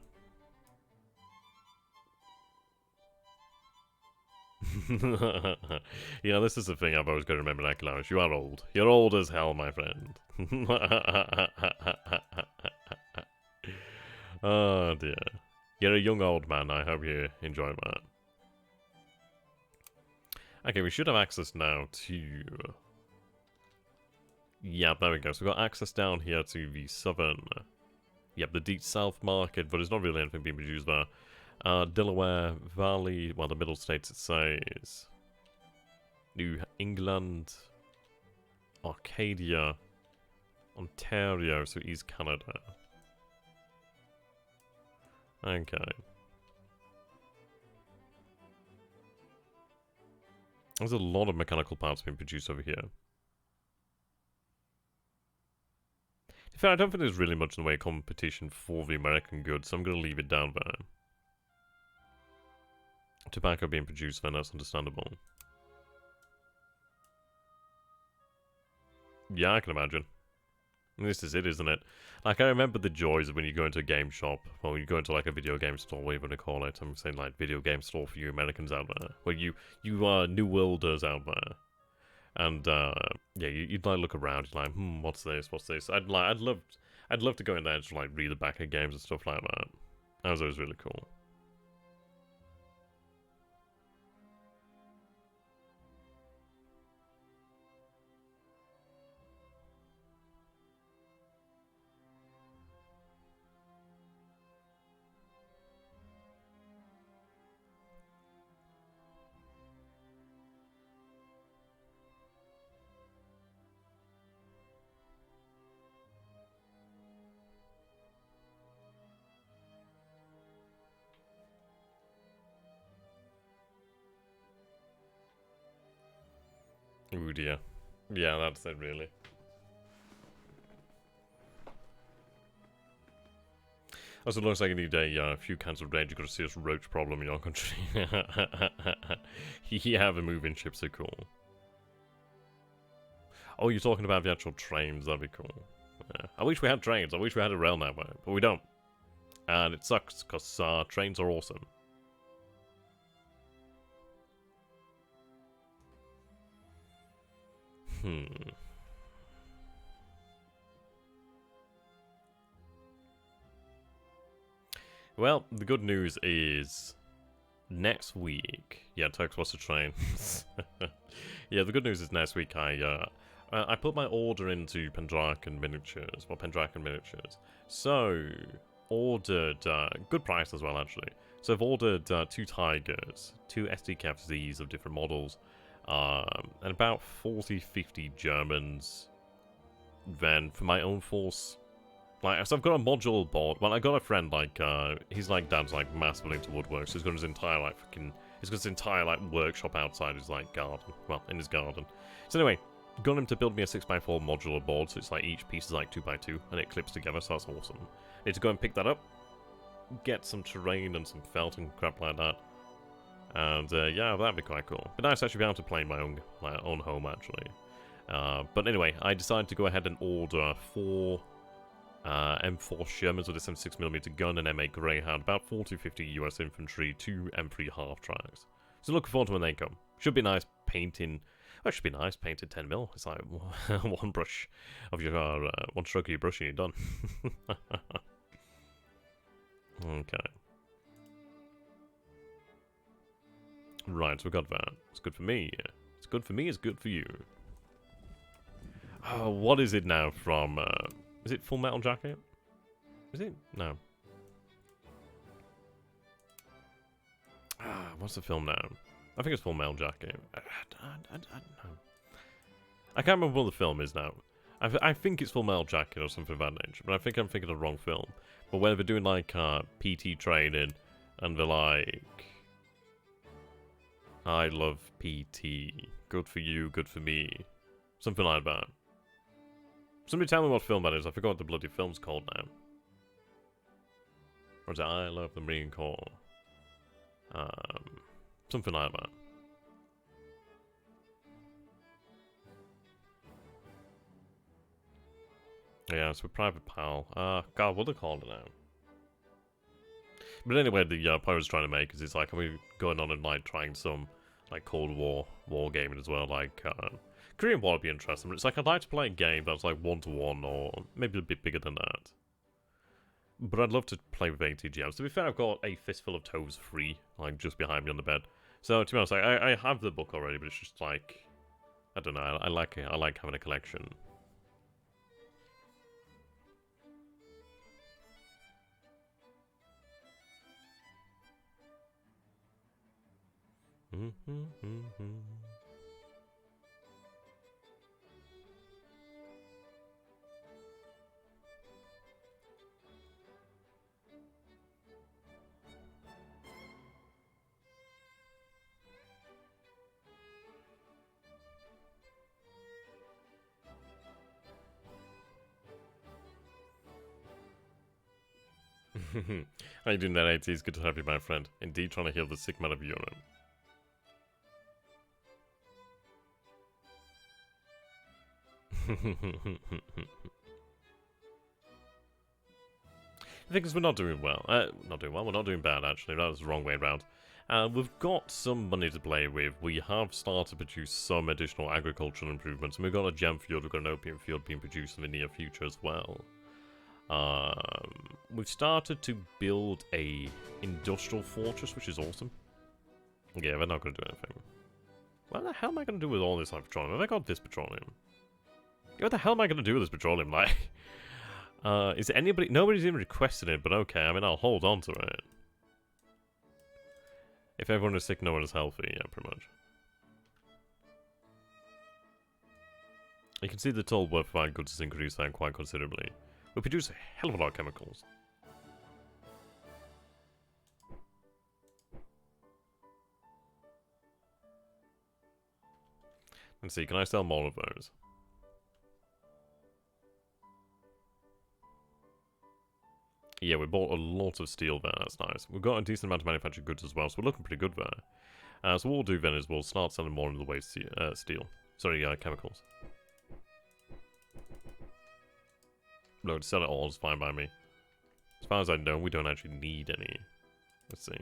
Yeah, this is the thing I've always got to remember, Nicholas. You are old. You're old as hell, my friend. Oh dear. You're a young old man. I hope you enjoy that. Okay, we should have access now to... Yep, there we go. So we've got access down here to the southern... Yep, the deep south market, but there's not really anything being produced there. Delaware Valley, well, the middle states it says. New England, Arcadia, Ontario, so East Canada. Okay. There's a lot of mechanical parts being produced over here. In fact, I don't think there's really much in the way of competition for the American goods, so I'm going to leave it down there. Tobacco being produced, then that's understandable. Yeah, I can imagine. This is it, isn't it? Like, I remember the joys of when you go into a game shop, or you go into, like, a video game store, whatever you want to call it. I'm saying, like, video game store for you Americans out there. Where you are New Worlders out there. And, yeah, you'd, like, look around, you're like, what's this, what's this? I'd love to go in there and just, like, read the back of games and stuff like that. That was always really cool. Ooh dear. Yeah, that's it really. Also, it looks like you need a few cans of red. You've got a serious roach problem in your country. Yeah, the moving ships are cool. Oh, you're talking about the actual trains. That'd be cool. Yeah. I wish we had trains. I wish we had a rail network, but we don't. And it sucks, because trains are awesome. Well, the good news is next week. Yeah, Turks wants to train. Yeah, the good news is next week I put my order into Pendragon Miniatures. Well, Pendragon Miniatures. So ordered good price as well actually. So I've ordered 2 Tigers, 2 SDKFZs of different models, and about 40-50 Germans. Then for my own force. Like, so I've got a module board. Well, I got a friend, like, he's like, dad's, like, massively into woodwork, so he's got his entire, like, he's got his entire, like, workshop outside his, like, garden. Well, in his garden. So anyway, got him to build me a 6x4 modular board, so it's, like, each piece is, like, 2x2, and it clips together, so that's awesome. Need to go and pick that up, get some terrain and some felt and crap like that. And, yeah, that'd be quite cool. But nice to actually be able to play in my own home, actually. But anyway, I decided to go ahead and order 4... M4 Shermans with a 76mm gun, and M8 Greyhound, about 40-50 US infantry, 2 M3 half-tracks. So looking forward to when they come. Should be nice painting. Well, it should be nice painted 10mm. It's like one brush of your one stroke of your brush and you're done. Okay. Right, so we got that. It's good for me. It's good for me, it's good for you. Oh, what is it now from... is it Full Metal Jacket? Is it? No. What's the film now? I think it's Full Metal Jacket. I don't know. I can't remember what the film is now. I think it's Full Metal Jacket or something of that nature, but I think I'm thinking of the wrong film. But where they're doing like PT training, and they're like, I love PT. Good for you, good for me. Something like that. Somebody tell me what film that is. I forgot what the bloody film's called now. Or is it I Love the Marine Corps? Something like that. Yeah, it's with Private Pal. God, what do they call it now? But anyway, the point I was trying to make is it's like, are we going on and like trying some like Cold War gaming as well, like Korean War would be interesting, but it's like I'd like to play a game that's like 1-to-1 or maybe a bit bigger than that. But I'd love to play with ATGMs. To be fair, I've got a fistful of toes free, like just behind me on the bed. So to be honest, I have the book already, but it's just like, I don't know, I like it. I like having a collection. How you doing there, AT? It's good to have you, my friend. Indeed, trying to heal the sick man of Europe. The thing is, we're not doing well. Not doing well, we're not doing bad, actually. That was the wrong way around. We've got some money to play with. We have started to produce some additional agricultural improvements. And we've got a gem field, we've got an opium field being produced in the near future as well. We've started to build a industrial fortress, which is awesome. Yeah, they're not going to do anything. What the hell am I going to do with all this like, petroleum? Have I got this petroleum? What the hell am I going to do with this petroleum? Like, is there anybody? Nobody's even requested it, but okay. I mean, I'll hold on to it. If everyone is sick, no one is healthy. Yeah, pretty much. You can see the total worth of our goods has increased there quite considerably. We produce a hell of a lot of chemicals. Let's see, can I sell more of those? Yeah, we bought a lot of steel there, that's nice. We've got a decent amount of manufactured goods as well, so we're looking pretty good there. So what we'll do then is we'll start selling more in the way of steel. Sorry, chemicals. No, to sell it all is fine by me. As far as I know, we don't actually need any. Let's see.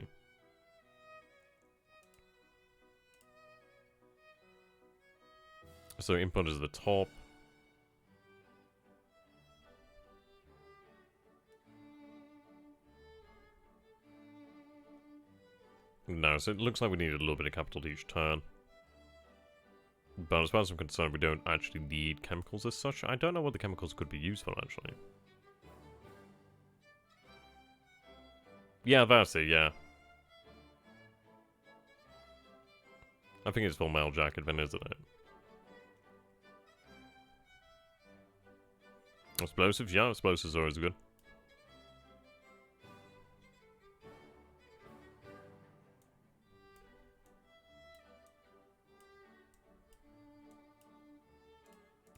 So input is at the top. No, so it looks like we need a little bit of capital each turn. But as far as I'm concerned, we don't actually need chemicals as such. I don't know what the chemicals could be used for, actually. Yeah, that's it, yeah. I think it's for mail jacket then, isn't it? Explosives? Yeah, explosives are always good.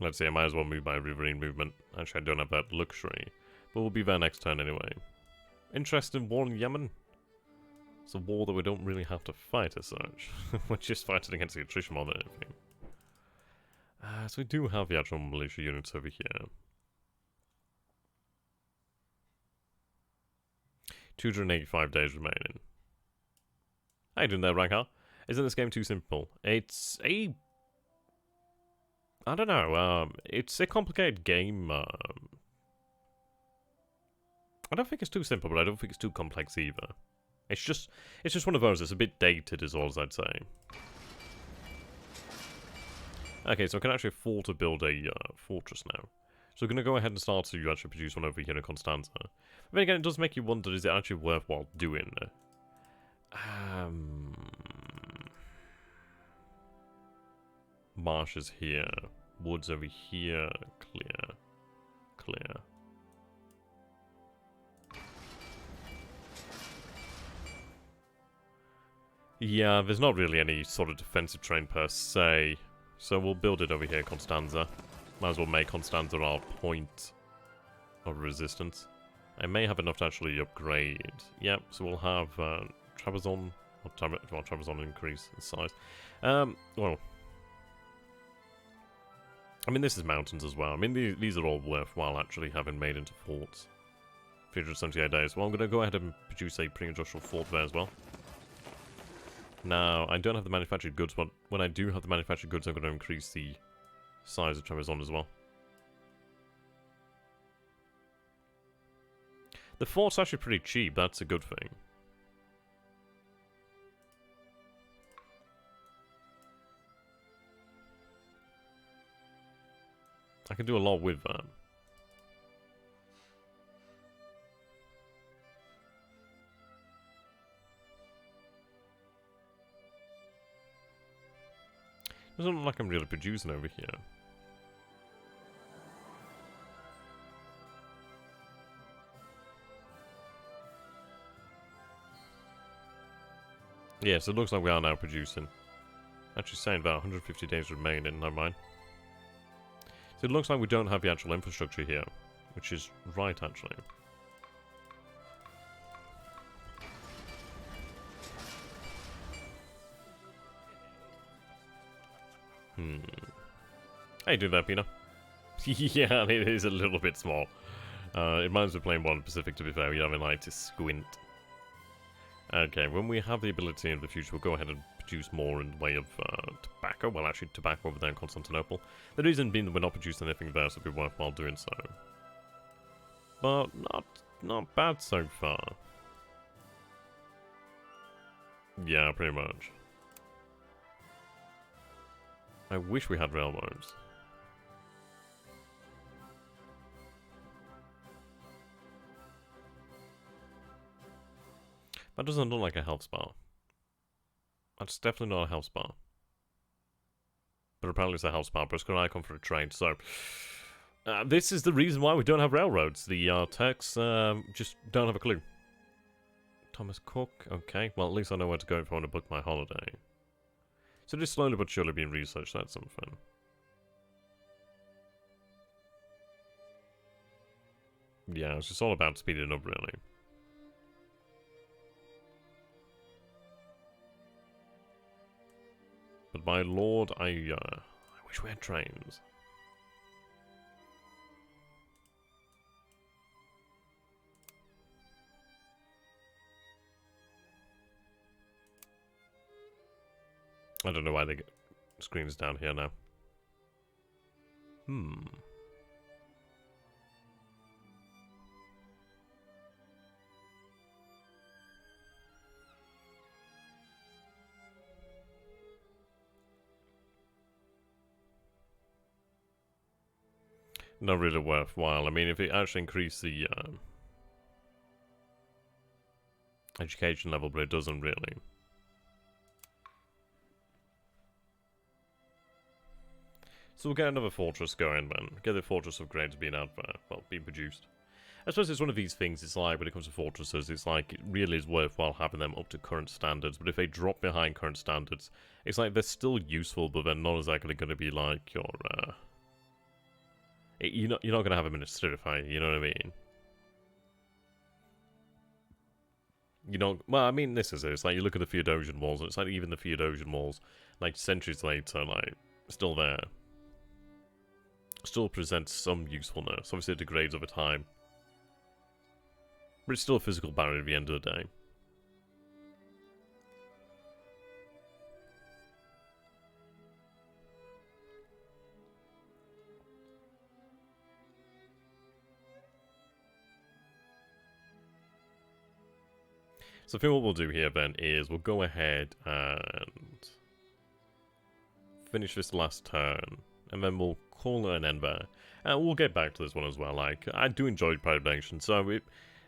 Let's see, I might as well move my riverine movement. Actually, I don't have that luxury. But we'll be there next turn anyway. Interest in war in Yemen? It's a war that we don't really have to fight as such. We're just fighting against the attrition more than anything. So we do have the actual militia units over here. 285 days remaining. How you doing there, Raghar? Isn't this game too simple? It's a... I don't know, it's a complicated game. I don't think it's too simple, but I don't think it's too complex either. It's just one of those. It's a bit dated, is all I'd say. Okay, so I can actually afford to build a fortress now. So we're going to go ahead and start to actually produce one over here in Constanza. But then again, it does make you wonder, is it actually worthwhile doing? Marshes here. Woods over here. Clear. Clear. Yeah, there's not really any sort of defensive terrain per se. So we'll build it over here in Constanza. Might as well make Constanza our point of resistance. I may have enough to actually upgrade. Yep, so we'll have Trabzon. Well, Trabzon increase in size. Well, I mean, this is mountains as well. I mean, these are all worthwhile actually having made into forts. 378 days. Well, I'm going to go ahead and produce a pre-industrial fort there as well. Now, I don't have the manufactured goods, but when I do have the manufactured goods, I'm going to increase the size of Trabzon as well. The fort's actually pretty cheap, that's a good thing. I can do a lot with that. Doesn't look like I'm really producing over here. Yes, it looks like we are now producing. Actually saying about 150 days remaining, never mind. So it looks like we don't have the actual infrastructure here, which is right actually. How you doing there, Pina? Yeah, it is a little bit small. It reminds me of playing One Pacific, to be fair. You have an eye to squint. Okay, when we have the ability in the future, we'll go ahead and produce more in the way of tobacco. Well, actually, tobacco over there in Constantinople. The reason being that we're not producing anything there, so it'd be worthwhile doing so. But not bad so far. Yeah, pretty much. I wish we had railroads. That doesn't look like a health spa. That's definitely not a health spa. But apparently it's a health spa, but it's got an icon for a train, so... this is the reason why we don't have railroads. The Turks just don't have a clue. Thomas Cook, okay. Well, at least I know where to go if I want to book my holiday. So just slowly but surely being researched, that's something. Yeah, it's just all about speeding up, really. But my lord, I wish we had trains. I don't know why they get screens down here now. not really worthwhile. I mean, if it actually increased the education level, but it doesn't really. So we'll get another fortress going then. Get the Fortress of Grades being out there, well, being produced. I suppose it's one of these things, it's like, when it comes to fortresses, it's like, it really is worthwhile having them up to current standards, but if they drop behind current standards, it's like, they're still useful, but they're not exactly going to be like your, you're not going to have them in a stratifier, you know what I mean? You know, well, I mean, this is it, it's like, you look at the Theodosian walls, and it's like, even the Theodosian walls, like, centuries later, like, still there. Still presents some usefulness, obviously it degrades over time. But it's still a physical barrier at the end of the day. So I think what we'll do here then is we'll go ahead and finish this last turn, and then we'll call it an end there. And we'll get back to this one as well. Like, I do enjoy Private Nation, so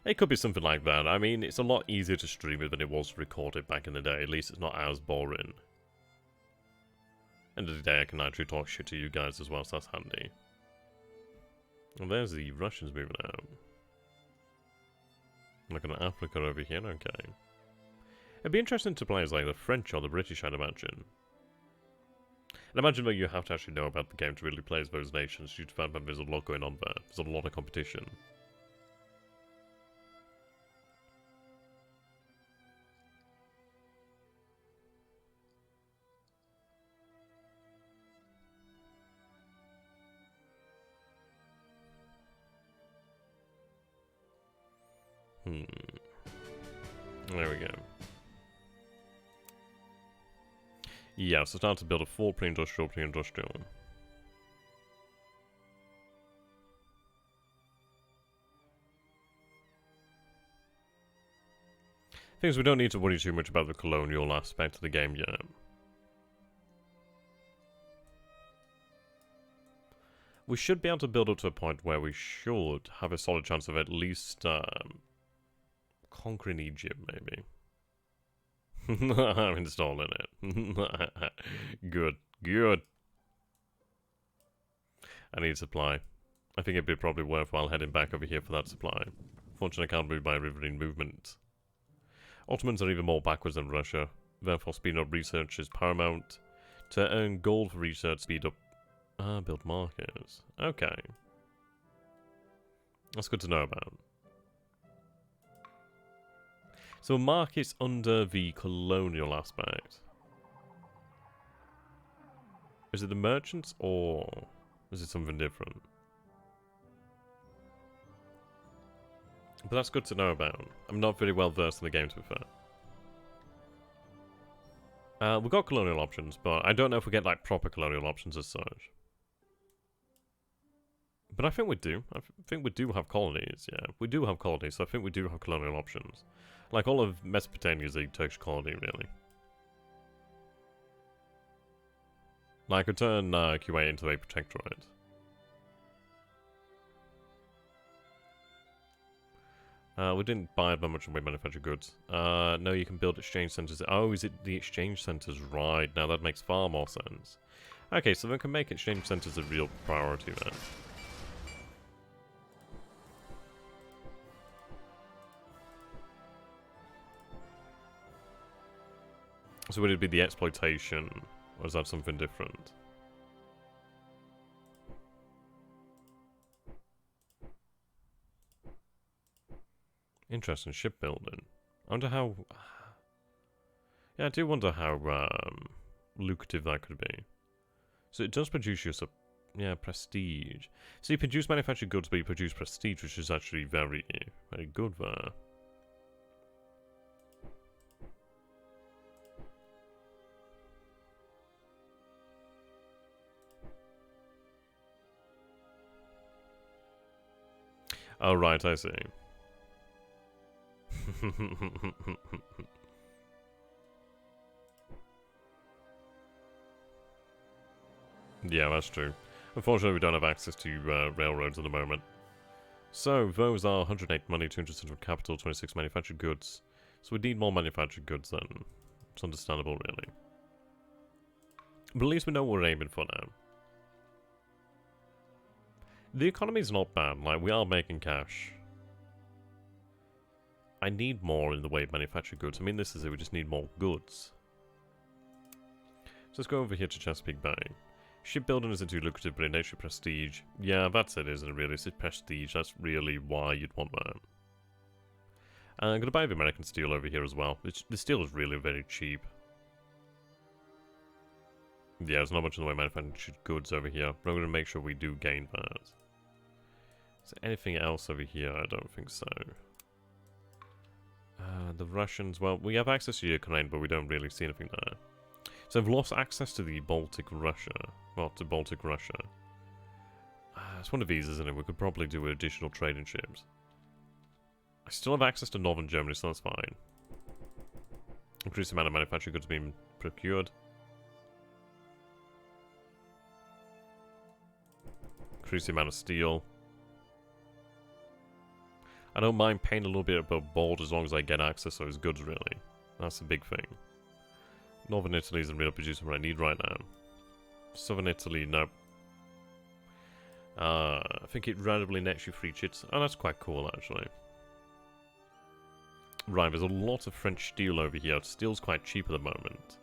it could be something like that. I mean, it's a lot easier to stream it than it was to record it back in the day. At least it's not as boring. End of the day, I can actually talk shit to you guys as well, so that's handy. And there's the Russians moving out. Looking at Africa over here, okay. It'd be interesting to play as like the French or the British, I'd imagine. And imagine that you have to actually know about the game to really play as those nations, due to the fact that there's a lot going on there. There's a lot of competition. There we go. Yeah, so start to build a full pre-industrial. Things we don't need to worry too much about the colonial aspect of the game yet. We should be able to build up to a point where we should have a solid chance of at least conquering Egypt, maybe. I'm installing it. Good, good. I need supply. I think it'd be probably worthwhile heading back over here for that supply. Fortunately, I can't move by riverine movement. Ottomans are even more backwards than Russia. Therefore, speeding up research is paramount. To earn gold for research, speed up... build markets. Okay. That's good to know about. So markets under the colonial aspect. Is it the merchants or is it something different? But that's good to know about. I'm not very well versed in the game, to be fair. We've got colonial options, but I don't know if we get like proper colonial options as such. But I think we do. I think we do have colonies, yeah. We do have colonies, so I think we do have colonial options. Like, all of Mesopotamia is a Turkish colony, really. Like, I could turn Kuwait into a protectorate. We didn't buy that much of manufactured goods. No, you can build exchange centers. Oh, is it the exchange centers? Right, now that makes far more sense. Okay, so we can make exchange centers a real priority then. So would it be the exploitation, or is that something different? Interesting, shipbuilding. I wonder how... Yeah, I do wonder how lucrative that could be. So it does produce you some... Yeah, prestige. So you produce manufactured goods, but you produce prestige, which is actually very, very good there. Oh, right, I see. Yeah, that's true. Unfortunately, we don't have access to railroads at the moment. So, those are 108 money, 200 central capital, 26 manufactured goods. So we need more manufactured goods then. It's understandable, really. But at least we know what we're aiming for now. The economy's not bad, like, we are making cash. I need more in the way of manufactured goods. I mean, this is it, we just need more goods. So let's go over here to Chesapeake Bay. Shipbuilding isn't too lucrative, but it nature prestige. Yeah, that's it, isn't it, really? It's prestige, that's really why you'd want that. I'm going to buy the American steel over here as well. The steel is really very cheap. Yeah, there's not much in the way of manufactured goods over here, but I'm going to make sure we do gain that. Is there anything else over here? I don't think so. The Russians, well, we have access to Ukraine, but we don't really see anything there. So I've lost access to the Baltic Russia. Well, to Baltic Russia. It's one of these, isn't it? We could probably do additional trading ships. I still have access to Northern Germany, so that's fine. Increase the amount of manufactured goods being procured. Increase the amount of steel. I don't mind paying a little bit above board as long as I get access to those goods, really. That's the big thing. Northern Italy isn't really producing what I need right now. Southern Italy, nope. I think it randomly nets you free chits. Oh, that's quite cool, actually. Right, there's a lot of French steel over here. Steel's quite cheap at the moment.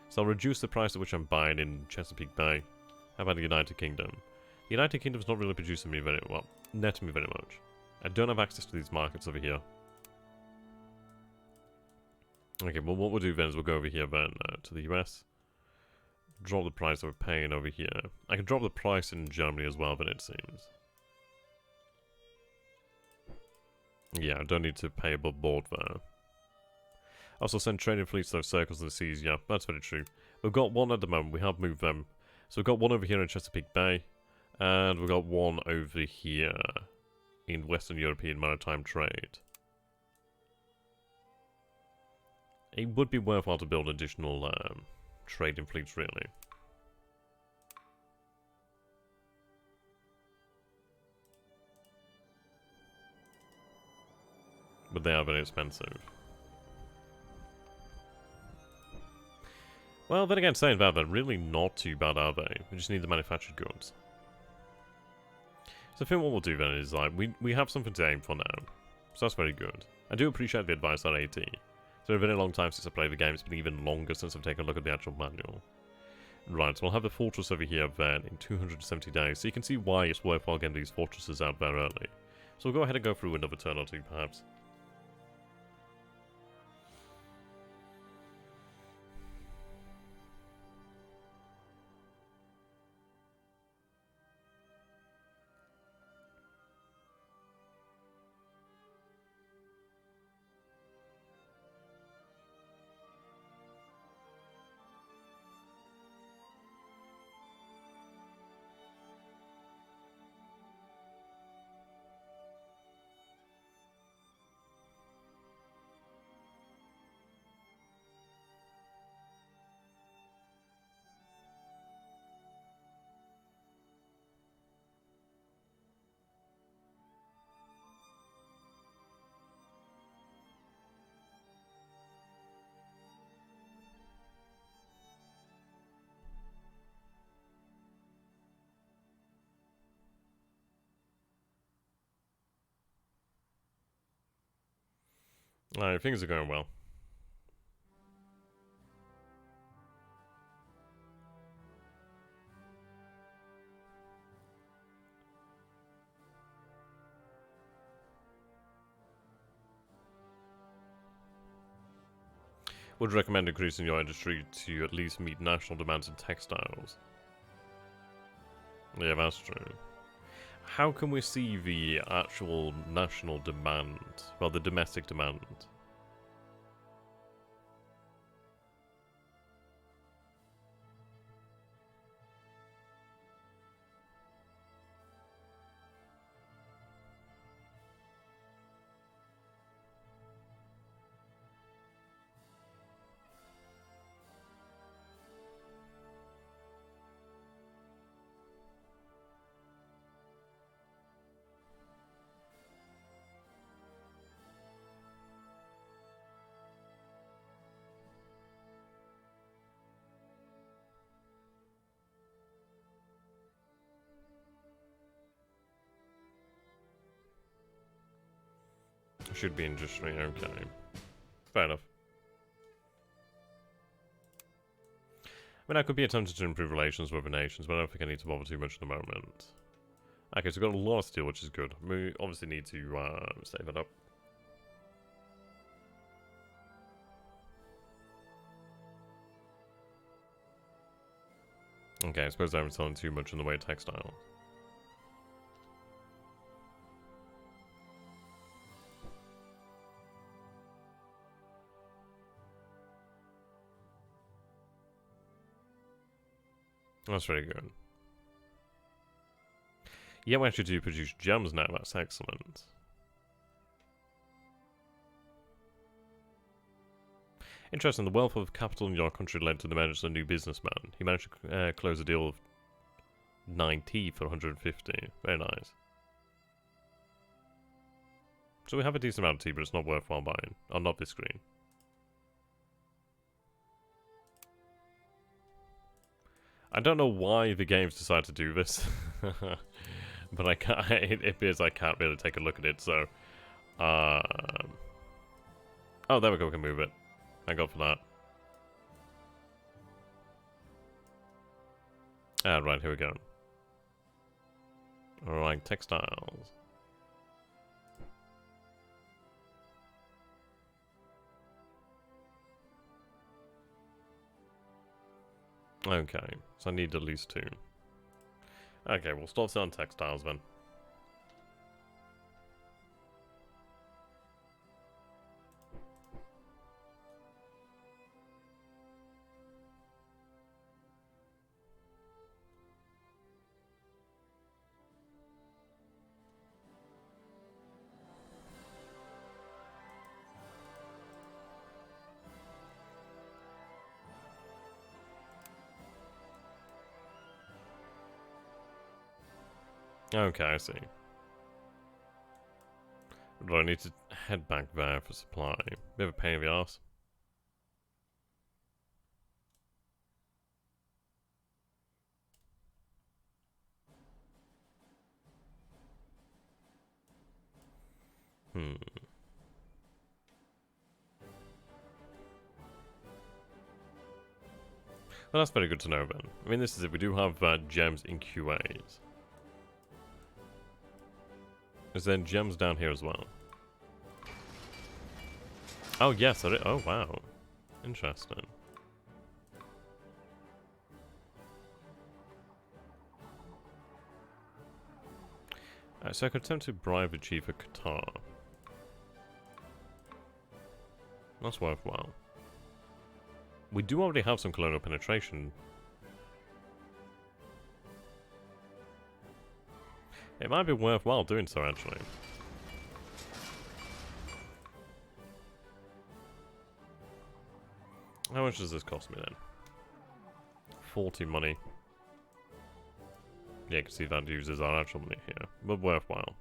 So I'll reduce the price at which I'm buying in Chesapeake Bay. How about the United Kingdom? The United Kingdom's not really producing me very well, netting me very much. I don't have access to these markets over here. Okay, well what we'll do then is we'll go over here then to the US. Drop the price that we're paying over here. I can drop the price in Germany as well, then it seems. Yeah, I don't need to pay above board there. Also send trading fleets to those circles in the seas. Yeah, that's very true. We've got one at the moment. We have moved them. So we've got one over here in Chesapeake Bay. And we've got one over here in Western European maritime trade. It would be worthwhile to build additional trading fleets, really. But they are very expensive. Well, then again, saying that, they're really not too bad, are they? We just need the manufactured goods. So I think what we'll do then is, like, we have something to aim for now. So that's very good. I do appreciate the advice on AT. It's been a very long time since I played the game. It's been even longer since I've taken a look at the actual manual. Right, so we'll have the fortress over here then in 270 days. So you can see why it's worthwhile getting these fortresses out there early. So we'll go ahead and go through another turn or two, perhaps. Alright, things are going well. Would recommend increasing your industry to at least meet national demands in textiles. Yeah, that's true. How can we see the actual national demand? Well, the domestic demand. Should be industry, okay. Fair enough. I mean, I could be attempting to improve relations with other nations, but I don't think I need to bother too much at the moment. Okay, so we've got a lot of steel, which is good. We obviously need to save it up. Okay, I suppose I haven't selling too much in the way of textiles. That's very good. Yeah, we actually do produce gems now, that's excellent. Interesting, the wealth of capital in your country led to the emergence of a new businessman. He managed to close a deal of 90 for 150. Very nice. So we have a decent amount of tea, but it's not worthwhile buying. Oh, not this green. I don't know why the game's decided to do this. But I can't, it appears I can't really take a look at it, so... oh, there we go, we can move it. Thank God for that. Ah, right, here we go. Alright, textiles. Okay, so I need at least 2. Okay, we'll start selling textiles then. Okay, I see. Do I need to head back there for supply? Bit of a pain in the arse. Well, that's very good to know then. I mean, this is it. We do have gems in QAs. Is there gems down here as well? Oh, yes. Oh, wow. Interesting. So I could attempt to bribe the chief of Qatar. That's worthwhile. We do already have some colonial penetration. It might be worthwhile doing so, actually. How much does this cost me then? 40 money. Yeah, you can see that uses our actual money here, but worthwhile.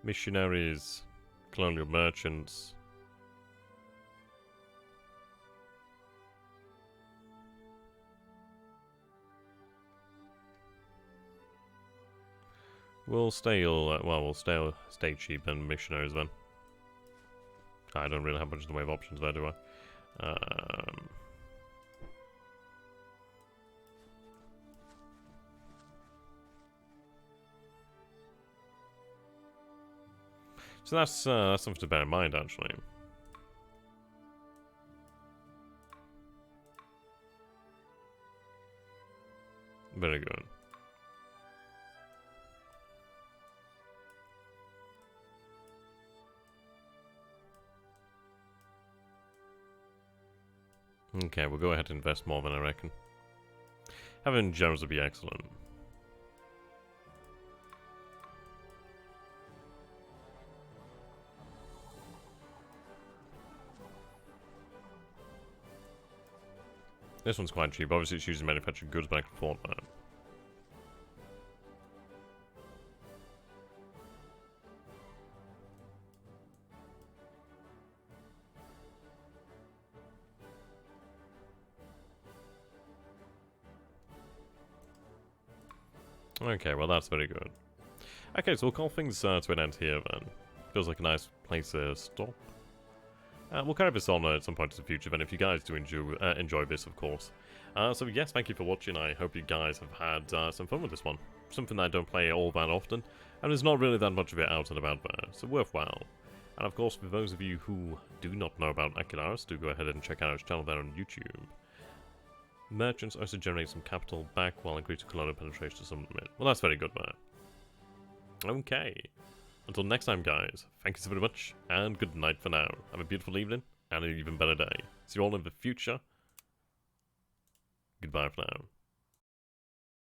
Missionaries, colonial merchants. We'll stay we'll stay cheap and missionaries then. I don't really have much in the way of options there, do I? So that's something to bear in mind, actually. Very good. Okay, we'll go ahead and invest more than I reckon. Having gems would be excellent. This one's quite cheap. Obviously it's using manufactured goods, but I can afford that. Okay, well that's very good. Okay, so we'll call things to an end here then. Feels like a nice place to stop. We'll carry this on at some point in the future, then, if you guys do enjoy this, of course. So yes, thank you for watching. I hope you guys have had some fun with this one. Something that I don't play all that often, and there's not really that much of it out and about there, so worthwhile. And of course, for those of you who do not know about XTRG, do go ahead and check out his channel there on YouTube. Merchants also generate some capital back while increasing colonial penetration to some limit. Well, that's very good, man. Okay. Until next time, guys, thank you so very much, and good night for now. Have a beautiful evening, and an even better day. See you all in the future. Goodbye for now.